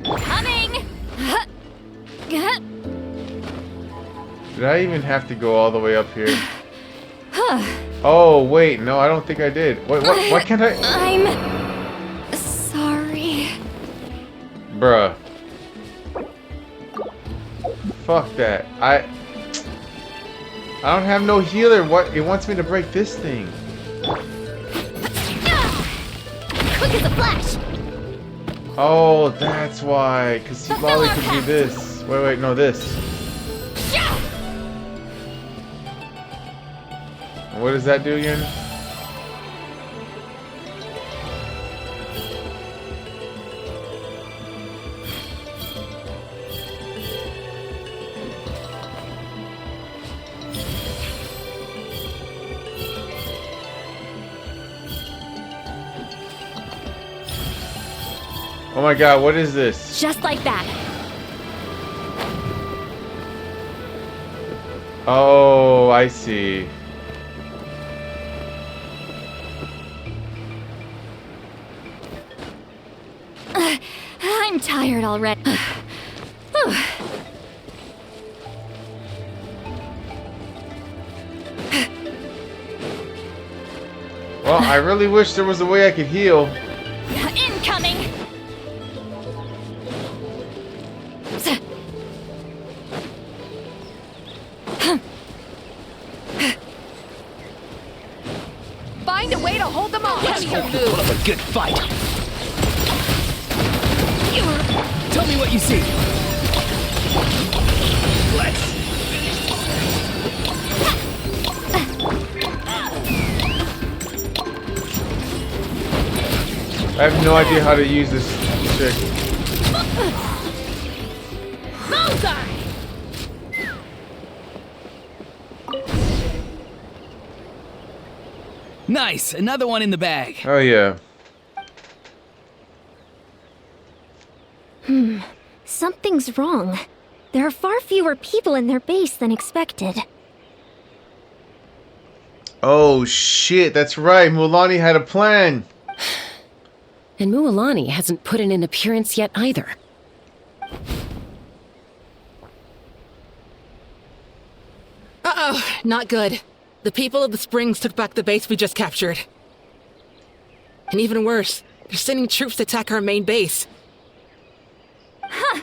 Coming! Did I even have to go all the way up here? Oh, wait. No, I don't think I did. Wait, what? Why can't I... I'm... sorry. Bruh. Fuck that. I don't have no healer. What? It wants me to break this thing. Quick as a flash! Oh, that's why. Because Sea Lolly could do this. Wait, no, this. What does that do again? Oh my god, what is this? Just like that. Oh, I see. I'm tired already. Well, I really wish there was a way I could heal. Incoming! Find a way to hold them off. Let's hope you put up a good fight. Tell me what you see. Let's... I have no idea how to use this trick. Bullseye! Nice! Another one in the bag. Oh, yeah. Something's wrong. There are far fewer people in their base than expected. Oh, shit. That's right. Mualani had a plan. And Mualani hasn't put in an appearance yet either. Uh-oh, not good. The people of the Springs took back the base we just captured. And even worse, they're sending troops to attack our main base. Huh.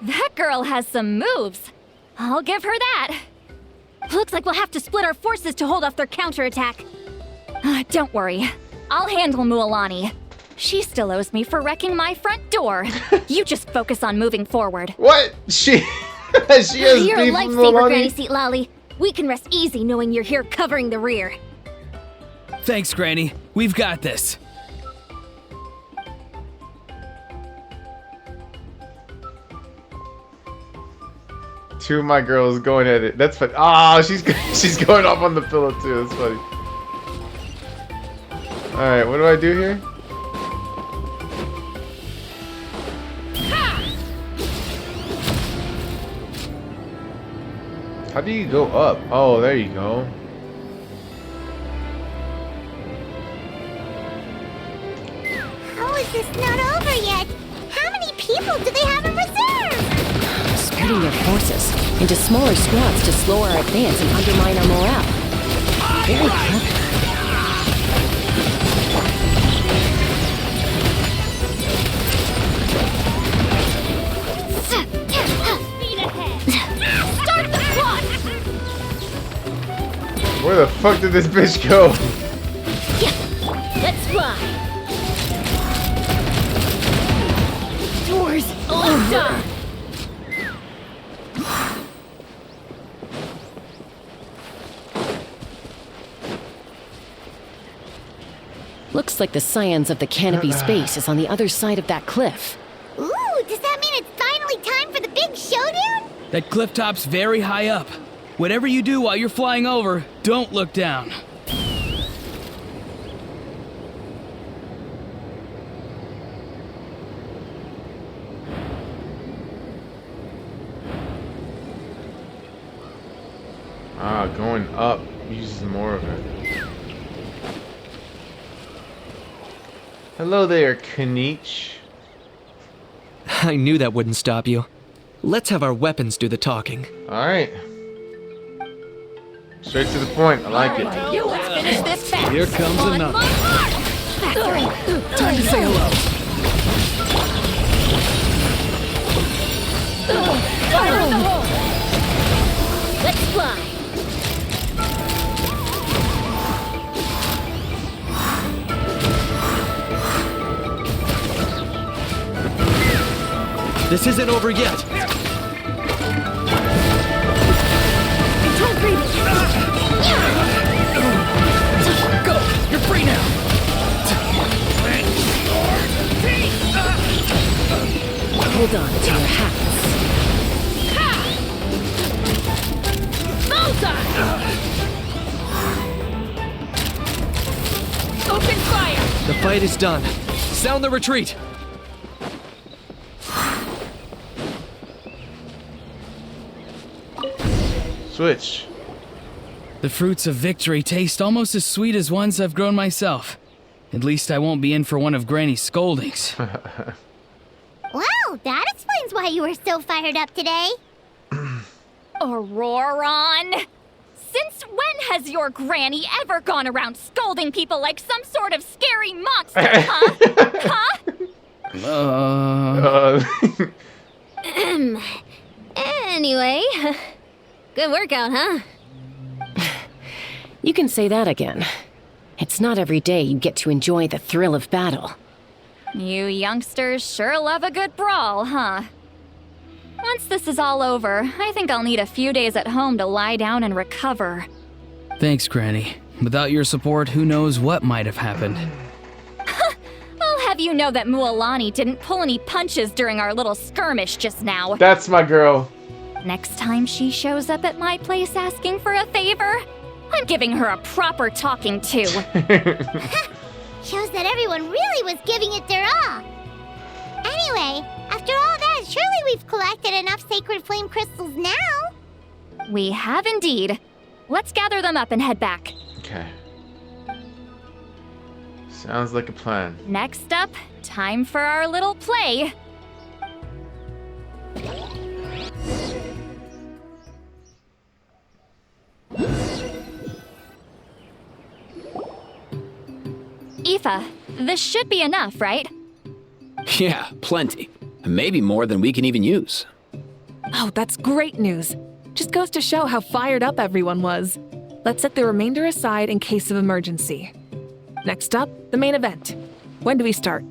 That girl has some moves. I'll give her that. Looks like we'll have to split our forces to hold off their counterattack. Don't worry. I'll handle Mualani. She still owes me for wrecking my front door. You just focus on moving forward. What? She has You're a beef with lifesaver, Mualani? Granny Seat Lolly. We can rest easy knowing you're here covering the rear. Thanks, Granny. We've got this. Two of my girls going at it. That's funny. Ah, she's going off on the pillow too. That's funny. All right, what do I do here? How do you go up? Oh, there you go. How is this not over yet? How many people do they have in reserve? Splitting their forces into smaller squads to slow our advance and undermine our morale. Very clever. fuck did this bitch go? Let's fly. Doors open. Looks like the scions of the canopy space is on the other side of that cliff. Ooh, does that mean it's finally time for the big showdown? That cliff top's very high up. Whatever you do while you're flying over, don't look down. Going up uses more of it. Hello there, Kanich. I knew that wouldn't stop you. Let's have our weapons do the talking. Alright. Straight to the point. I like it. Let's finish this fast. Here comes another. Time to say hello. Fire in the hole. Let's fly. This isn't over yet. Control breathing. Go! You're free now! Hold on to your hats. Bullseye! Open fire! The fight is done. Sound the retreat. Switch. The fruits of victory taste almost as sweet as ones I've grown myself. At least I won't be in for one of Granny's scoldings. Well, that explains why you were so fired up today. Auroron! Since when has your granny ever gone around scolding people like some sort of scary monster, huh? Anyway, good workout, huh? You can say that again. It's not every day you get to enjoy the thrill of battle. You youngsters sure love a good brawl, huh? Once this is all over, I think I'll need a few days at home to lie down and recover. Thanks, Granny. Without your support, who knows what might have happened. I'll have you know that Mualani didn't pull any punches during our little skirmish just now. That's my girl. Next time she shows up at my place asking for a favor, I'm giving her a proper talking to. Shows that everyone really was giving it their all. Anyway, after all that, surely we've collected enough sacred flame crystals now. We have indeed. Let's gather them up and head back. Okay. Sounds like a plan. Next up, time for our little play. Aoife, this should be enough, right? Yeah, plenty. Maybe more than we can even use. Oh, that's great news. Just goes to show how fired up everyone was. Let's set the remainder aside in case of emergency. Next up, the main event. When do we start?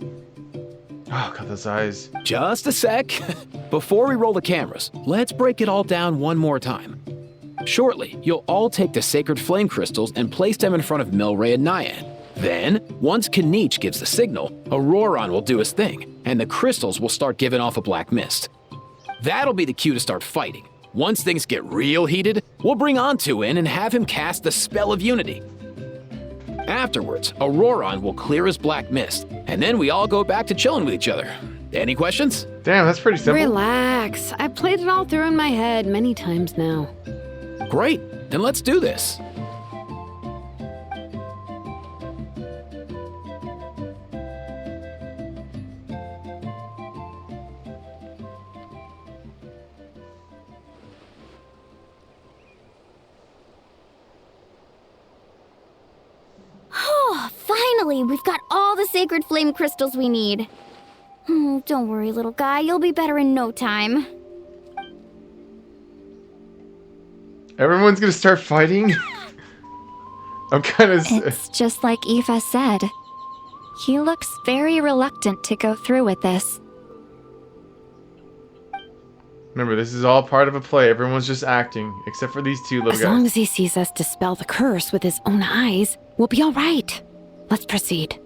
Oh, got those eyes. Just a sec. Before we roll the cameras, let's break it all down one more time. Shortly, you'll all take the sacred flame crystals and place them in front of Milray and Nyan. Then, once Kanich gives the signal, Auroron will do his thing, and the crystals will start giving off a black mist. That'll be the cue to start fighting. Once things get real heated, we'll bring Antu in and have him cast the Spell of Unity. Afterwards, Auroron will clear his black mist, and then we all go back to chilling with each other. Any questions? Damn, that's pretty simple. Relax. I've played it all through in my head many times now. Great, then let's do this. Oh, finally! We've got all the sacred flame crystals we need. Don't worry, little guy. You'll be better in no time. Everyone's gonna start fighting? I'm kind of... It's just like Eva said. He looks very reluctant to go through with this. Remember, this is all part of a play. Everyone's just acting, except for these two little As guys. long as he sees us dispel the curse with his own eyes, we'll be all right. Let's proceed.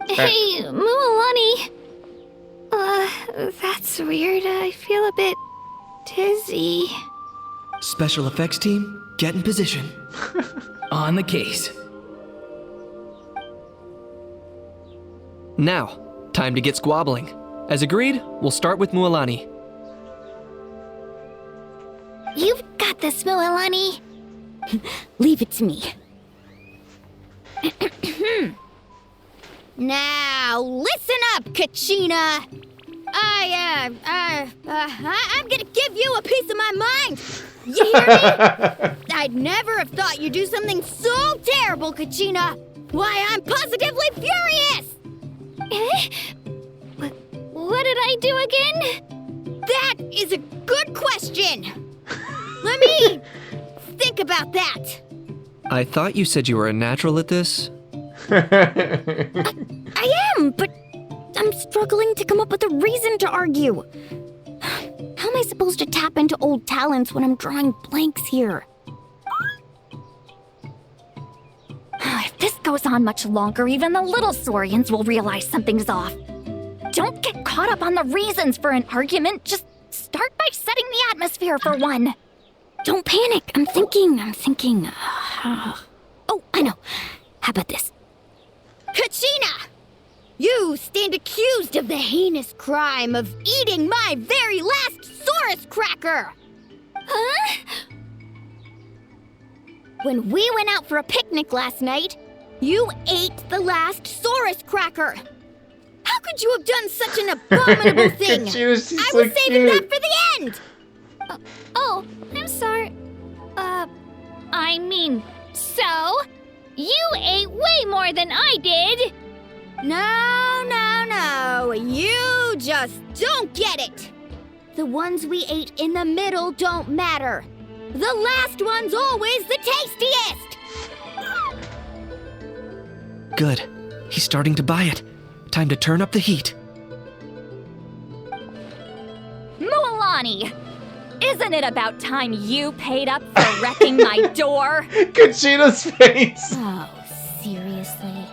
Hey, Mualani. That's weird. I feel a bit dizzy. Special effects team, get in position. On the case. Now, time to get squabbling. As agreed, we'll start with Mualani. You've got this, Mualani. Leave it to me. Now, listen up, Kachina. I'm gonna give you a piece of my mind. You hear me? I'd never have thought you'd do something so terrible, Kachina. Why, I'm positively furious. What did I do again? That is a good question. Let me think about that. I thought you said you were a natural at this. I am, but I'm struggling to come up with a reason to argue. How am I supposed to tap into old talents when I'm drawing blanks here? If this goes on much longer, even the little Saurians will realize something's off. Don't get caught up on the reasons for an argument. Just start by setting the atmosphere for one. Don't panic. I'm thinking. Oh, I know. How about this? Kachina! You stand accused of the heinous crime of eating my very last Saurus cracker! Huh? When we went out for a picnic last night, you ate the last Saurus cracker! How could you have done such an abominable thing? I was saving that for the end! Oh, I'm sorry. I mean, so? You ate way more than I did! No. You just don't get it! The ones we ate in the middle don't matter. The last one's always the tastiest! Good. He's starting to buy it. Time to turn up the heat. Mualani! Isn't it about time you paid up for wrecking my door? Kachina's face! Oh, seriously?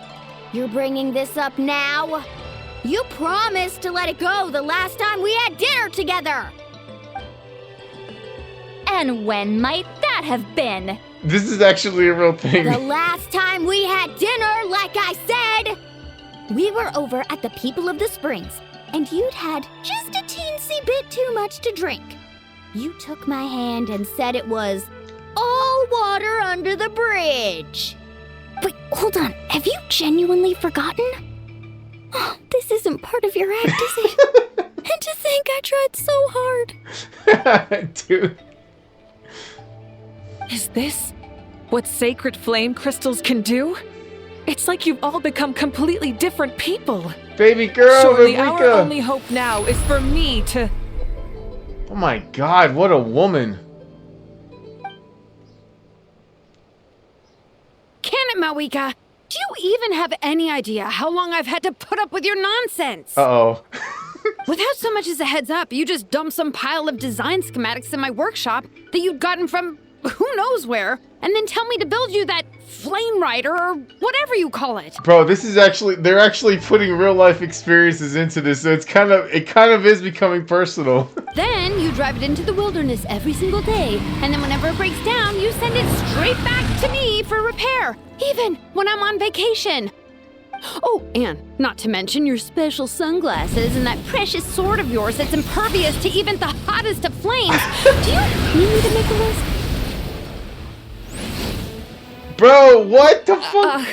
You're bringing this up now? You promised to let it go the last time we had dinner together! And when might that have been? This is actually a real thing. The last time we had dinner, like I said! We were over at the People of the Springs, and you'd had just a teensy bit too much to drink. You took my hand and said it was all water under the bridge. Wait, hold on. Have you genuinely forgotten? Oh, this isn't part of your act, is it? And to think I tried so hard. Dude. Is this what sacred flame crystals can do? It's like you've all become completely different people. Baby girl, Surely our Eureka. only hope now is for me to... Oh my god, what a woman. Can it, Mawika? Do you even have any idea how long I've had to put up with your nonsense? Uh-oh. Without so much as a heads up, you just dumped some pile of design schematics in my workshop that you'd gotten from who knows where, and then tell me to build you that flame rider or whatever you call it. Bro, this is actually, they're actually putting real life experiences into this, so it kind of is becoming personal. Then you drive it into the wilderness every single day, and then whenever it breaks down, you send it straight back to me for repair, even when I'm on vacation. Oh, and not to mention your special sunglasses and that precious sword of yours that's impervious to even the hottest of flames. Do you need me to make a list? Bro, what the fuck?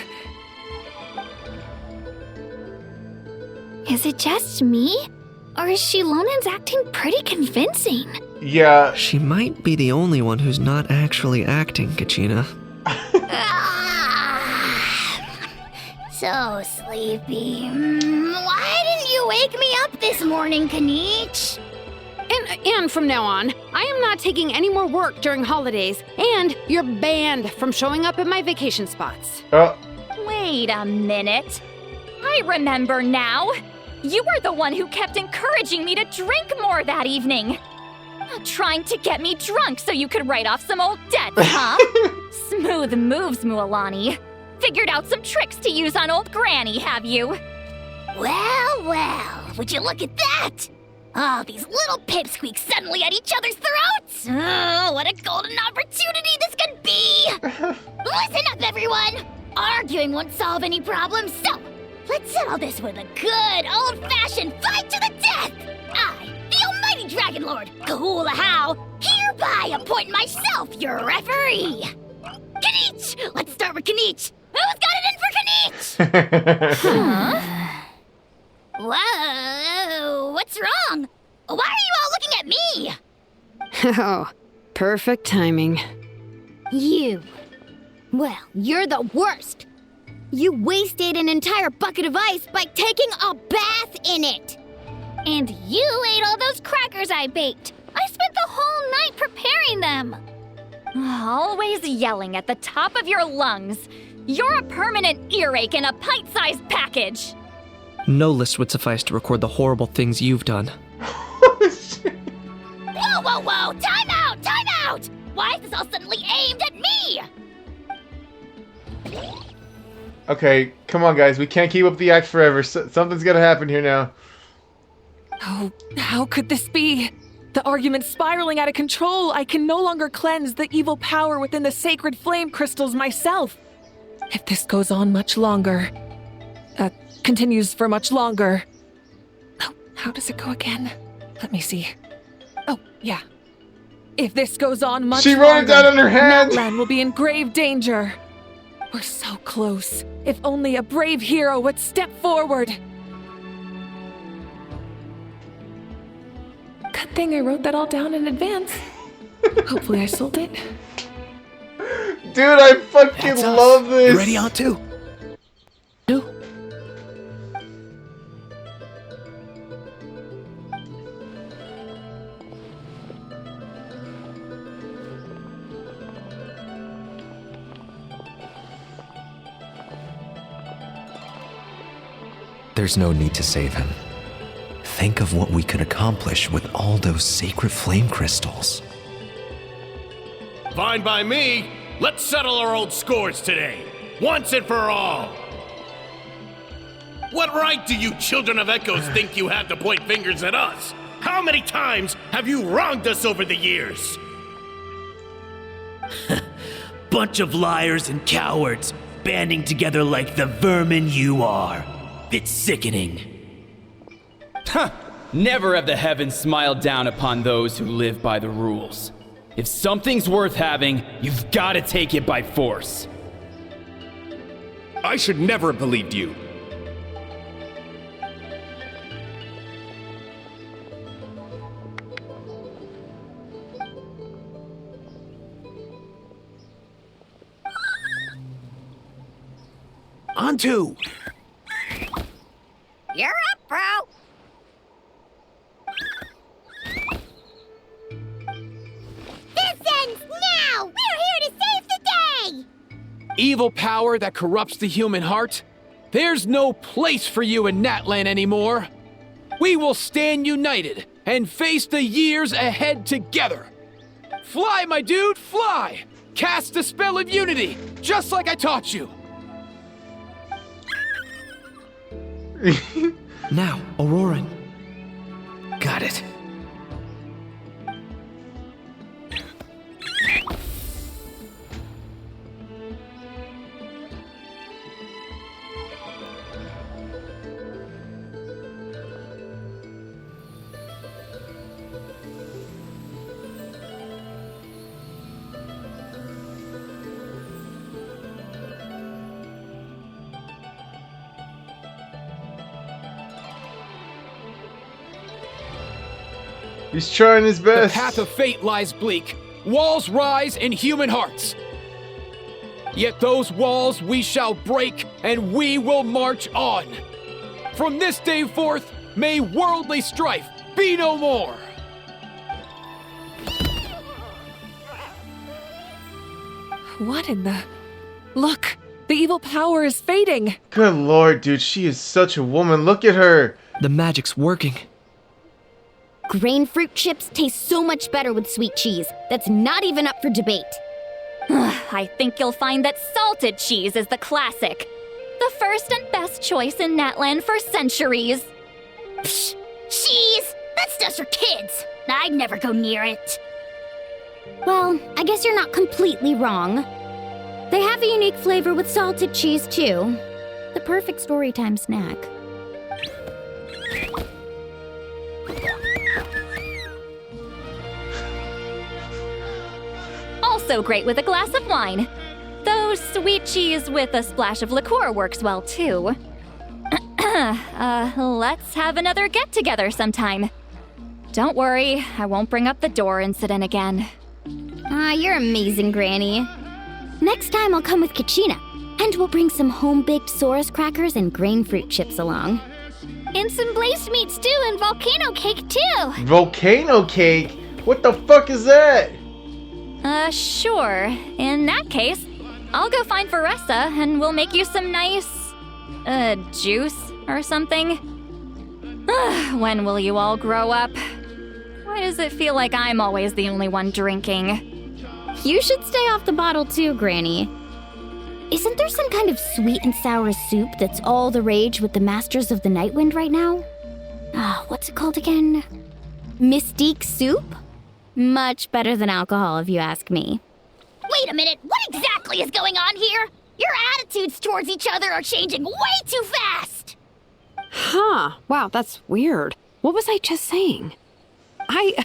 Is it just me? Or is Shilonen's acting pretty convincing? Yeah. She might be the only one who's not actually acting, Kachina. So sleepy. Why didn't you wake me up this morning, Kanich? And And from now on, I am not taking any more work during holidays, and you're banned from showing up at my vacation spots. Wait a minute. I remember now. You were the one who kept encouraging me to drink more that evening. Trying to get me drunk so you could write off some old debts, huh? Smooth moves, Mualani. Figured out some tricks to use on old Granny, have you? Well, well, would you look at that? Oh, these little pipsqueaks suddenly at each other's throats? Oh, what a golden opportunity this could be! Listen up, everyone! Arguing won't solve any problems, so let's settle this with a good old-fashioned fight to the death! I, the almighty Dragon Lord, Kahula-How, hereby appoint myself your referee! Kanich! Let's start with Kanich! Who's got it in for Kanich? Huh? Whoa, what's wrong? Why are you all looking at me? Oh, perfect timing. You. Well, you're the worst. You wasted an entire bucket of ice by taking a bath in it. And you ate all those crackers I baked. I spent the whole night preparing them. Always yelling at the top of your lungs. You're a permanent earache in a pint-sized package. No list would suffice to record the horrible things you've done. Whoa, whoa, whoa! Time out! Time out! Why is this all suddenly aimed at me? Okay, come on, guys. We can't keep up the act forever. Something's gotta happen here now. Oh, how could this be? The argument's spiraling out of control. I can no longer cleanse the evil power within the sacred flame crystals myself. If this goes on much longer, continues for much longer. Oh, how does it go again? Let me see. Oh, yeah. If this goes on much longer, she wrote it down on her hand. Natlan will be in grave danger. We're so close. If only a brave hero would step forward. Good thing I wrote that all down in advance. Hopefully I sold it. Dude, I fucking love this. You ready on two? There's no need to save him. Think of what we could accomplish with all those sacred flame crystals. Fine by me. Let's settle our old scores today, once and for all. What right do you children of Echoes think you have to point fingers at us? How many times have you wronged us over the years? Bunch of liars and cowards, banding together like the vermin you are. It's sickening. Huh! Never have the heavens smiled down upon those who live by the rules. If something's worth having, you've got to take it by force. I should never have believed you. On two. You're up, bro. This ends now! We're here to save the day! Evil power that corrupts the human heart? There's no place for you in Natlan anymore. We will stand united and face the years ahead together. Fly, my dude, fly! Cast the spell of unity, just like I taught you. Now, Auroran. Got it. He's trying his best. The path of fate lies bleak. Walls rise in human hearts. Yet those walls we shall break, and we will march on. From this day forth, may worldly strife be no more. What in the... Look! The evil power is fading! Good lord, dude, she is such a woman. Look at her. The magic's working. Grain fruit chips taste so much better with sweet cheese. That's not even up for debate. I think you'll find that salted cheese is the classic. The first and best choice in Natland for centuries. Psh, cheese! That's just for kids. I'd never go near it. Well, I guess you're not completely wrong. They have a unique flavor with salted cheese, too. The perfect storytime snack. Also great with a glass of wine. Though sweet cheese with a splash of liqueur works well, too. Let's have another get-together sometime. Don't worry, I won't bring up the door incident again. You're amazing, Granny. Next time I'll come with Kachina, and we'll bring some home-baked Saurus crackers and grain fruit chips along. And some glazed meats too, and volcano cake too. Volcano cake? What the fuck is that? Sure. In that case, I'll go find Veressa and we'll make you some nice, juice or something. When will you all grow up? Why does it feel like I'm always the only one drinking? You should stay off the bottle too, Granny. Isn't there some kind of sweet and sour soup that's all the rage with the Masters of the Nightwind right now? What's it called again? Mystique soup? Much better than alcohol, if you ask me. Wait a minute, what exactly is going on here? Your attitudes towards each other are changing way too fast! Huh. Wow, that's weird. What was I just saying? I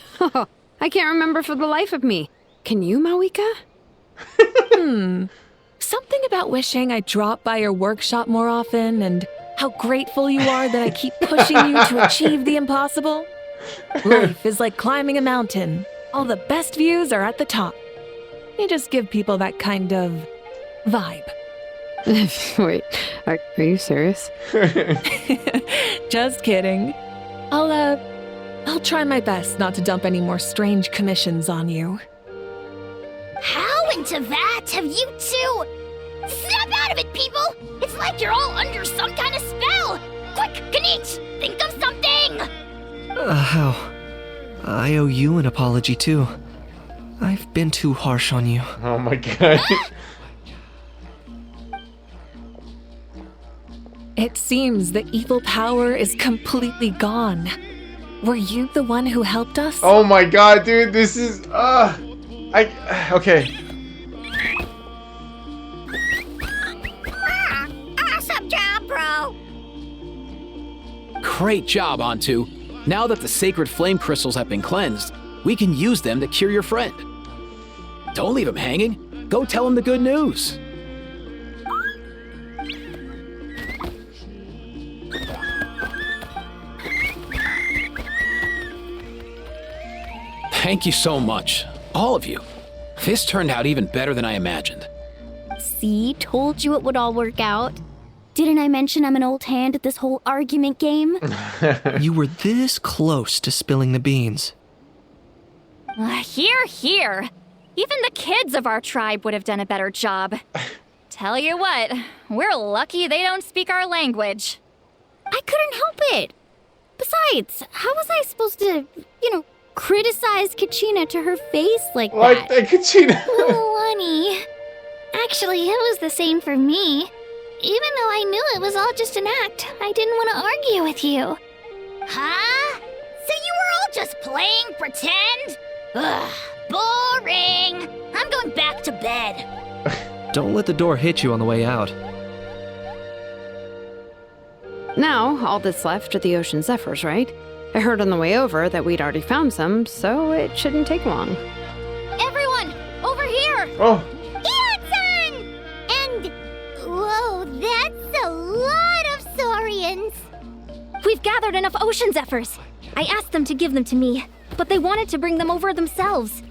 can't remember for the life of me. Can you, Mawika? Something about wishing I dropped by your workshop more often and how grateful you are that I keep pushing you to achieve the impossible. Life is like climbing a mountain. All the best views are at the top. You just give people that kind of vibe. Wait, are you serious? Just kidding. I'll try my best not to dump any more strange commissions on you. How into that have you two? Snap out of it, people! It's like you're all under some kind of spell! Quick, Kanich, think of something! How? I owe you an apology too. I've been too harsh on you. Oh my god. It seems the evil power is completely gone. Were you the one who helped us? Oh my god, dude, this is okay. Awesome job, bro! Great job, Antu. Now that the sacred flame crystals have been cleansed, we can use them to cure your friend. Don't leave him hanging. Go tell him the good news. Thank you so much, all of you. This turned out even better than I imagined. See, told you it would all work out. Didn't I mention I'm an old hand at this whole argument game? You were this close to spilling the beans. Here. Even the kids of our tribe would have done a better job. Tell you what, we're lucky they don't speak our language. I couldn't help it. Besides, how was I supposed to, criticize Kachina to her face like that? Like that, Kachina. Honey. Actually, it was the same for me. Even though I knew it was all just an act, I didn't want to argue with you. Huh? So you were all just playing pretend? Ugh, boring. I'm going back to bed. Don't let the door hit you on the way out. Now, all that's left are the ocean zephyrs, right? I heard on the way over that we'd already found some, so it shouldn't take long. Everyone, over here! Oh. Ian-san! And, whoa, that's a lot of saurians. We've gathered enough ocean zephyrs. I asked them to give them to me, but they wanted to bring them over themselves.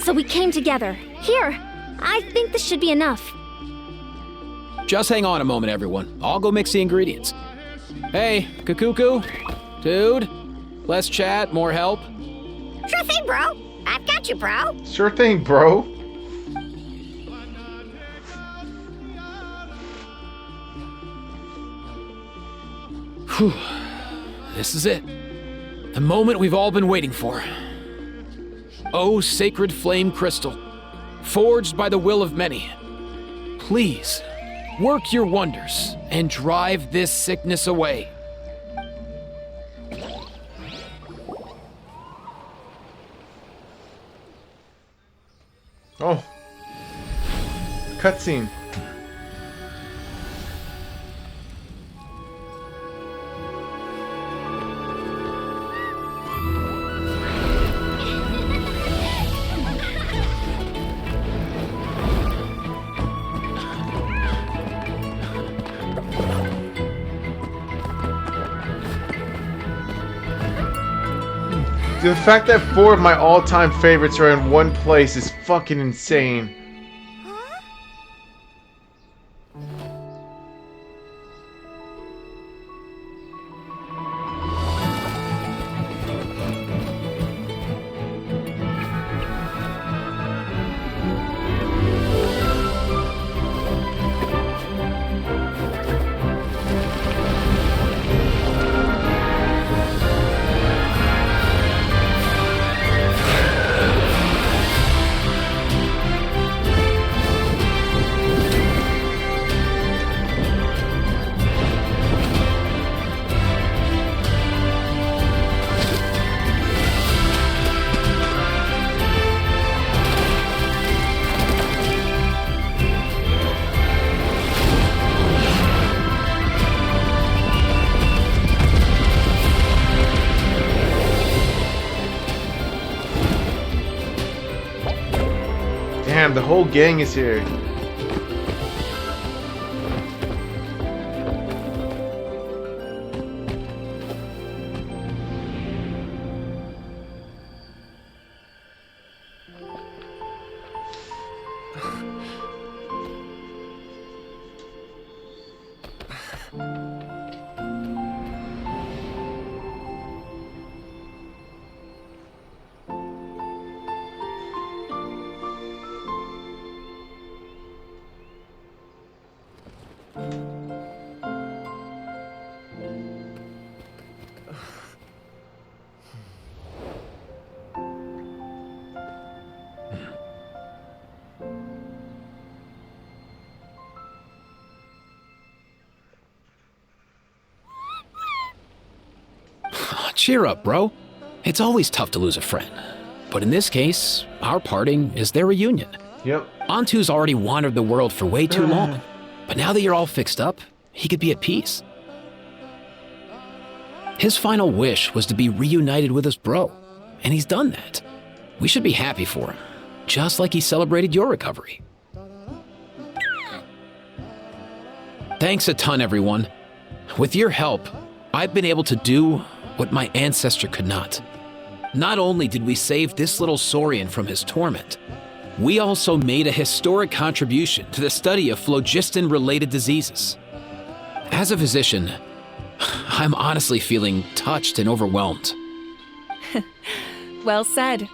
So we came together. Here, I think this should be enough. Just hang on a moment, everyone. I'll go mix the ingredients. Hey, Kakuku? Dude? Less chat, more help? Sure thing, bro. I've got you, bro. Sure thing, bro. Whew. This is it. The moment we've all been waiting for. O sacred flame crystal, forged by the will of many, please work your wonders and drive this sickness away. Oh. Cutscene. The fact that 4 of my all-time favorites are in one place is fucking insane. Damn, the whole gang is here. Cheer up, bro. It's always tough to lose a friend. But in this case, our parting is their reunion. Yep. Antu's already wandered the world for way too long. But now that you're all fixed up, he could be at peace. His final wish was to be reunited with his bro, and he's done that. We should be happy for him, just like he celebrated your recovery. Thanks a ton, everyone. With your help, I've been able to do what my ancestor could not. Not only did we save this little Saurian from his torment, we also made a historic contribution to the study of phlogiston-related diseases. As a physician, I'm honestly feeling touched and overwhelmed. Well said.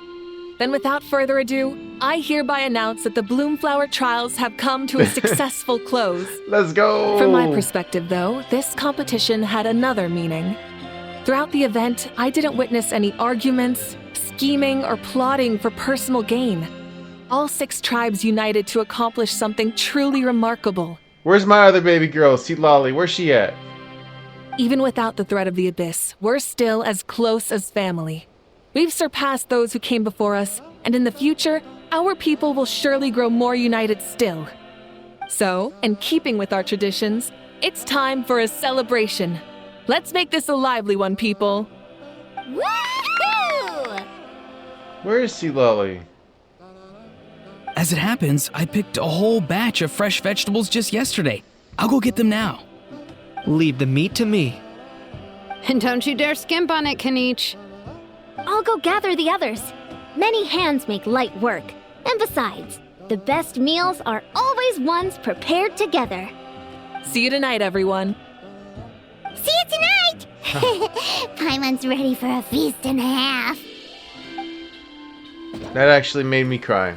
Then without further ado, I hereby announce that the Bloomflower trials have come to a successful close. Let's go! From my perspective, though, this competition had another meaning. Throughout the event, I didn't witness any arguments, scheming, or plotting for personal gain. All 6 tribes united to accomplish something truly remarkable. Where's my other baby girl, Lolly? Where's she at? Even without the threat of the Abyss, we're still as close as family. We've surpassed those who came before us, and in the future, our people will surely grow more united still. So, in keeping with our traditions, it's time for a celebration. Let's make this a lively one, people. Woohoo! Where is Lolly? As it happens, I picked a whole batch of fresh vegetables just yesterday. I'll go get them now. Leave the meat to me. And don't you dare skimp on it, Kanich. I'll go gather the others. Many hands make light work. And besides, the best meals are always ones prepared together. See you tonight, everyone. See you tonight! Paimon's ready for a feast and a half. That actually made me cry.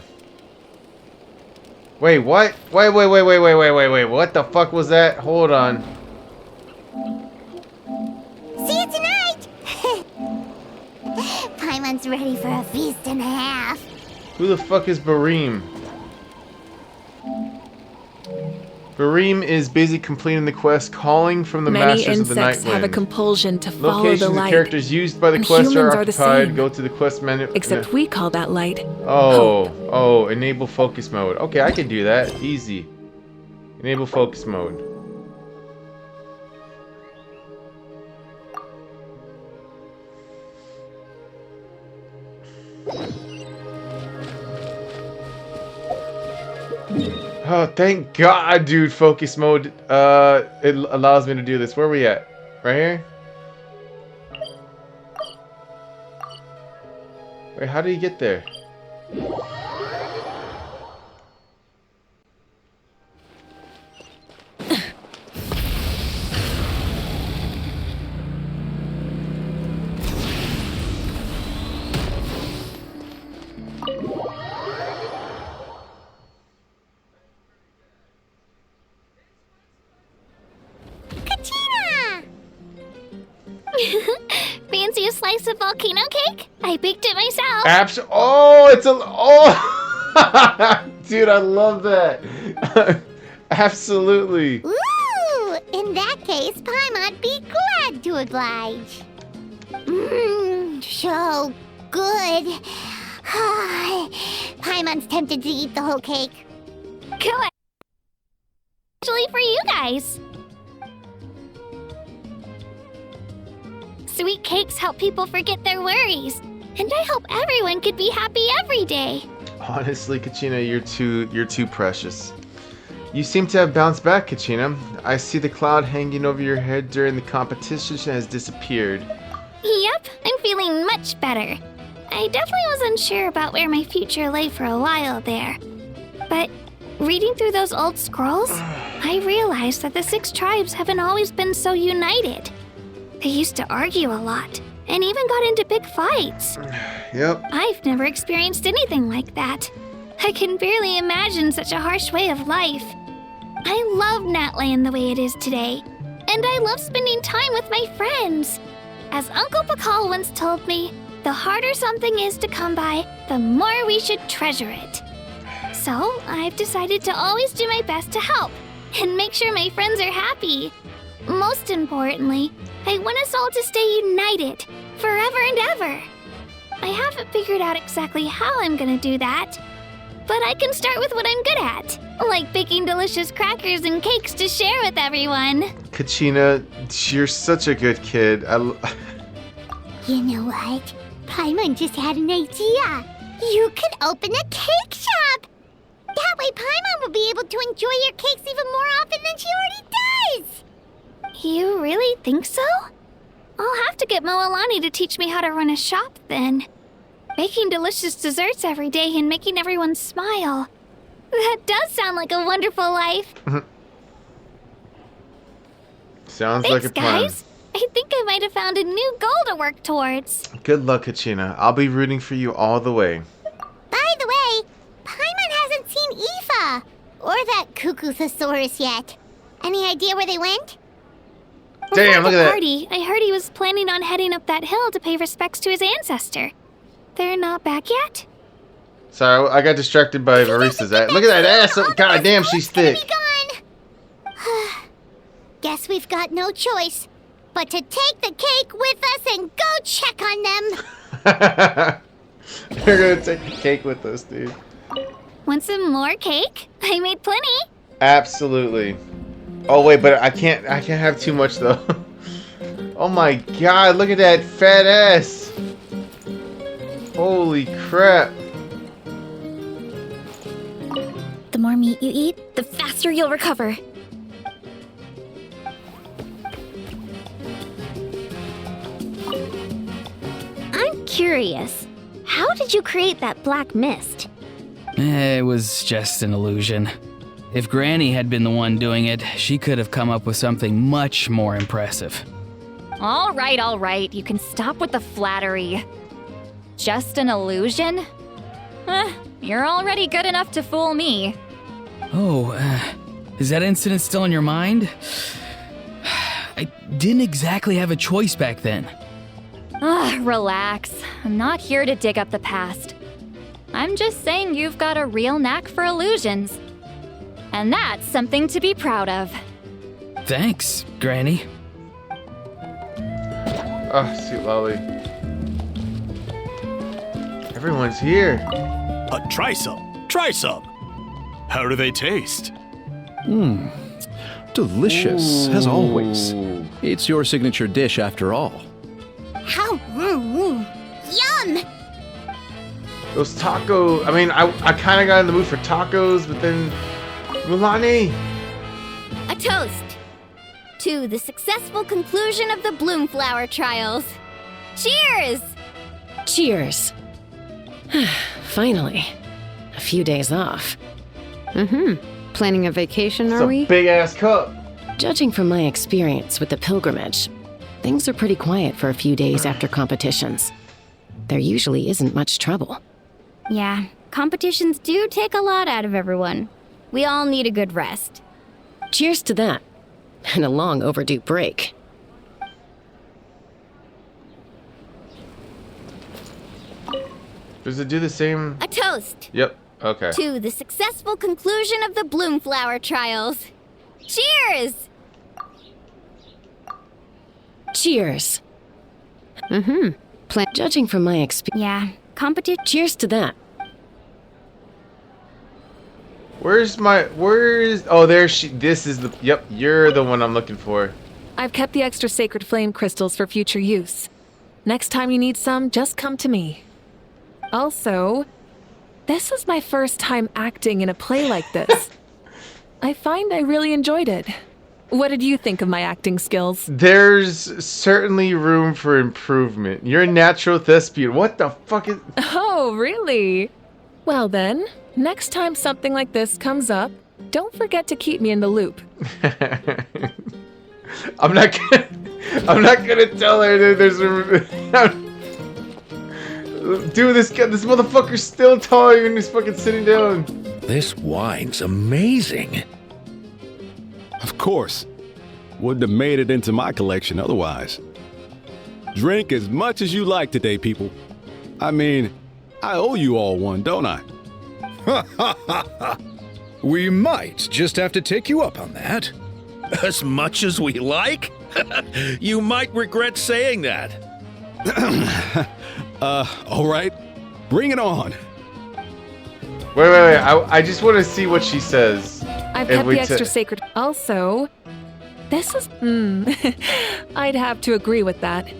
Wait, what? Wait. What the fuck was that? Hold on. Paimon's ready for a feast and a half. Who the fuck is Bareem? Bareem is busy completing the quest, calling from the Many Masters of the insects Night have a Wind. compulsion to follow Locations the and light. characters used by the And quest humans are are the occupied. same. Go to the quest menu. Except we call that light. Oh, enable focus mode. Okay, I can do that. Easy. Enable focus mode. Oh, thank God, dude. Focus mode. It allows me to do this. Where are we at? Right here? Wait, how do you get there? Fancy a slice of volcano cake? I baked it myself. Oh, it's a... Oh! Dude, I love that. Absolutely. Ooh, in that case, Paimon be glad to oblige. Mmm, so good. Paimon's tempted to eat the whole cake. Good. Especially for you guys. Sweet cakes help people forget their worries. And I hope everyone could be happy every day. Honestly, Kachina, you're too precious. You seem to have bounced back, Kachina. I see the cloud hanging over your head during the competition has disappeared. Yep, I'm feeling much better. I definitely wasn't sure about where my future lay for a while there. But reading through those old scrolls, I realized that the 6 tribes haven't always been so united. They used to argue a lot, and even got into big fights. Yep. I've never experienced anything like that. I can barely imagine such a harsh way of life. I love Natland the way it is today, and I love spending time with my friends. As Uncle Pakal once told me, the harder something is to come by, the more we should treasure it. So I've decided to always do my best to help, and make sure my friends are happy. Most importantly, I want us all to stay united, forever and ever. I haven't figured out exactly how I'm gonna do that, but I can start with what I'm good at, like baking delicious crackers and cakes to share with everyone. Kachina, you're such a good kid. You know what? Paimon just had an idea. You could open a cake shop. That way Paimon will be able to enjoy your cakes even more often than she already does. You really think so? I'll have to get Moalani to teach me how to run a shop then. Baking delicious desserts every day and making everyone smile. That does sound like a wonderful life. Sounds Thanks, like a plan. guys. I think I might have found a new goal to work towards. Good luck, Kachina. I'll be rooting for you all the way. By the way, Paimon hasn't seen Aoife or that Cuckoo-thosaurus yet. Any idea where they went? Damn, look at that. Party, I heard he was planning on heading up that hill to pay respects to his ancestor. They're not back yet? Sorry, I got distracted by Marissa's ass. Look at that ass. God damn, she's thick. Guess we've got no choice but to take the cake with us and go check on them. We're gonna take the cake with us, dude. Want some more cake? I made plenty. Absolutely. Oh wait, but I can't have too much though. Oh my god, look at that fat ass. Holy crap. The more meat you eat, the faster you'll recover. I'm curious. How did you create that black mist? It was just an illusion. If Granny had been the one doing it, she could have come up with something much more impressive. All right. You can stop with the flattery. Just an illusion? You're already good enough to fool me. Oh, is that incident still in your mind? I didn't exactly have a choice back then. Relax. I'm not here to dig up the past. I'm just saying you've got a real knack for illusions. And that's something to be proud of. Thanks, Granny. Oh, sweet lolly. Everyone's here. Try some. Try some. How do they taste? Delicious, as always. It's your signature dish after all. How? Yum! Those tacos. I mean, I kind of got in the mood for tacos, but then Mulani. A toast to the successful conclusion of the Bloomflower trials. Cheers! Cheers. Finally. A few days off. Planning a vacation, are we? Big ass cup. Judging from my experience with the pilgrimage, things are pretty quiet for a few days after competitions. There usually isn't much trouble. Yeah, competitions do take a lot out of everyone. We all need a good rest. Cheers to that. And a long overdue break. Does it do the same? A toast Yep. Okay. to the successful conclusion of the Bloomflower trials. Cheers! Cheers. Judging from my experience. Yeah, competition. Cheers to that. Where's oh, there she, this is the, yep, you're the one I'm looking for. I've kept the extra sacred flame crystals for future use. Next time you need some, just come to me. Also, this is my first time acting in a play like this. I find I really enjoyed it. What did you think of my acting skills? There's certainly room for improvement. You're a natural thespian. What the fuck is... Oh, really? Well then, next time something like this comes up, don't forget to keep me in the loop. I'm not gonna tell her that there's a... Dude, this motherfucker's still talking and he's fucking sitting down. This wine's amazing. Of course. Wouldn't have made it into my collection otherwise. Drink as much as you like today, people. I mean, I owe you all one, don't I? We might just have to take you up on that. As much as we like? You might regret saying that. All right. Bring it on. Wait. I just want to see what she says. I've kept the extra sacred. Also, this is... I'd have to agree with that.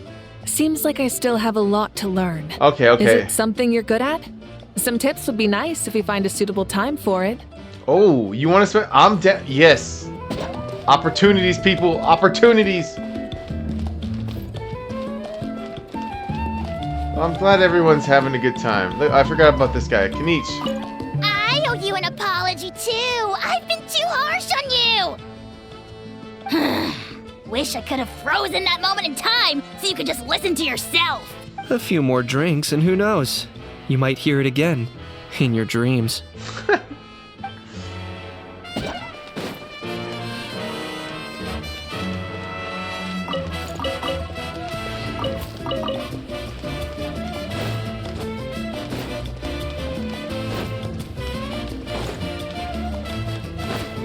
Seems like I still have a lot to learn. Okay. Is it something you're good at? Some tips would be nice if we find a suitable time for it. Oh, you want to spend... I'm down. Yes. Opportunities, people. Opportunities. I'm glad everyone's having a good time. Look, I forgot about this guy. Kanichi. I owe you an apology, too. I've been too harsh on you. Wish I could have frozen that moment in time so you could just listen to yourself. A few more drinks, and who knows? You might hear it again. In your dreams.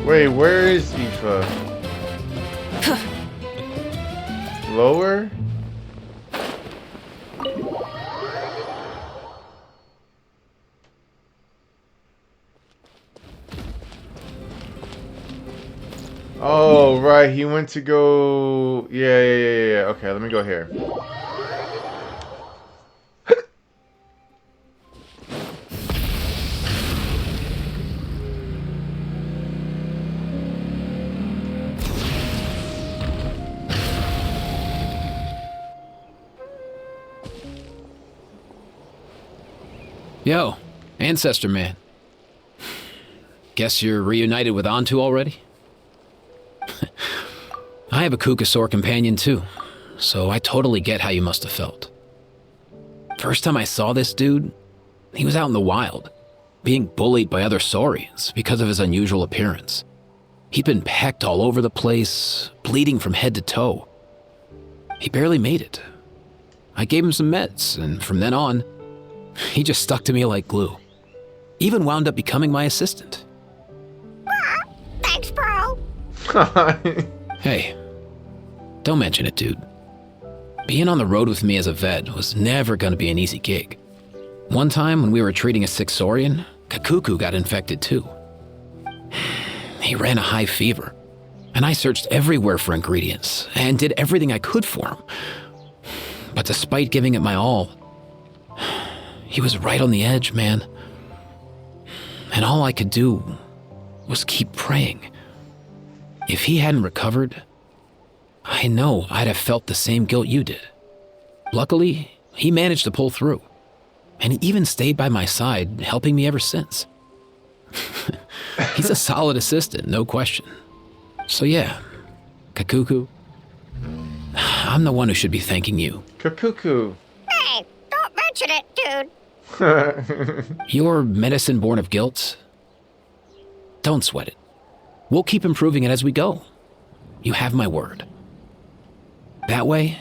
Wait, where is Aoife? Lower? Oh, right, he went to go... Yeah. Okay, let me go here. Yo, Ancestor Man. Guess you're reunited with Antu already? I have a Kukasaur companion too, so I totally get how you must have felt. First time I saw this dude, he was out in the wild, being bullied by other saurians because of his unusual appearance. He'd been pecked all over the place, bleeding from head to toe. He barely made it. I gave him some meds, and from then on, he just stuck to me like glue. Even wound up becoming my assistant. Thanks, bro. Hey, don't mention it, dude. Being on the road with me as a vet was never gonna be an easy gig. One time when we were treating a sick Saurian, Kakuku got infected too. He ran a high fever, and I searched everywhere for ingredients and did everything I could for him. But despite giving it my all, he was right on the edge, man. And all I could do was keep praying. If he hadn't recovered, I know I'd have felt the same guilt you did. Luckily, he managed to pull through, and he even stayed by my side, helping me ever since. He's a solid assistant, no question. So yeah, Kakuku, I'm the one who should be thanking you. Kakuku. Hey, don't mention it, dude. Your medicine born of guilt? Don't sweat it. We'll keep improving it as we go. You have my word. That way,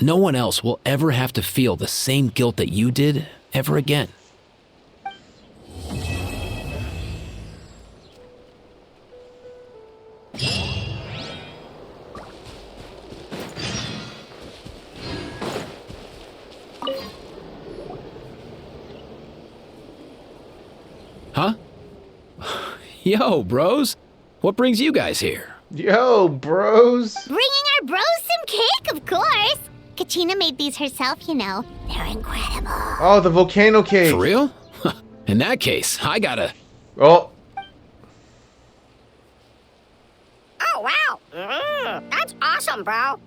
no one else will ever have to feel the same guilt that you did ever again. Huh? Yo, bros. What brings you guys here? Yo, bros. Bringing our bros some cake, of course. Kachina made these herself, you know. They're incredible. Oh, the volcano cake. For real? In that case, I gotta... Oh. Oh, wow. That's awesome, bro.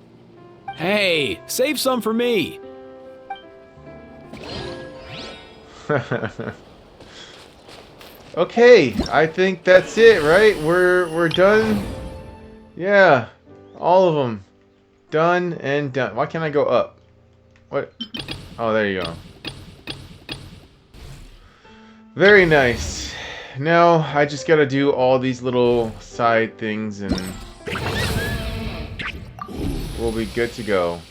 Hey, save some for me. Okay, I think that's it, right? We're done. Yeah, all of them. Done and done. Why can't I go up? What? Oh, there you go. Very nice. Now, I just gotta do all these little side things and we'll be good to go.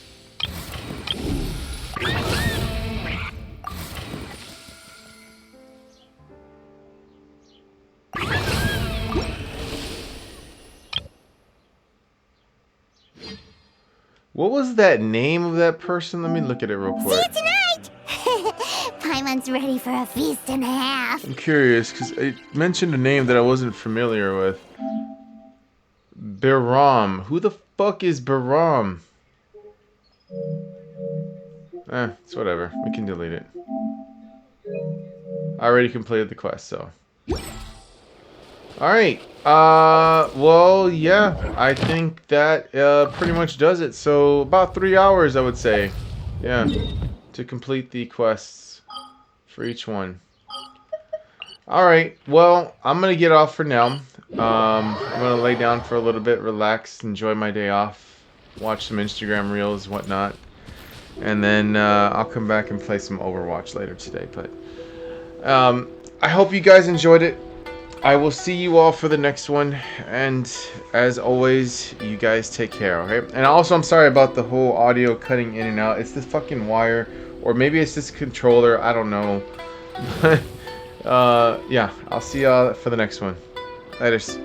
What was that name of that person? Let me look at it real quick. See you tonight! Paimon's ready for a feast and a half. I'm curious, because it mentioned a name that I wasn't familiar with. Baram. Who the fuck is Baram? It's whatever. We can delete it. I already completed the quest, so. Alright. Well, yeah. I think that pretty much does it. So, about 3 hours, I would say. Yeah. To complete the quests for each one. Alright. Well, I'm going to get off for now. I'm going to lay down for a little bit, relax, enjoy my day off. Watch some Instagram reels, whatnot. And then I'll come back and play some Overwatch later today. But I hope you guys enjoyed it. I will see you all for the next one. And as always, you guys take care, okay? And also, I'm sorry about the whole audio cutting in and out. It's this fucking wire. Or maybe it's this controller. I don't know. Yeah, I'll see y'all for the next one. Laters.